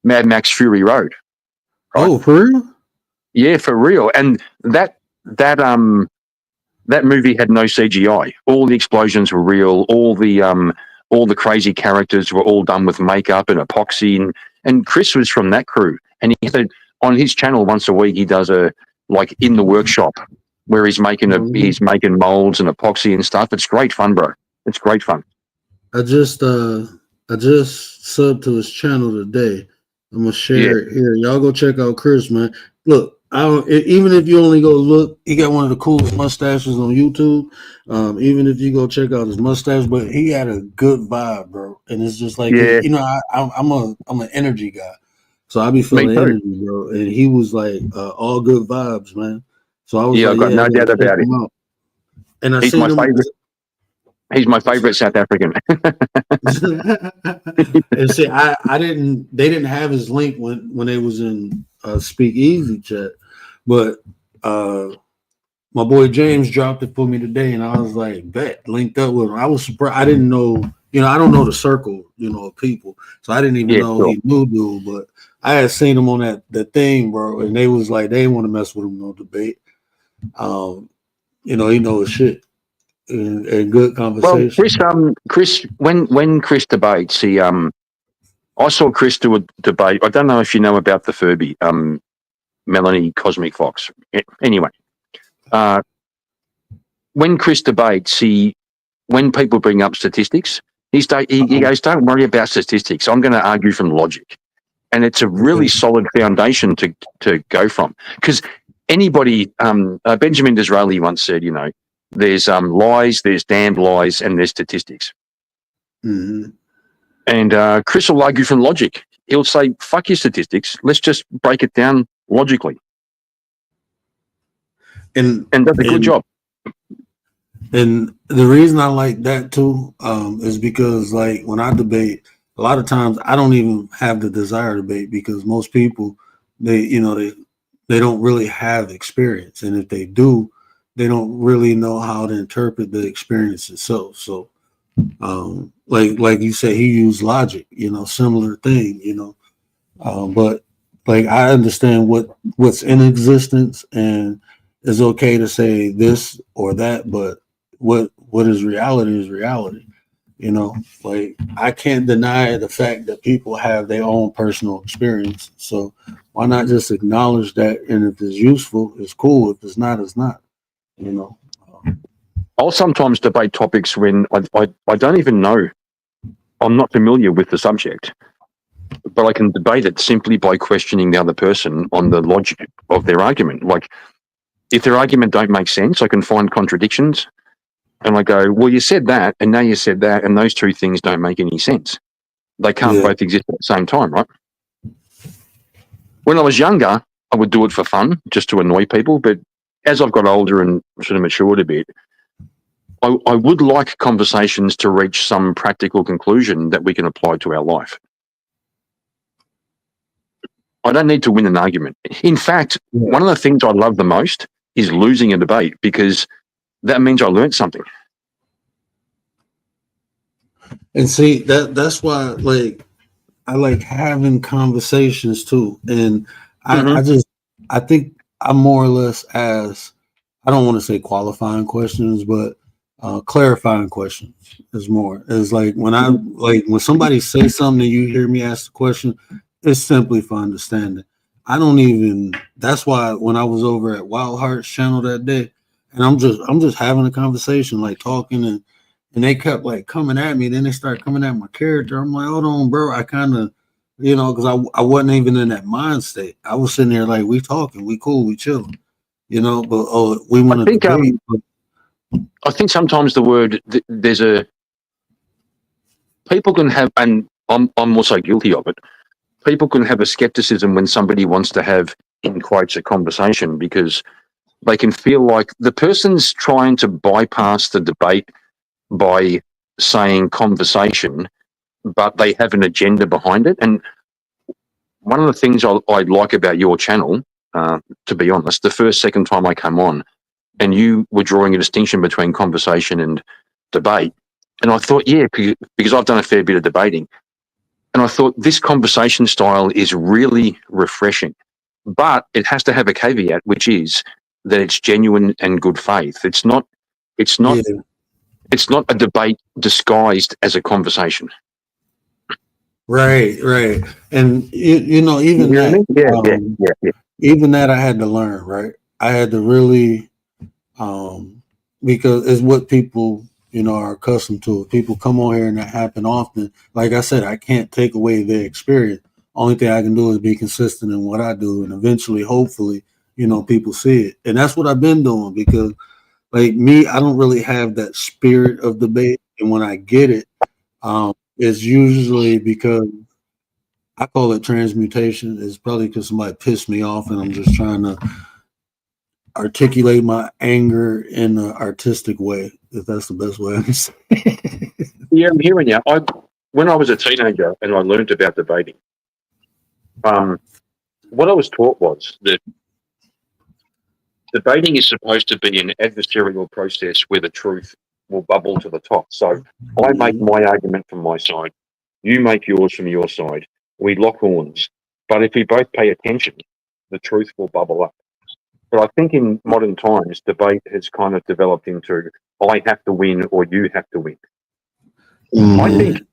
Mad Max Fury Road. Right? Oh, for real? Yeah, for real. And that movie had no CGI. All the explosions were real. All the crazy characters were all done with makeup and epoxy. And Chris was from that crew. And he said on his channel once a week he does a like in the workshop where he's making molds and epoxy and stuff. It's great fun, bro. It's great fun. I just subbed to his channel today. I'm gonna share it here. Y'all go check out Chris, man. Look, even if you only go look, he got one of the coolest mustaches on YouTube. Even if you go check out his mustache, but he had a good vibe, bro. And it's just like, you know, I'm an energy guy, so I be feeling energy, bro. And he was like all good vibes, man. So I was I've got no doubt about it. And I seen him. He's my favorite South African. And see, they didn't have his link when they was in Speak Easy chat, but my boy James dropped it for me today, and I was like, bet, linked up with him. I was surprised. I didn't know, I don't know the circle, of people, so I didn't even know he knew dude, but I had seen him on that thing, bro, and they was like, they didn't want to mess with him no debate. He knows shit. And good conversation. Well, Chris, when Chris debates, I saw Chris do a debate. I don't know if you know about the Furby, Melanie Cosmic Fox. Anyway, when Chris debates, when people bring up statistics, he goes, "Don't worry about statistics. I'm going to argue from logic," and it's a really solid foundation to go from. Because anybody, Benjamin Disraeli once said, there's lies, there's damned lies, and there's statistics. Mm-hmm. And Chris will argue from logic. He'll say, fuck your statistics. Let's just break it down logically. And does a good job. And the reason I like that too is because, like, when I debate, a lot of times I don't even have the desire to debate because most people, they don't really have experience. And if they do, they don't really know how to interpret the experience itself. So, like you said, he used logic, similar thing, but like I understand what's in existence, and it's okay to say this or that, but what is reality is reality. Like I can't deny the fact that people have their own personal experience. So why not just acknowledge that? And if it's useful, it's cool. If it's not, it's not. I'll sometimes debate topics when I don't even know. I'm not familiar with the subject, but I can debate it simply by questioning the other person on the logic of their argument. Like, if their argument don't make sense, I can find contradictions, and I go, well, you said that, and now you said that, and those two things don't make any sense. They can't both exist at the same time, right? When I was younger, I would do it for fun, just to annoy people, but as I've got older and sort of matured a bit, I would like conversations to reach some practical conclusion that we can apply to our life. I don't need to win an argument. In fact, one of the things I love the most is losing a debate, because that means I learned something. And see that's why like I like having conversations too. And I think I more or less as I don't want to say qualifying questions, but clarifying questions is more. It's like when somebody says something and you hear me ask the question, it's simply for understanding. I don't even. That's why when I was over at Wild Hearts channel that day, and I'm just having a conversation, like talking, and they kept like coming at me. Then they start coming at my character. I'm like, hold on, bro. I kind of, because I wasn't even in that mind state. I was sitting there like, we talking, we cool, we chilling, but we want to debate. I think sometimes the word people can have, and I'm also guilty of it. People can have a skepticism when somebody wants to have, in quotes, a conversation, because they can feel like the person's trying to bypass the debate by saying conversation, but they have an agenda behind it. And one of the things I like about your channel, to be honest, the second time I came on, and you were drawing a distinction between conversation and debate. And I thought, yeah, because I've done a fair bit of debating. And I thought this conversation style is really refreshing, but it has to have a caveat, which is that it's genuine and good faith. It's not a debate disguised as a conversation. Right. And even that, even that I had to learn, right? I had to really, because it's what people, are accustomed to. If people come on here and that happen often, like I said, I can't take away their experience. Only thing I can do is be consistent in what I do, and eventually, hopefully, people see it. And that's what I've been doing, because like me, I don't really have that spirit of debate. And when I get it, it's usually because I call it transmutation. It's probably because somebody pissed me off and I'm just trying to articulate my anger in an artistic way, if that's the best way I can say it. Yeah, I'm hearing you. When I was a teenager and I learned about debating, what I was taught was that debating is supposed to be an adversarial process where the truth will bubble to the top. So I make my argument from my side, you make yours from your side, we lock horns. But if we both pay attention, the truth will bubble up. But I think in modern times, debate has kind of developed into I have to win or you have to win. Mm-hmm.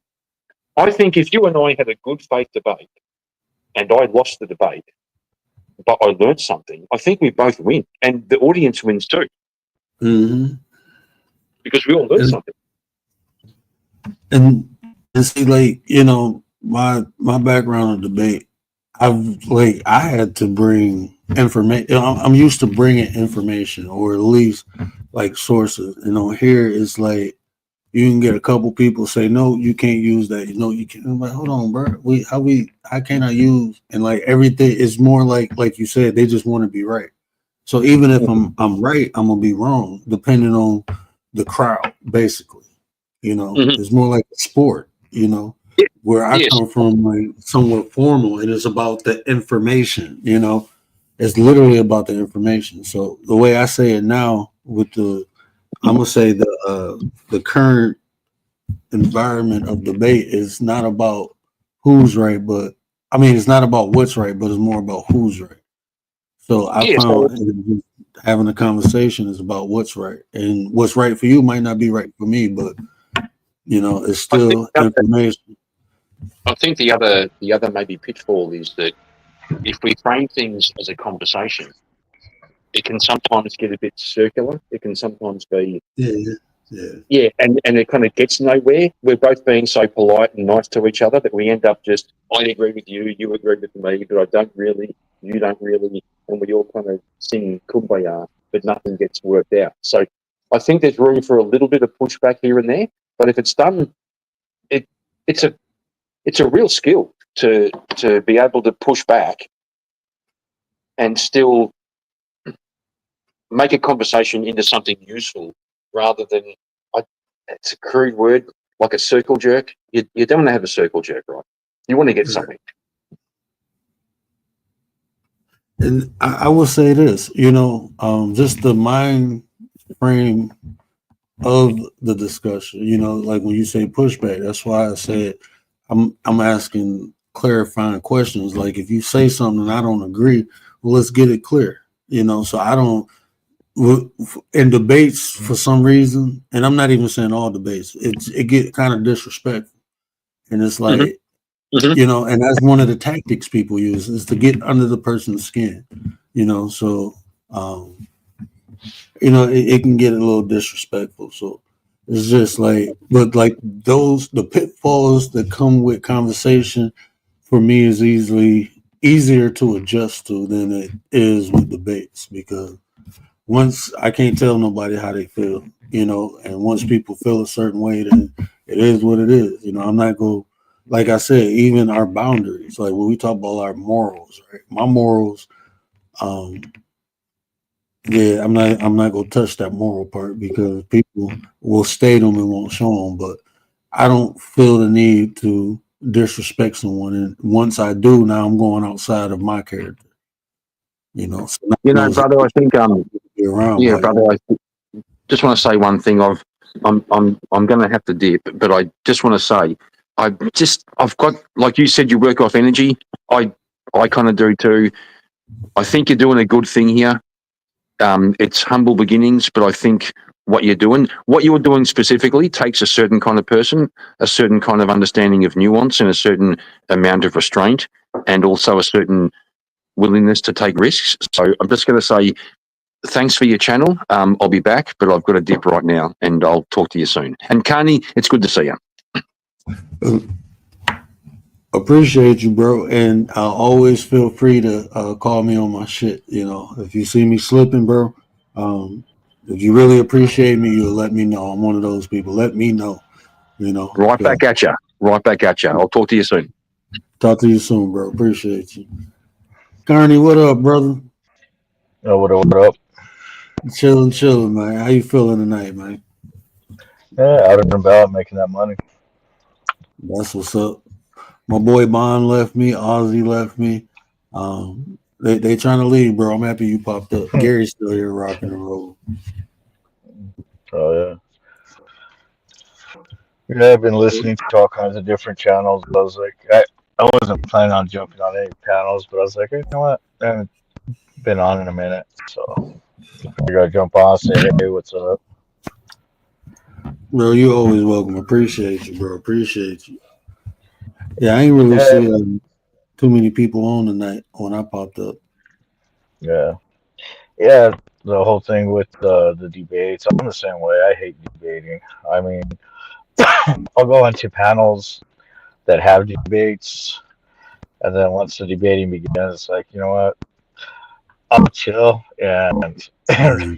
I think if you and I had a good faith debate and I lost the debate, but I learned something, I think we both win. And the audience wins too. Mm-hmm. Because we all learned something. And see, like, my background in debate, I had to bring information. I'm used to bringing information, or at least like sources. Here it's like you can get a couple people say, no, you can't use that. You can't. I'm like, hold on, bro. How can I use? And like everything is more like you said, they just want to be right. So even if I'm right, I'm gonna be wrong, depending on the crowd. Basically, it's more like a sport. Where I come from, like somewhat formal, and it's about the information. It's literally about the information. So the way I say it now, I'm gonna say the current environment of debate is not about who's right, but it's not about what's right, but it's more about who's right. So I found having a conversation is about what's right, and what's right for you might not be right for me, but it's still information. I think the other maybe pitfall is that if we frame things as a conversation, it can sometimes get a bit circular. It can sometimes be and it kind of gets nowhere. We're both being so polite and nice to each other that we end up just, I agree with you, you agree with me, but I don't really, you don't really, and we all kind of sing kumbaya, but nothing gets worked out. So I think there's room for a little bit of pushback here and there, but if it's done, it's a real skill to be able to push back and still make a conversation into something useful, rather than, it's a crude word, like a circle jerk. You don't want to have a circle jerk, right? You want to get something. And I will say this, just the mind frame of the discussion. You know, like when you say pushback, that's why I said I'm asking clarifying questions. Like if you say something and I don't agree, well, let's get it clear. You know, so I don't in debates for some reason, and I'm not even saying all debates. It get kind of disrespectful, and it's like you know, and that's one of the tactics people use is to get under the person's skin. You know, so you know it can get a little disrespectful. So it's just like, but like the pitfalls that come with conversation for me is easier to adjust to than it is with debates, because once I can't tell nobody how they feel, you know, and once people feel a certain way, then it is what it is. You know, I'm not going, like I said, even our boundaries, like when we talk about our morals, right? My morals, yeah, I'm not gonna touch that moral part because people will state them and won't show them. But I don't feel the need to disrespect someone, and once I do, now I'm going outside of my character. You know, so You know, brother, I think be around. yeah, Like, brother, I just want to say one thing. I'm going to have to dip, but I just want to say I've got, like you said, you work off energy. I kind of do too. I think you're doing a good thing here. It's humble beginnings, but I think what you're doing specifically takes a certain kind of person, a certain kind of understanding of nuance, and a certain amount of restraint, and also a certain willingness to take risks. So I'm just going to say thanks for your channel. I'll be back, but I've got a dip right now, and I'll talk to you soon. And Carney, it's good to see you. appreciate you, bro, and always feel free to call me on my shit. You know, if you see me slipping, bro, if you really appreciate me, you'll let me know. I'm one of those people. Let me know. You know, Right back at you. Right back at you. I'll talk to you soon. Talk to you soon, bro. Appreciate you. Carney, what up, brother? Oh, what up? Chilling, man. How you feeling tonight, man? Yeah, out and about making that money. That's what's up. My boy Bond left me. Ozzy left me. They trying to leave, bro. I'm happy you popped up. Gary's still here rocking and rolling. Oh yeah. Yeah, I've been listening to all kinds of different channels. I was like, I wasn't planning on jumping on any panels, but I was like, you know what? I haven't been on in a minute, so I figured I'd jump on, say, hey, what's up? Bro, you always welcome. Appreciate you, bro. Appreciate you. Yeah, I ain't really Yeah. seeing too many people on tonight when I popped up. Yeah. Yeah, the whole thing with the debates, I'm the same way. I hate debating. I mean, I'll go into panels that have debates, and then once the debating begins, it's like, you know what? I'll chill and,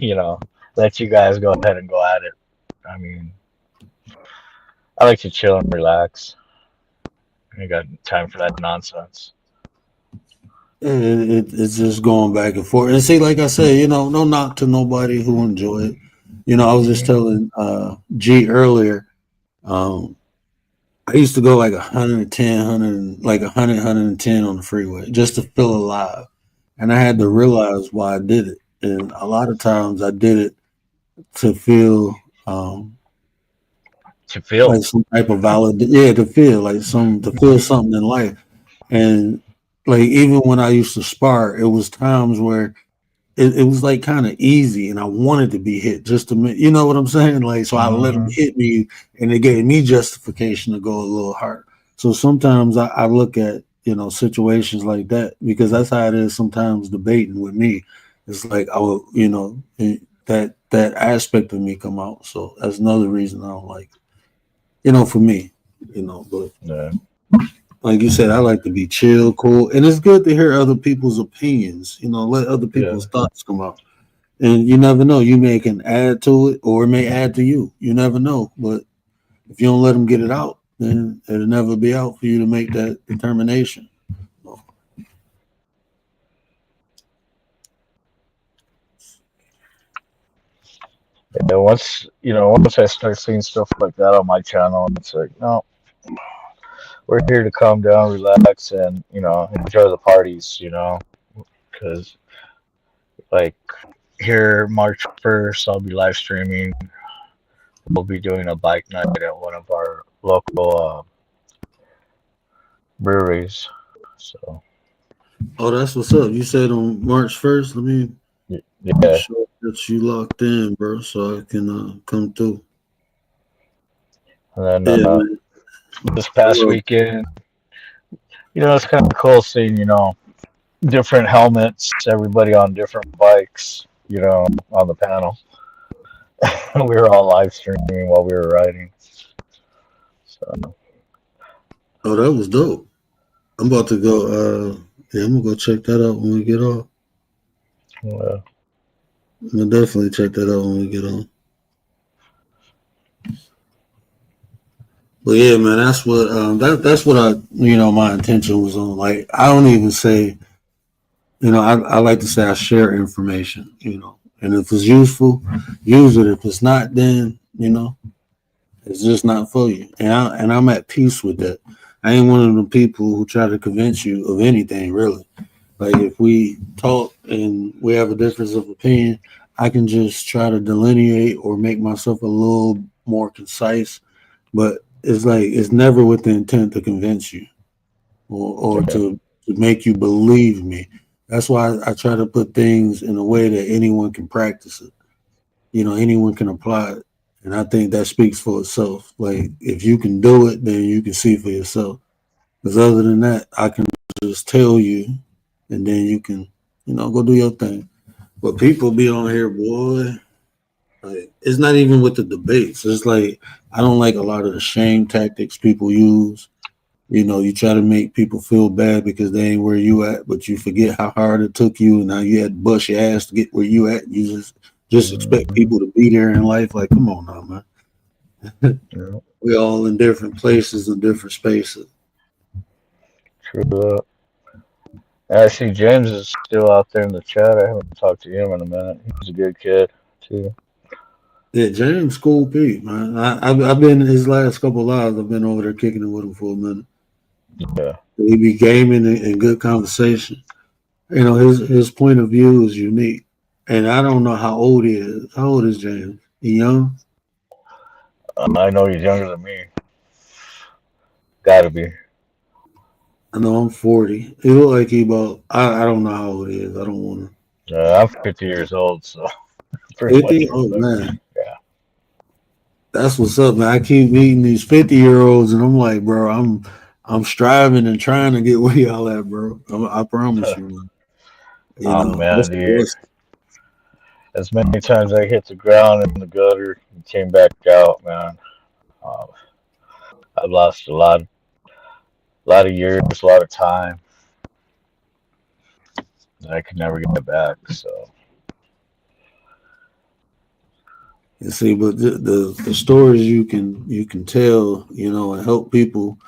you know, let you guys go ahead and go at it. I mean, I like to chill and relax. I ain't got time for that nonsense. It's just going back and forth. And see, like I said, you know, no knock to nobody who enjoy it. You know, I was just telling G earlier, I used to go like 110, like 100, 110 on the freeway just to feel alive. And I had to realize why I did it. And a lot of times I did it to feel like some type of to feel like to feel something in life. And like even when I used to spar, it was times where it was like kind of easy and I wanted to be hit just to you know what I'm saying? Like so I let them hit me and it gave me justification to go a little hard. So sometimes I look at, you know, situations like that because that's how it is sometimes debating with me. It's like I will, you know, that aspect of me come out. So that's another reason I don't like it. You know, for me, you know, but Yeah. like you said, I like to be chill, cool, and it's good to hear other people's opinions. You know, let other people's thoughts come out, and you never know. You may can add to it, or it may add to you. You never know. But if you don't let them get it out, then it'll never be out for you to make that determination. Yeah, once I start seeing stuff like that on my channel, it's like, no, we're here to calm down, relax, and enjoy the parties. Because like here March 1st, I'll be live streaming. We'll be doing a bike night at one of our local breweries. So Oh, that's what's up. You said on March 1st. Let me make yeah, sure that you locked in, bro, so I can come through. and Yeah, then man. this past Well, weekend, it's kind of cool seeing different helmets, everybody on different bikes, on the panel. We were all live streaming while we were riding. So oh, that was dope. I'm about to go. Yeah, I'm gonna go check that out when we get off. yeah. I'm gonna definitely check that out when we get on. But yeah, man, that's what that's what my intention was on. Like, I don't even say, I like to say I share information, and if it's useful, use it. If it's not, then it's just not for you. And I'm at peace with that. I ain't one of the people who try to convince you of anything, really. Like, if we talk and we have a difference of opinion, I can just try to delineate or make myself a little more concise. But it's like, it's never with the intent to convince you or to make you believe me. That's why I try to put things in a way that anyone can practice it. Anyone can apply it. And I think that speaks for itself. Like, if you can do it, then you can see for yourself. Because other than that, I can just tell you, and then you can, go do your thing. But people be on here, boy. Like, it's not even with the debates. It's like, I don't like a lot of the shame tactics people use. You try to make people feel bad because they ain't where you at, but you forget how hard it took you, and now you had to bust your ass to get where you at. You just expect people to be there in life. Like, come on now, man. We all in different places and different spaces. True. I see James is still out there in the chat. I haven't talked to him in a minute. He's a good kid too. Yeah, James Cool Pete, man. I've been in his last couple of lives. I've been over there kicking it with him for a minute. Yeah. He be gaming and good conversation. His point of view is unique. And I don't know how old he is. How old is James? He young? I know he's younger than me. Gotta be. I know I'm 40. He look like he about, I don't know how old he is. I don't want to. I'm 50 years old, so pretty much. 50? Oh, man. Yeah. That's what's up, man. I keep meeting these 50-year-olds, and I'm like, bro, I'm striving and trying to get where y'all at, bro. I promise you, man. Oh man, that's dude. As many times I hit the ground in the gutter and came back out, man. I've lost a lot of years, a lot of time. I could never get back. So you see, but the stories you can tell, and help people.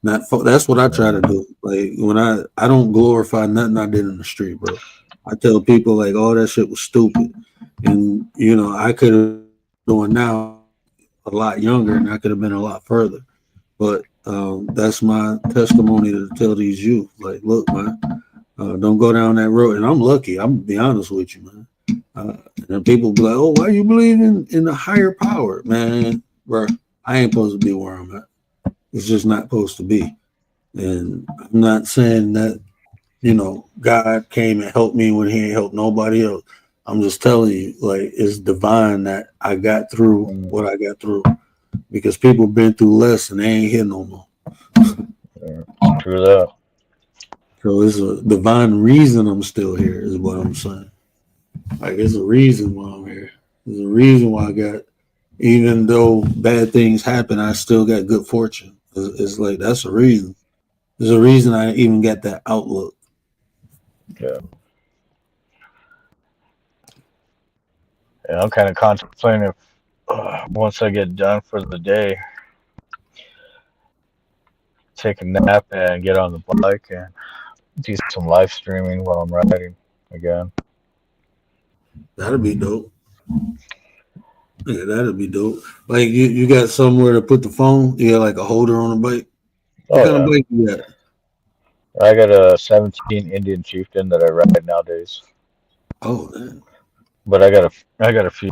That's what I try to do. Like, when I don't glorify nothing I did in the street, bro. I tell people, like, all that shit was stupid, and I could have been doing now a lot younger, and I could have been a lot further. But that's my testimony to tell these youth, like, look, man, don't go down that road. And I'm lucky. I'm gonna be honest with you, man. And people be like, oh, why you believe in a higher power, man? Bro, I ain't supposed to be where I'm at. It's just not supposed to be. And I'm not saying that, God came and helped me when he ain't helped nobody else. I'm just telling you, like, it's divine that I got through what I got through, because people been through less and they ain't here no more. True that. So it's a divine reason I'm still here, is what I'm saying. Like, there's a reason why I'm here. There's a reason why I got, even though bad things happen, I still got good fortune. It's like, that's a reason. There's a reason I even got that outlook. Yeah. I'm kind of contemplating if once I get done for the day, take a nap and get on the bike and do some live streaming while I'm riding again. That'd be dope. Yeah, that'd be dope. Like, you got somewhere to put the phone? You got like a holder on the bike? What kind of bike you got? I got a 17 Indian Chieftain that I ride nowadays. Oh, man. but I got a few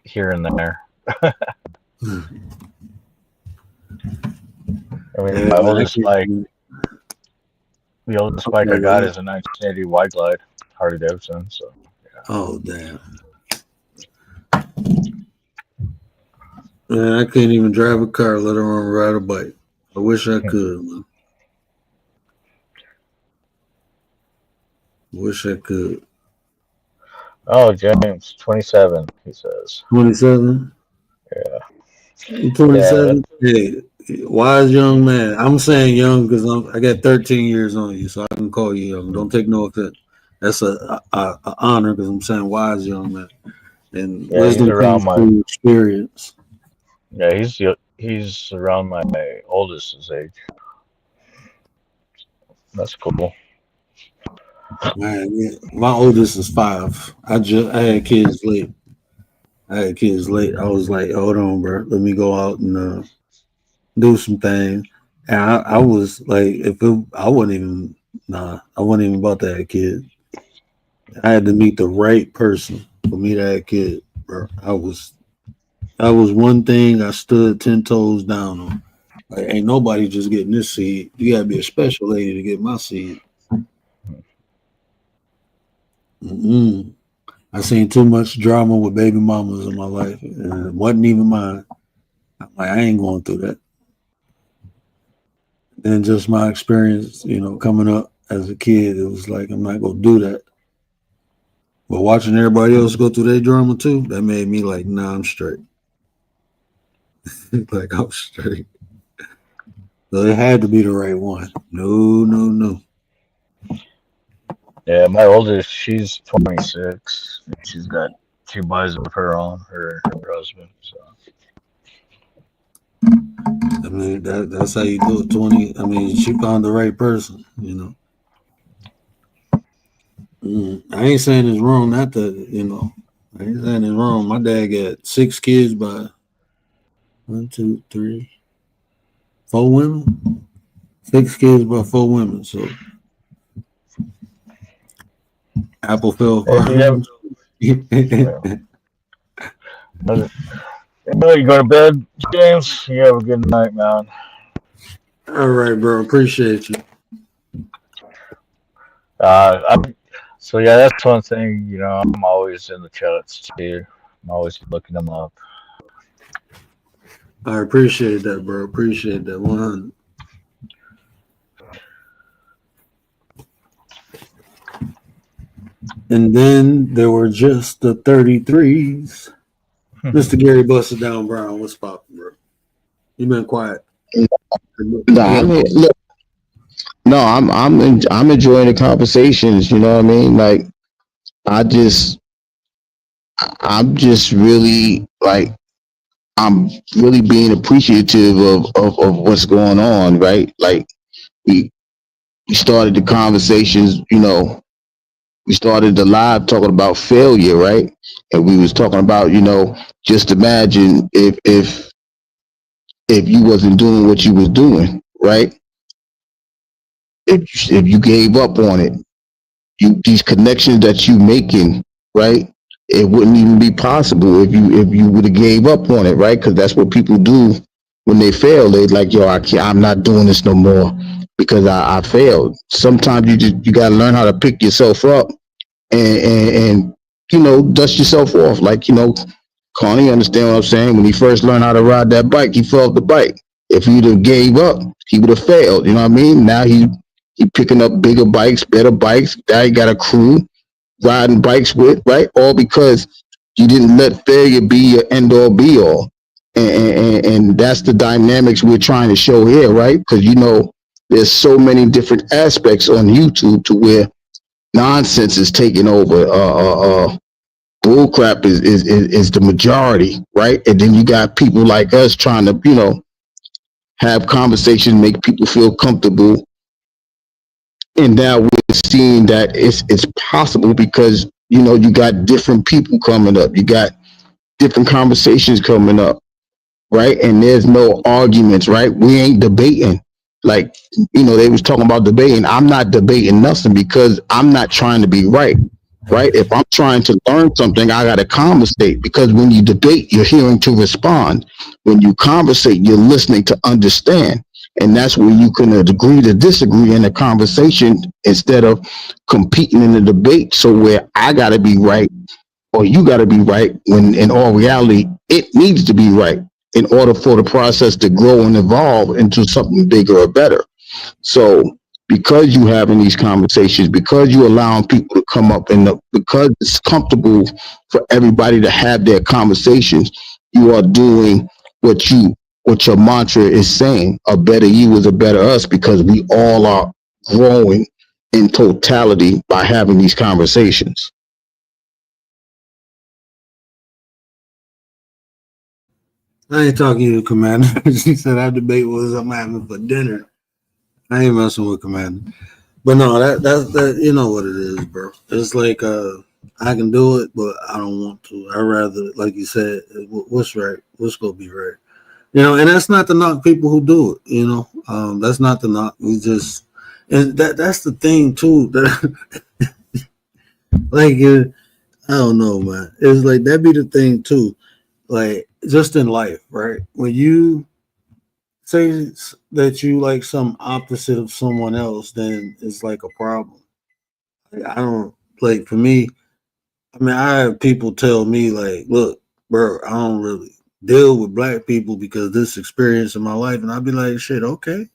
here and there. I mean, Yeah, my man, I oldest bike, can't. the oldest bike I Okay, got man. is a 1980 Wide Glide Harley Davidson. So Oh damn, man, I can't even drive a car, let alone ride a bike. I wish I could, man. Wish I could. oh, James, 27, he says. 27. Yeah, I'm yeah, 27. Hey, wise young man. I'm saying young because I got 13 years on you, so I can call you young. Don't take no offense. That's a honor because I'm saying wise young man, and yeah. He's wisdom around comes my through experience. yeah. He's around my oldest's age. That's cool. Man, yeah. My oldest is 5. I had kids late. I was like, hold on, bro. Let me go out and do some things. And I was like, I wasn't even, I wasn't even about to have a kid. I had to meet the right person for me to have a kid, bro. I was one thing I stood 10 toes down on. Like, ain't nobody just getting this seed. You gotta be a special lady to get my seed. Mm-mm. I seen too much drama with baby mamas in my life, and it wasn't even mine. I'm like, I ain't going through that. And just my experience, coming up as a kid, it was like I'm not gonna do that. But watching everybody else go through their drama too, that made me like, nah, I'm straight. Like I'm straight. So it had to be the right one. No, no, no. Yeah, my oldest, she's 26. She's got 2 boys of her own, her husband. So I mean, that's how you do it. 20. I mean, she found the right person. I ain't saying it's wrong. Not that. I ain't saying it's wrong. My dad got 6 kids by 1, 2, 3, 4 women. 6 kids by 4 women. So apple fell if you have, far. you go to bed, James. You have a good night, man. All right, bro. Appreciate you. So yeah, that's one thing. I'm always in the chats too. I'm always looking them up. I appreciate that, bro. Appreciate that. 100. And then there were just the 33s. Mr. Gary Busted Down Brown, what's poppin', bro? You been quiet. No, look, no, I'm enjoying the conversations. You know what I mean? Like, I just, I'm just really like, I'm really being appreciative of what's going on, right? Like, we we started the conversations, we started the live talking about failure, right? And we was talking about, just imagine if you wasn't doing what you was doing, right? If you gave up on it, these connections that you making, right? It wouldn't even be possible if you would have gave up on it, right? Because that's what people do when they fail. They like, yo, I'm not doing this no more because I failed. Sometimes you gotta learn how to pick yourself up and dust yourself off. Like, Connie, understand what I'm saying? When he first learned how to ride that bike, he fell off the bike. If he'd have gave up, he would have failed. You know what I mean? Now he picking up bigger bikes, better bikes. Now he got a crew riding bikes with, right? All because you didn't let failure be your end all be all. And that's the dynamics we're trying to show here, right? Because there's so many different aspects on YouTube to where nonsense is taking over. Bullcrap is the majority, right? And then you got people like us trying to, have conversations, make people feel comfortable. And now we're seeing that it's possible because you got different people coming up, you got different conversations coming up, right? And there's no arguments, right? We ain't debating. Like, they was talking about debating. I'm not debating nothing because I'm not trying to be right. right? If I'm trying to learn something, I got to conversate, because when you debate, you're hearing to respond. When you conversate, you're listening to understand. And that's where you can agree to disagree in a conversation instead of competing in the debate. So where I got to be right or you got to be right, when in all reality, it needs to be right in order for the process to grow and evolve into something bigger or better. So because you having these conversations, because you allowing people to come up because it's comfortable for everybody to have their conversations, you are doing what your mantra is saying. A better you is a better us, because we all are growing in totality by having these conversations. I ain't talking to you, Commander. She said our debate was I'm having for dinner. I ain't messing with Commander. But no, that you know what it is, bro. It's like I can do it, but I don't want to. I rather, like you said, what's right, what's gonna be right. You know, and that's not to knock people who do it. You know, that's not to knock. We just, and that's the thing too. That like, I don't know, man. It's like that be the thing too. Like just in life, right? When you say that you like some opposite of someone else, then it's like a problem. Like, I don't like for me. I mean, I have people tell me like, "Look, bro, I don't really deal with black people because this experience in my life," and I'd be like, "Shit, okay."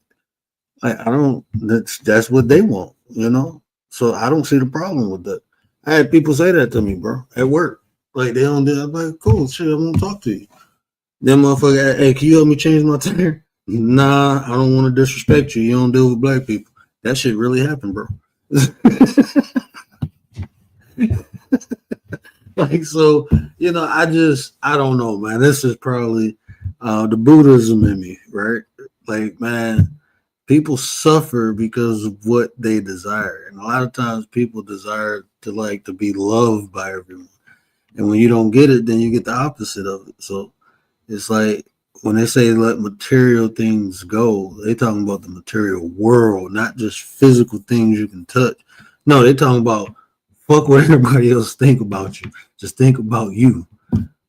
Like, I don't. That's what they want, you know. So I don't see the problem with that. I had people say that to me, bro, at work. Like they don't do. I'm like, cool, shit. I'm gonna talk to you. Then motherfucker, hey, can you help me change my tire? Nah, I don't want to disrespect you. You don't deal with black people. That shit really happened, bro. Like so, you know, I don't know, man. This is probably the Buddhism in me, right? Like, man, people suffer because of what they desire, and a lot of times people desire to be loved by everyone, and when you don't get it, then you get the opposite of it. So it's like when they say let material things go, they talking about the material world, not just physical things you can touch. No, they talking about fuck what everybody else think about you. Just think about you.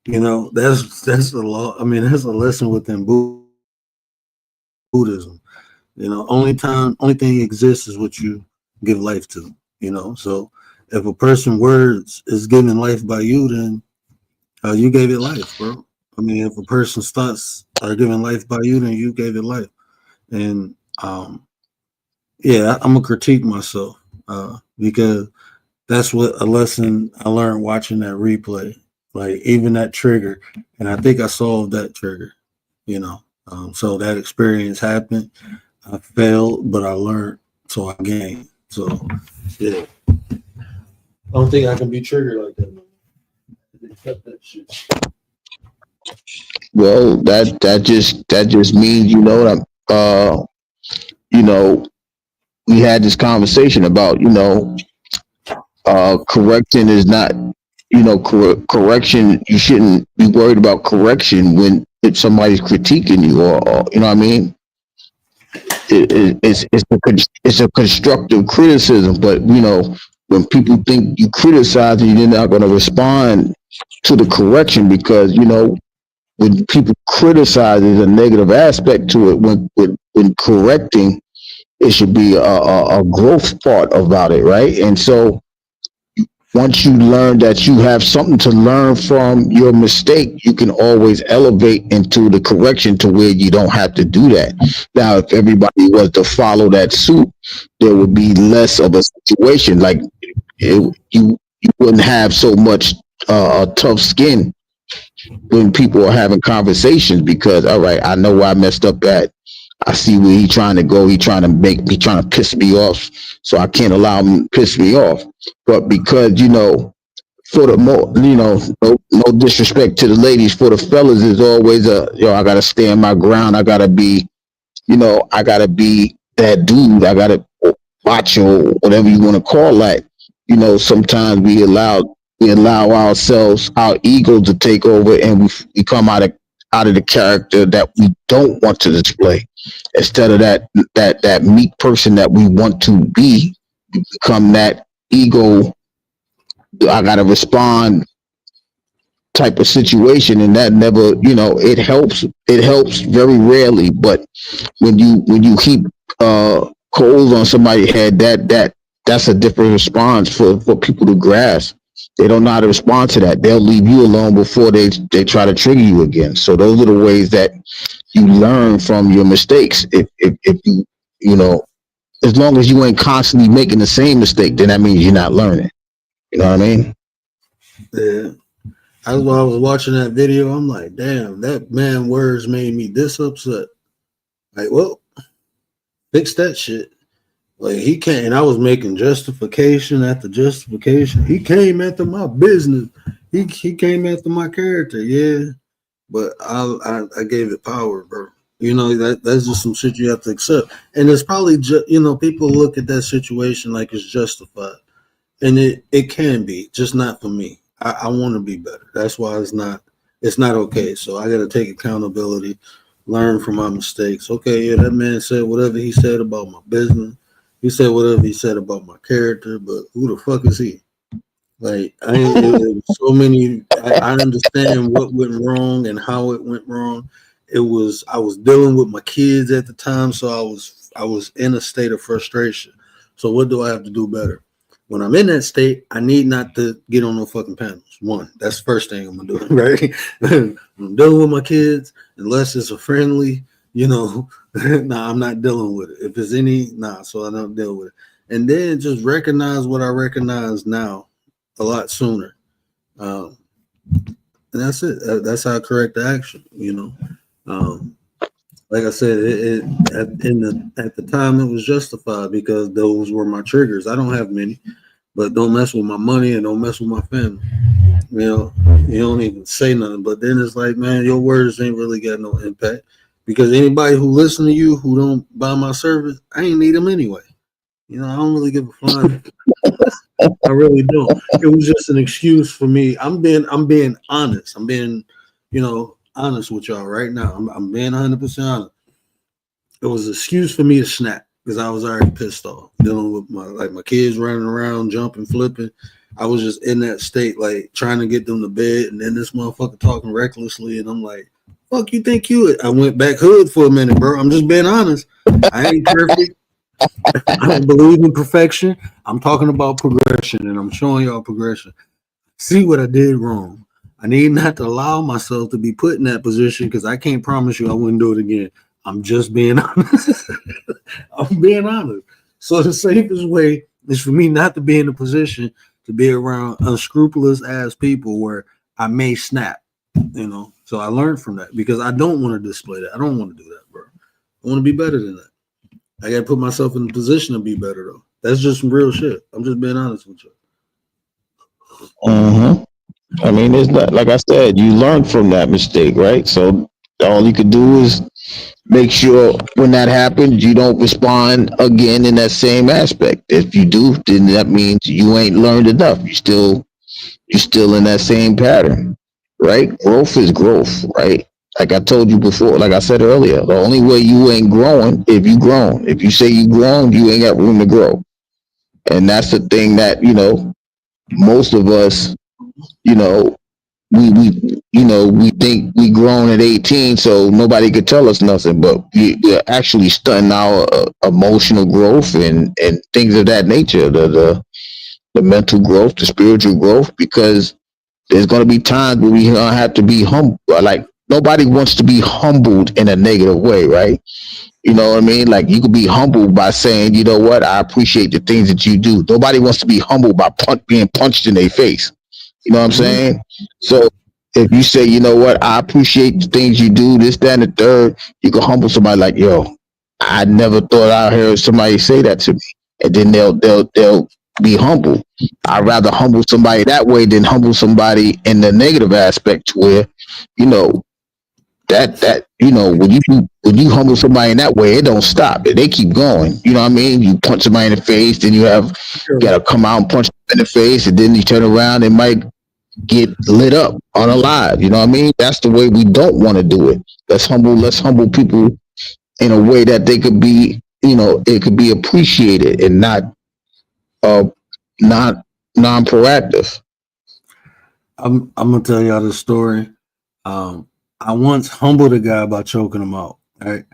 You know, that's the law. I mean, that's a lesson within Buddhism. You know, only thing exists is what you give life to. You know, so if a person words is given life by you, then you gave it life, bro. I mean, if a person's thoughts are given life by you, then you gave it life. And yeah, I'm gonna critique myself because that's what a lesson I learned watching that replay. Like even that trigger, and I think I solved that trigger. You know, so that experience happened. I failed, but I learned, so I gained. So yeah, I don't think I can be triggered like that. Cut that shit. Well, that just means you know we had this conversation about correction is not correction. You shouldn't be worried about correction when if somebody's critiquing you, or you know what I mean. It's a constructive criticism, but when people think you criticize and you're not going to respond to the correction, because when people criticize, there's a negative aspect to it. When correcting, it should be a growth part about it, right? And so once you learn that you have something to learn from your mistake, you can always elevate into the correction to where you don't have to do that. Now, if everybody was to follow that suit, there would be less of a situation. Like you wouldn't have so much tough skin when people are having conversations, because all right, I know where I messed up at. I see where he trying to go. He trying to piss me off. So I can't allow him to piss me off. But because, for the no disrespect to the ladies, for the fellas is always I gotta stand my ground. I gotta be that dude. I gotta watch, or whatever you want to call that. Sometimes we allow ourselves, our ego to take over, and we come out of the character that we don't want to display. Instead of that meek person that we want to be, we become that ego I gotta respond type of situation, and that never, it helps very rarely. But when you heap coals on somebody's head, that's a different response for people to grasp. They don't know how to respond to that. They'll leave you alone before they try to trigger you again. So those are the ways that you learn from your mistakes. If you know as long as you ain't constantly making the same mistake, then that means you're not learning. You know what I mean? Yeah. That's why I was watching that video. I'm like, damn, that man words made me this upset. Like, well, fix that shit. Like he came, and I was making justification after justification. He came after my business. He came after my character. Yeah, but I gave it power, bro. That's just some shit you have to accept. And it's probably people look at that situation like it's justified, and it can be, just not for me. I want to be better. That's why it's not okay. So I got to take accountability, learn from my mistakes. Okay, yeah, that man said whatever he said about my business. He said whatever he said about my character, but who the fuck is he? Like, so many. I understand what went wrong and how it went wrong. I was dealing with my kids at the time, so I was in a state of frustration. So what do I have to do better? When I'm in that state, I need not to get on no fucking panels. One, that's the first thing I'm gonna do, right? I'm dealing with my kids, unless it's a friendly, nah, I'm not dealing with it. If it's so I don't deal with it. And then just recognize what I recognize now a lot sooner. And that's it. That's how I correct the action, like I said, at the time it was justified because those were my triggers. I don't have many, but don't mess with my money and don't mess with my family. You don't even say nothing. But then it's like, man, your words ain't really got no impact because anybody who listen to you who don't buy my service, I ain't need them anyway. I don't really give a flying. I really don't. It was just an excuse for me. I'm being honest. I'm being, honest with y'all right now. I'm being 100% honest. It was an excuse for me to snap because I was already pissed off dealing with my kids running around, jumping, flipping. I was just in that state, like trying to get them to bed, and then this motherfucker talking recklessly, and I'm like, "Fuck, you think you?" I went back hood for a minute, bro. I'm just being honest. I ain't perfect. I don't believe in perfection. I'm talking about progression, and I'm showing y'all progression. See what I did wrong. I need not to allow myself to be put in that position because I can't promise you I wouldn't do it again. I'm just being honest. I'm being honest. So the safest way is for me not to be in a position to be around unscrupulous ass people where I may snap, So I learned from that because I don't want to display that. I don't want to do that, bro. I want to be better than that. I got to put myself in a position to be better, though. That's just some real shit. I'm just being honest with you. Mm-hmm. I mean, it's not like I said. You learn from that mistake, right? So all you could do is make sure when that happens, you don't respond again in that same aspect. If you do, then that means you ain't learned enough. You're still in that same pattern, right? Growth is growth, right? Like I told you before, like I said earlier, the only way you ain't growing if you grown. If you say you grown, you ain't got room to grow. And that's the thing that, most of us, you know, we think we grown at 18, so nobody could tell us nothing, but we're actually stunting our emotional growth and things of that nature, the mental growth, the spiritual growth, because there's going to be times where we gonna have to be humble. Like nobody wants to be humbled in a negative way, right? You know what I mean? Like you could be humbled by saying, you know what, I appreciate the things that you do. Nobody wants to be humbled by being punched in their face. You know what I'm saying? So if you say, you know what, I appreciate the things you do, this, that, and the third, you can humble somebody like, yo, I never thought I heard somebody say that to me. And then they'll be humble. I'd rather humble somebody that way than humble somebody in the negative aspect where, you know, when you humble somebody in that way, it don't stop. They keep going. You know what I mean? You punch somebody in the face, then you gotta come out and punch them in the face, and then you turn around and might get lit up on a live. You know what I mean? That's the way we don't want to do it. Let's humble people in a way that they could be, it could be appreciated and not non proactive. I'm gonna tell y'all this story. I once humbled a guy by choking him out, right?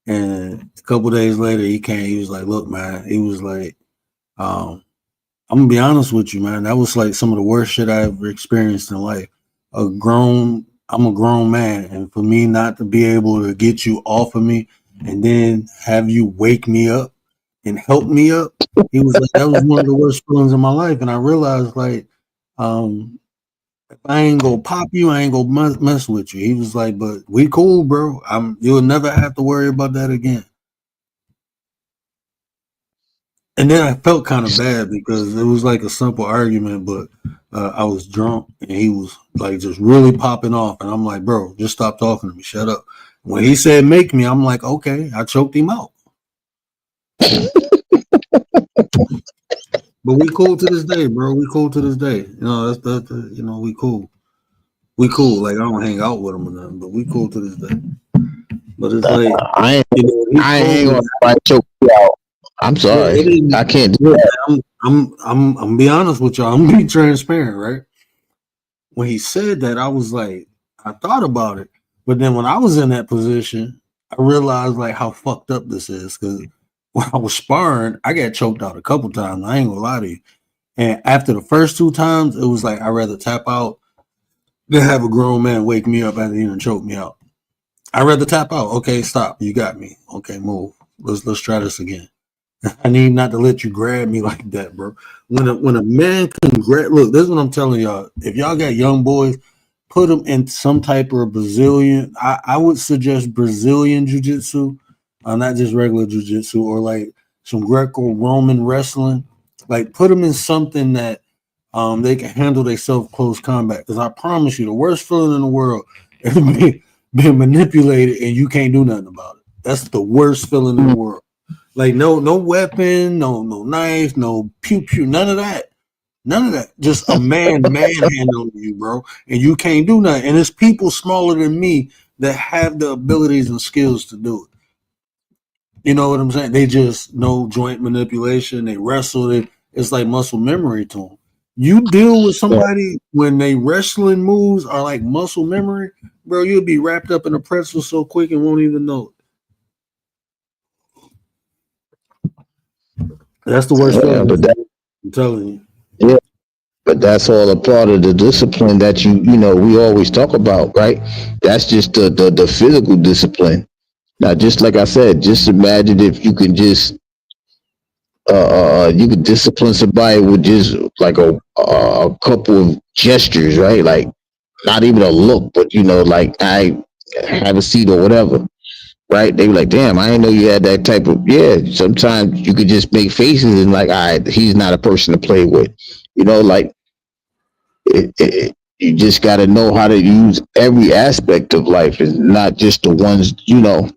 And a couple days later, he came. He was like, "Look, man," he was like, "I'm gonna be honest with you, man. That was like some of the worst shit I ever experienced in life. I'm a grown man, and for me not to be able to get you off of me and then have you wake me up and help me up, he was like, that was one of the worst feelings in my life. And I realized, like, um, if I ain't gonna pop you, I ain't gonna mess with you. He was like, but we cool, bro. You'll never have to worry about that again. And then I felt kind of bad because it was like a simple argument, but I was drunk and he was like just really popping off. And I'm like, bro, just stop talking to me. Shut up. When he said make me, I'm like, okay, I choked him out. But we cool to this day, bro. We cool to this day. You know, we cool. We cool. Like I don't hang out with him or nothing, but we cool to this day. But it's like, I ain't me, gonna try to choke you out. I'm sorry. I can't do that. I'm be honest with y'all. I'm being transparent, right? When he said that, I was like, I thought about it. But then when I was in that position, I realized like how fucked up this is. Because when I was sparring, I got choked out a couple times. I ain't gonna lie to you. And after the first 2 times, it was like I'd rather tap out than have a grown man wake me up after he choke me out. I'd rather tap out. Okay, stop. You got me. Okay, move. Let's try this again. I need not to let you grab me like that, bro. When a man can grab, look, this is what I'm telling y'all. If y'all got young boys, put them in some type of Brazilian. I would suggest Brazilian jiu-jitsu, not just regular jiu-jitsu, or like some Greco-Roman wrestling. Like put them in something that they can handle themselves close combat. Because I promise you, the worst feeling in the world is being manipulated and you can't do nothing about it. That's the worst feeling in the world. Like no weapon, no knife, no pew pew, none of that. None of that. Just a manhandling you, bro. And you can't do nothing. And it's people smaller than me that have the abilities and skills to do it. You know what I'm saying? They just know joint manipulation. They wrestle it. It's like muscle memory to them. You deal with somebody when they wrestling moves are like muscle memory, bro. You'll be wrapped up in a pretzel so quick and won't even know it. That's the worst feeling. But I'm telling you. Yeah, but that's all a part of the discipline that we always talk about, right? That's just the physical discipline. Now, just like I said, just imagine if you can just you could discipline somebody with just like a couple of gestures, right? Like not even a look, but like I have a seat or whatever, right? They be like, damn, I didn't know you had that type of. Yeah, sometimes you could just make faces and like, all right, he's not a person to play with, like you just got to know how to use every aspect of life and not just the ones,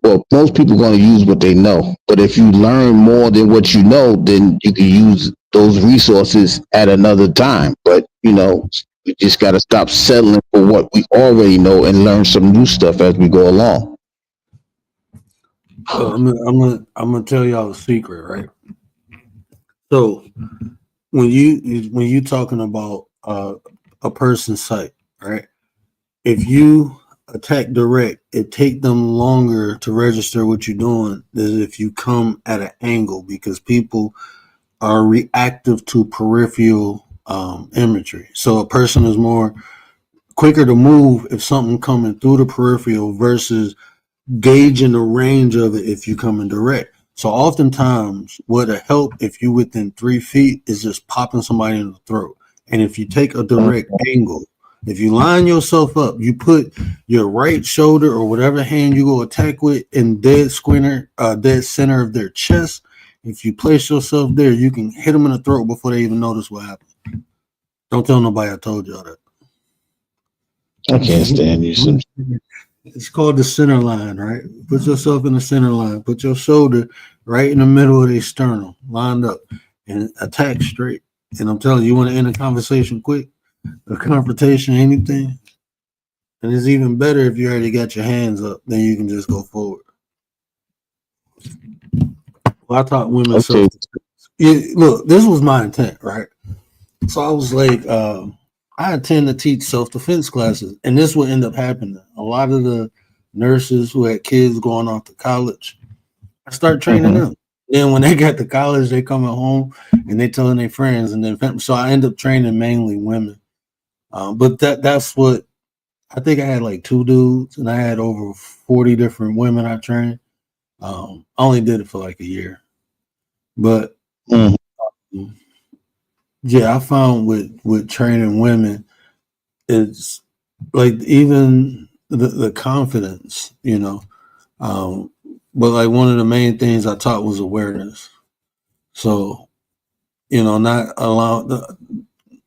well, most people going to use what they know, but if you learn more than what you know, then you can use those resources at another time. But we just got to stop settling for what we already know and learn some new stuff as we go along. I'm gonna tell y'all a secret, right? So when you talking about a person's sight, right? If you attack direct, it take them longer to register what you're doing than if you come at an angle, because people are reactive to peripheral imagery. So a person is more quicker to move if something coming through the peripheral versus gauging the range of it if you come in direct. So oftentimes what'll help if you within 3 feet is just popping somebody in the throat. And if you take a direct angle, if you line yourself up, you put your right shoulder or whatever hand you go attack with in dead center of their chest. If you place yourself there, you can hit them in the throat before they even notice what happened. Don't tell nobody I told y'all that. I can't stand you. It's called the center line, right? Put yourself in the center line. Put your shoulder right in the middle of the sternum, lined up, and attack straight. And I'm telling you, you want to end a conversation quick, a confrontation, anything. And it's even better if you already got your hands up, then you can just go forward. Well, I taught women self-defense. Yeah, look, this was my intent, right? So I was like, I tend to teach self-defense classes, and this will end up happening. A lot of the nurses who had kids going off to college, I start training them. Then when they got to college, they come at home and they telling their friends, and then so I end up training mainly women. But that's what I think. I had like 2 dudes, and I had over 40 different women I trained. I only did it for like a year, but yeah, I found with training women, it's like even the confidence, you know. But like one of the main things I taught was awareness. So, you know, not allow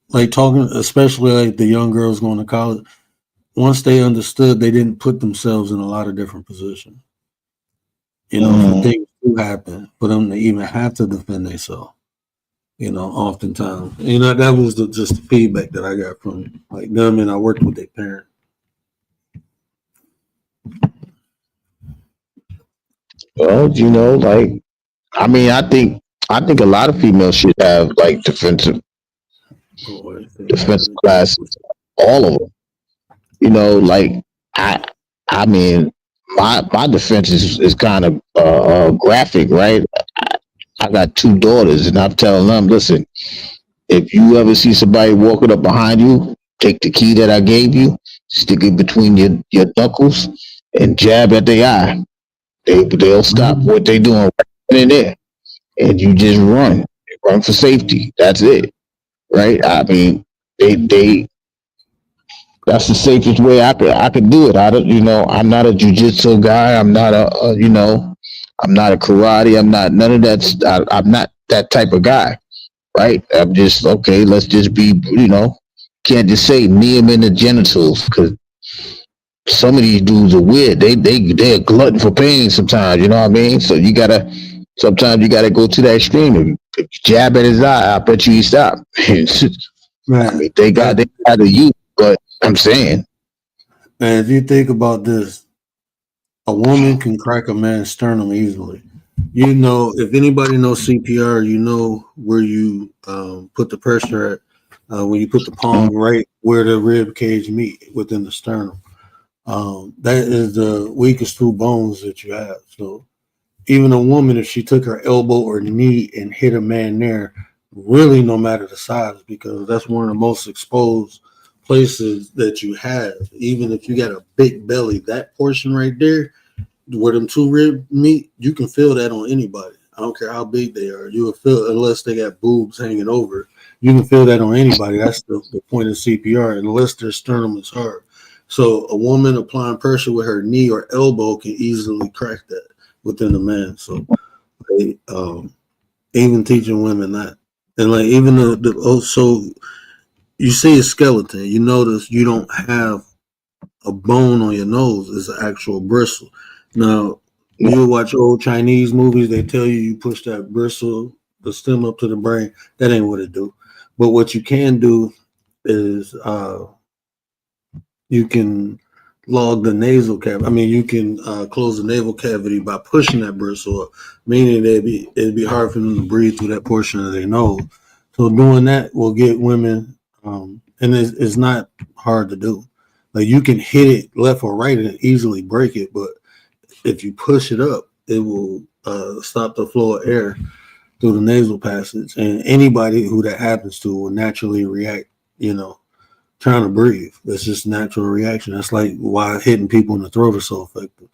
like talking, especially like the young girls going to college. Once they understood, they didn't put themselves in a lot of different positions. You know, for things to happen, for them to even have to defend themselves. You know, oftentimes, you know, that was just the feedback that I got from like them, and I worked with their parents. Well, you know, like I mean, I think a lot of females should have like defensive classes, all of them. You know, like I I mean, my defense is kind of graphic, right? I got 2 daughters, and I'm telling them, listen, if you ever see somebody walking up behind you, take the key that I gave you, stick it between your knuckles, and jab at their eye. They'll stop what they doing right in there, and you just run for safety. That's it, right? I mean, they that's the safest way I could do it. I don't, you know, I'm not a jujitsu guy. I'm not I'm not a karate. I'm not none of that. I'm not that type of guy, right? I'm just okay. Let's just be, can't just say knee him in the genitals because some of these dudes are weird. They're glutton for pain sometimes. You know what I mean? So sometimes you gotta go to that extreme. If you jab at his eye, I bet you he stop. I mean, they got to use, but I'm saying. And if you think about this, a woman can crack a man's sternum easily. You know, if anybody knows CPR, you know where you put the pressure at when you put the palm right where the rib cage meet within the sternum. That is the weakest 2 bones that you have. So even a woman, if she took her elbow or knee and hit a man there, really no matter the size, because that's one of the most exposed places that you have. Even if you got a big belly, that portion right there where them 2 rib meet, you can feel that on anybody. I don't care how big they are. You will feel, unless they got boobs hanging over, you can feel that on anybody. That's the point of CPR, unless their sternum is hard. So a woman applying pressure with her knee or elbow can easily crack that within a man. So they, even teaching women that. And like even so you see a skeleton, you notice you don't have a bone on your nose, it's an actual bristle. Now, you watch old Chinese movies, they tell you push that bristle, the stem up to the brain. That ain't what it do. But what you can do is you can log the nasal cavity. I mean, you can close the naval cavity by pushing that bristle up, meaning it'd be hard for them to breathe through that portion of their nose. So doing that will get women, and it's not hard to do. Like you can hit it left or right and easily break it, but if you push it up, it will stop the flow of air through the nasal passage. And anybody who that happens to will naturally react, you know, trying to breathe. That's just natural reaction. That's like why hitting people in the throat is so effective.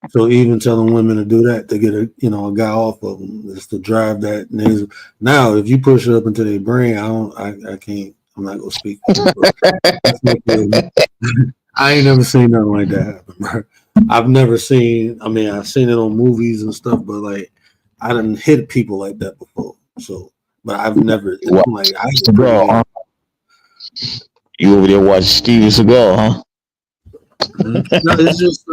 So even telling women to do that to get a guy off of them is to drive that nasal. Now, if you push it up into their brain, I can't. I'm not gonna speak. I ain't never seen nothing like that happen, bro. I've never seen. I mean, I've seen it on movies and stuff, but like, I didn't hit people like that before. So, but I've never. I'm like, I hit pretty good. You over there watching Steven Seagal, huh? No, it's just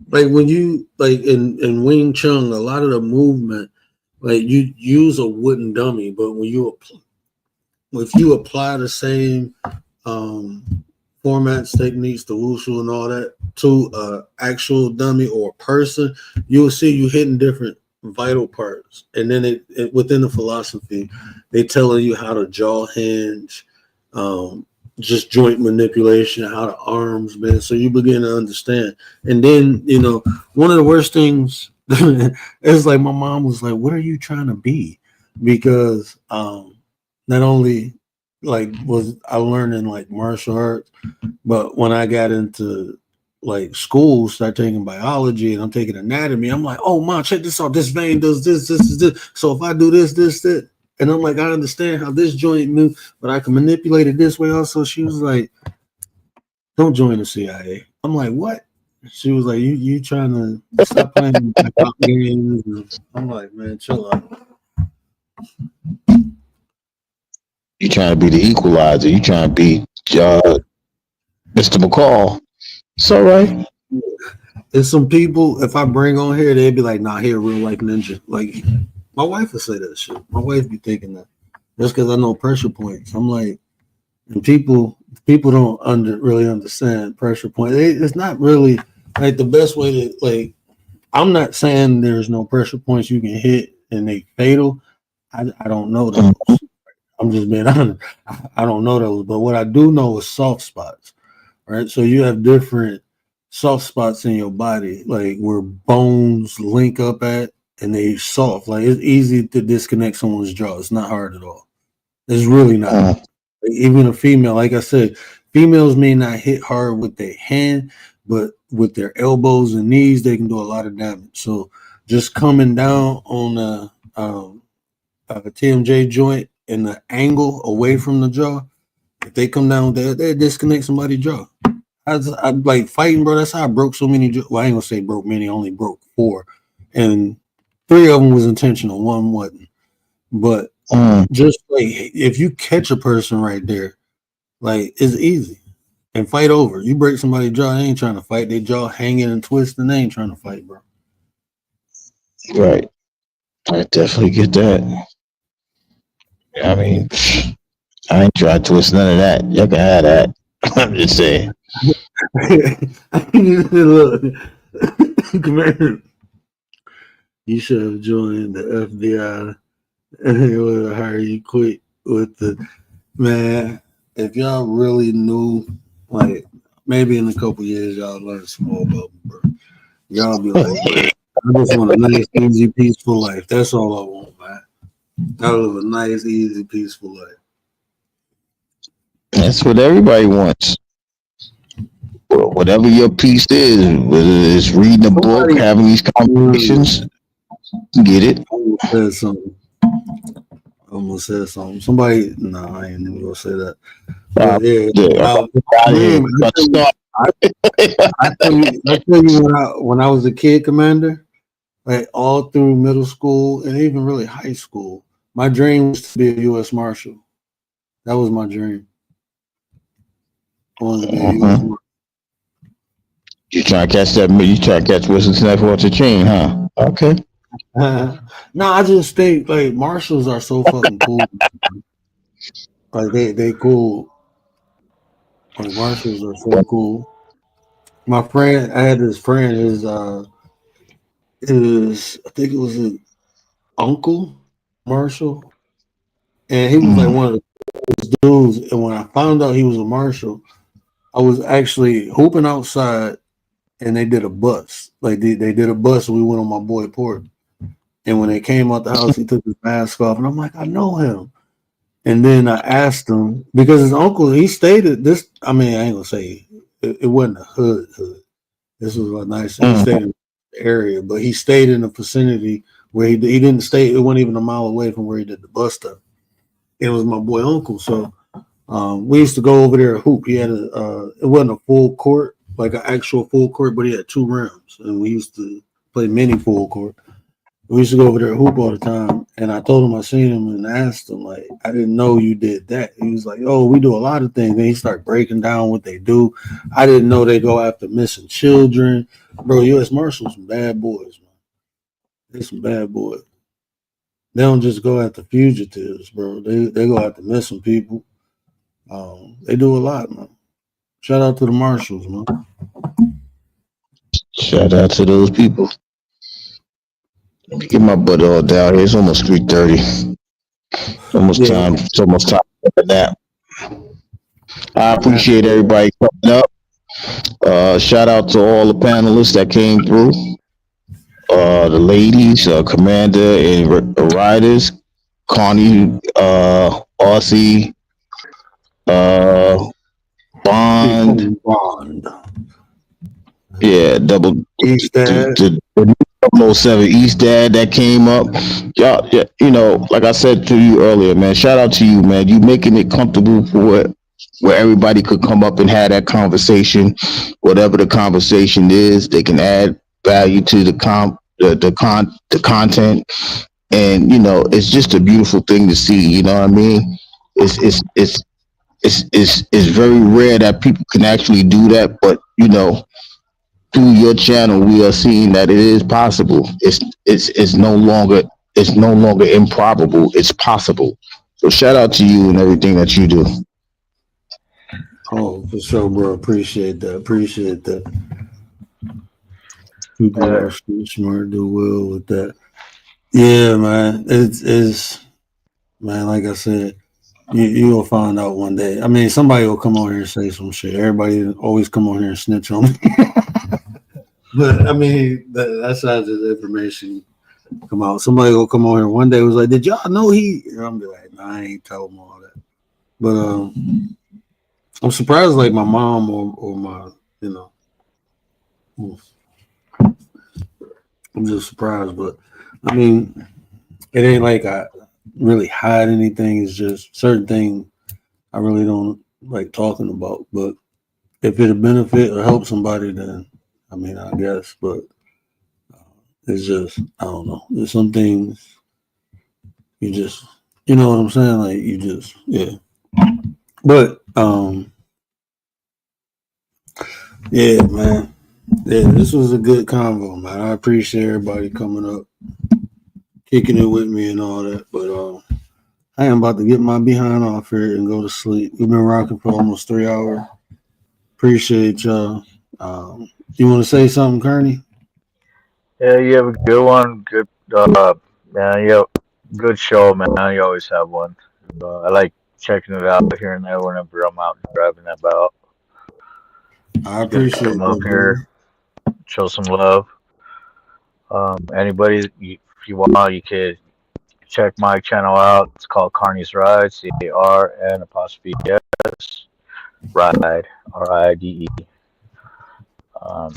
like when you like in Wing Chun, a lot of the movement, like you use a wooden dummy, but if you apply the same formats, techniques, the wushu and all that to actual dummy or person, you will see you hitting different vital parts, and then it within the philosophy, they telling you how to jaw hinge, just joint manipulation, how the arms bend, so you begin to understand. And then one of the worst things is like my mom was like, "What are you trying to be?" Because not only like was I learning like martial arts, but when I got into like school, start taking biology and I'm taking anatomy, I'm like, oh mom, check this out. This vein does this. So if I do this, and I'm like, I understand how this joint moves, but I can manipulate it this way also. She was like, don't join the CIA. I'm like, what? She was like, you trying to stop playing games? I'm like, man, chill out. You trying to be the equalizer. You trying to be Mr. McCall. It's all right. And some people, if I bring on here, they'd be like, nah, he a real life ninja. Like, my wife would say that shit. My wife be thinking that. Just because I know pressure points. I'm like, and people don't really understand pressure points. It's not really like the best way to, like, I'm not saying there's no pressure points you can hit and they fatal. I don't know those. I'm just being honest. I don't know those. But what I do know is soft spots, right? So you have different soft spots in your body, like where bones link up at, and they soft. Like it's easy to disconnect someone's jaw. It's not hard at all. It's really not. Like, even a female, like I said, females may not hit hard with their hand, but with their elbows and knees, they can do a lot of damage. So just coming down on a TMJ joint and the angle away from the jaw, if they come down there, they disconnect somebody's jaw. I'm like fighting, bro. That's how I broke so many. Well, I ain't gonna say broke many. I only broke 4, and 3 of them was intentional. 1 wasn't. But just like if you catch a person right there, like it's easy. And fight over. You break somebody's jaw, they ain't trying to fight. Their jaw hanging and twisting, they ain't trying to fight, bro. Right. I definitely get that. I mean, I ain't trying to twist none of that. Y'all can have that. I'm just saying. Look, Commander, you should have joined the FBI and they would have hired you quick with the man. If y'all really knew, like maybe in a couple years y'all learn some more about me, bro. Y'all be like, man, I just want a nice, easy, peaceful life. That's all I want, man. I live a nice, easy, peaceful life. That's what everybody wants. Whatever your piece is, whether it's reading a book, having these conversations, get it. I almost said something. Somebody, no, I ain't even gonna say that. But I tell you when I was a kid, Commander, like all through middle school and even really high school, my dream was to be a U.S. Marshal. That was my dream. I wanted to be a U.S. Marshal. You trying to catch that? You trying to catch Wilson Snap off the chain, huh? Okay. No, I just think like marshals are so fucking cool. Like they cool. Like marshals are so cool. My friend, I had this friend. I think it was an uncle marshal, and he was like one of the dudes. And when I found out he was a marshal, I was actually hooping outside, and they did a bus. Like they did a bus, and we went on my boy porch. And when they came out the house, he took his mask off, and I'm like, I know him. And then I asked him because his uncle, he stayed at this. I mean, I ain't gonna say it wasn't a hood. This was a nice. He stayed in the area, but he stayed in the vicinity where he didn't stay. It wasn't even a mile away from where he did the bus stop. It was my boy uncle, so we used to go over there and hoop. He had it wasn't a full court, like an actual full court, but he had 2 rims, and we used to play mini full court. We used to go over there and hoop all the time. And I told him I seen him and asked him, like, I didn't know you did that. He was like, oh, we do a lot of things. Then he started breaking down what they do. I didn't know they go after missing children. Bro, U.S. Marshals, some bad boys, man. They're some bad boys. They don't just go after fugitives, bro. They go after missing people. They do a lot, man. Shout out to the Marshals, man. Shout out to those people. Get my butt all down here. It's almost 3:30. Almost Yeah, time. It's almost time for that. I appreciate absolutely. everybody coming up. Shout out to all the panelists that came through. The ladies, Commander and Riders, Connie, Aussie, uh, Big Bond, homie Bond. yeah, East Dad. the 007 East Dad that came up. Y'all, yeah, like I said to you earlier, man, shout out to you, man. You making it comfortable for it, where everybody could come up and have that conversation. Whatever the conversation is, they can add value to the content. And it's just a beautiful thing to see. You know what I mean? It's very rare that people can actually do that, but through your channel, we are seeing that it is possible. It's no longer improbable. It's possible. So shout out to you and everything that you do. Oh, for sure, bro. Appreciate that. Appreciate that. People are street smart, do well with that. Yeah, man. It's man, like I said, you'll find out one day. I mean, somebody will come on here and say some shit. Everybody always come on here and snitch on me. But I mean, that's how the information come out. Somebody will come on here one day and was like, "Did y'all know he?" And I'm be like, "Nah, I ain't tell them all that." But I'm surprised, like my mom or my, I'm just surprised. But I mean, it ain't like I really hide anything. It's just certain things I really don't like talking about. But if it'll benefit or help somebody, then I mean, I guess. But it's just, I don't know. There's some things you just, you know what I'm saying? Like you just, yeah. But yeah, man. Yeah, this was a good convo, man. I appreciate everybody coming up, kicking it with me and all that. But I am about to get my behind off here and go to sleep. We've been rocking for almost 3 hours. Appreciate y'all. You want to say something, Kearney? Yeah, you have a good one. Good, man. You have good show, man. You always have one. I like checking it out here and there whenever I'm out driving about. I It's good to appreciate come up that, here, bro. show some love. Anybody, if you want, you could check my channel out. It's called Carney's Ride, CARN apostrophe S, Ride, RIDE. Um,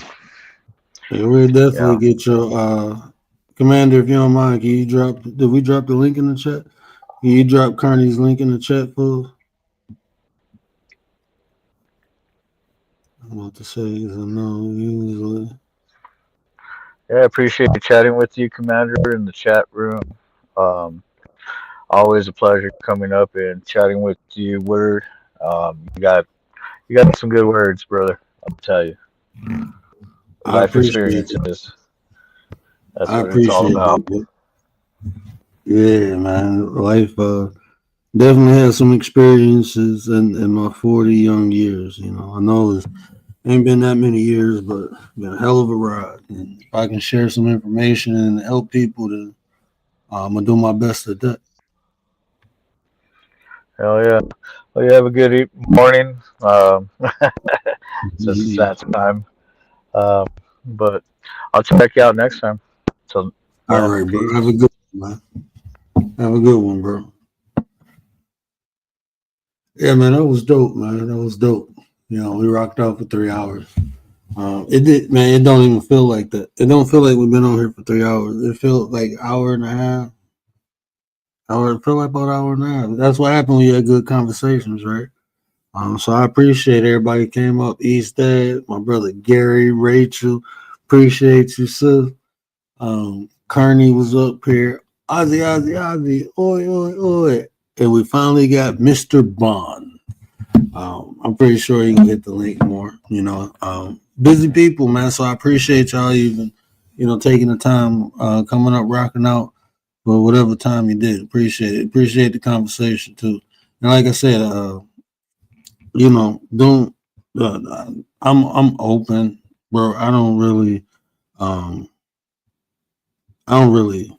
Yeah, we'll definitely yeah, get your Commander, if you don't mind, can you did we drop the link in the chat? Can you drop Carney's link in the chat, fool? I'm about to say, no, usually. yeah. I appreciate chatting with you, Commander, in the chat room. Um, Always a pleasure coming up and chatting with you, Word. You got some good words, brother. I'll tell you. I Life appreciate it. experiences. That's I what it's all appreciate about. that, bro. Yeah, man. Life definitely had some experiences in my 40 young years. I know it ain't been that many years, but been a hell of a ride. And if I can share some information and help people, then I'm gonna do my best at that. Hell yeah. Well, you have a good morning. Since it's Yeah. that time. Um, but I'll check you out next time. So, All yeah, right, bro. Have a peace. good one, man. Have a good one, bro. Yeah, man, that was dope, man. That was dope. We rocked out for 3 hours. It did, man. It don't even feel like that. It don't feel like we've been on here for 3 hours. It felt like hour and a half. It felt like about an hour and a half. That's what happened when you had good conversations, right? So I appreciate everybody came up. East Dad, my brother Gary, Rachel, appreciate you, sis. Kearney was up here. Ozzy, oi, oi, oi. And we finally got Mr. Bond. I'm pretty sure you can hit the link more. Busy people, man. So I appreciate y'all even, taking the time, coming up, rocking out for whatever time you did. Appreciate it. Appreciate the conversation too. And like I said, don't. I'm open, bro. I don't really. I don't really,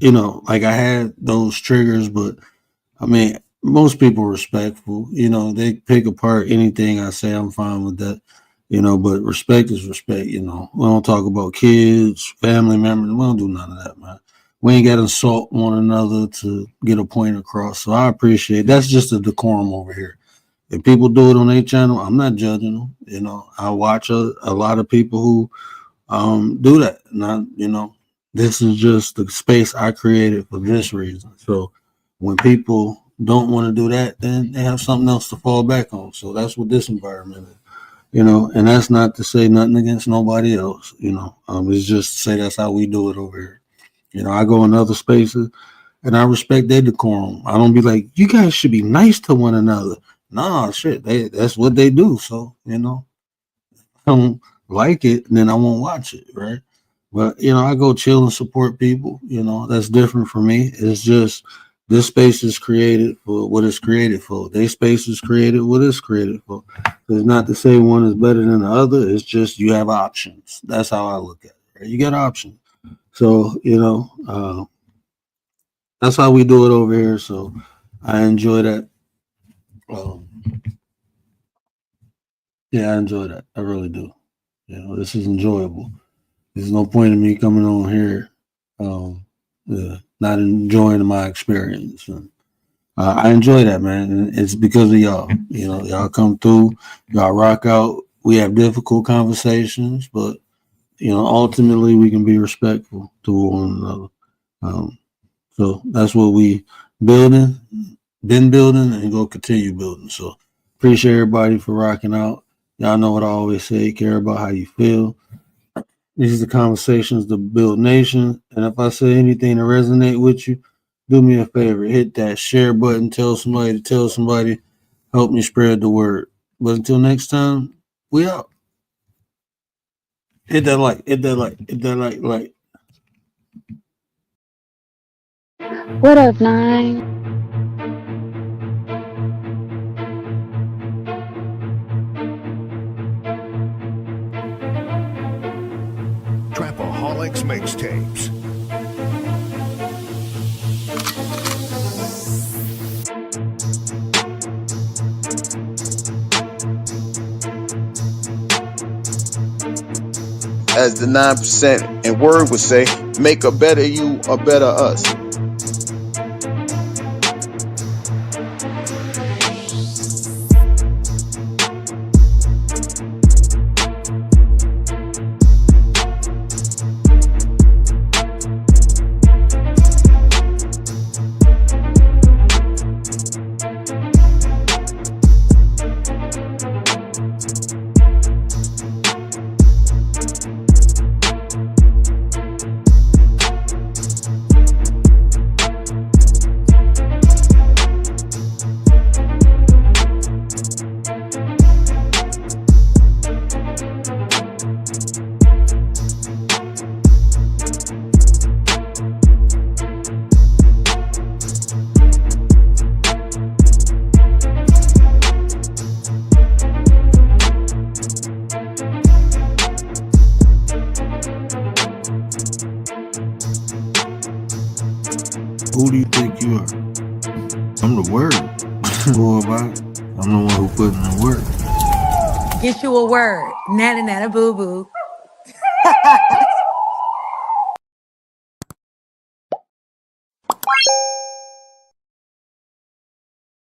like I had those triggers, but I mean, most people are respectful. They pick apart anything I say. I'm fine with that. But respect is respect. We don't talk about kids, family members. We don't do none of that, man. We ain't got to insult one another to get a point across. So I appreciate that's just a decorum over here. If people do it on their channel, I'm not judging them. I watch a lot of people who do that. Not, this is just the space I created for this reason. So when people don't want to do that, then they have something else to fall back on. So that's what this environment is. And that's not to say nothing against nobody else. It's just to say that's how we do it over here. I go in other spaces and I respect their decorum. I don't be like, you guys should be nice to one another. Nah, shit, that's what they do. So, I don't like it, then I won't watch it, right? But, I go chill and support people. That's different for me. It's just this space is created for what it's created for. Their space is created what it's created for. It's not to say one is better than the other. It's just you have options. That's how I look at it. Right? You got options. So, that's how we do it over here. So I enjoy that. Yeah, I enjoy that. I really do. This is enjoyable. There's no point in me coming on here not enjoying my experience. And, I enjoy that, man. And it's because of y'all. Y'all come through, y'all rock out. We have difficult conversations, but ultimately we can be respectful to one another. So that's what we been building, and go continue building. So appreciate everybody for rocking out. Y'all know what I always say: care about how you feel. These are the conversations to build nations. And if I say anything to resonate with you, do me a favor, hit that share button, tell somebody to tell somebody, help me spread the word. But until next time, we out. Hit that like, hit that like, hit that like. What up, Nine? Trapaholics Mixtapes. As the 9% and word would say, make a better you, a better us. Who do you think you are? I'm the word. Boy, I'm the one who put in the work. Get you a word. Nana nana boo boo.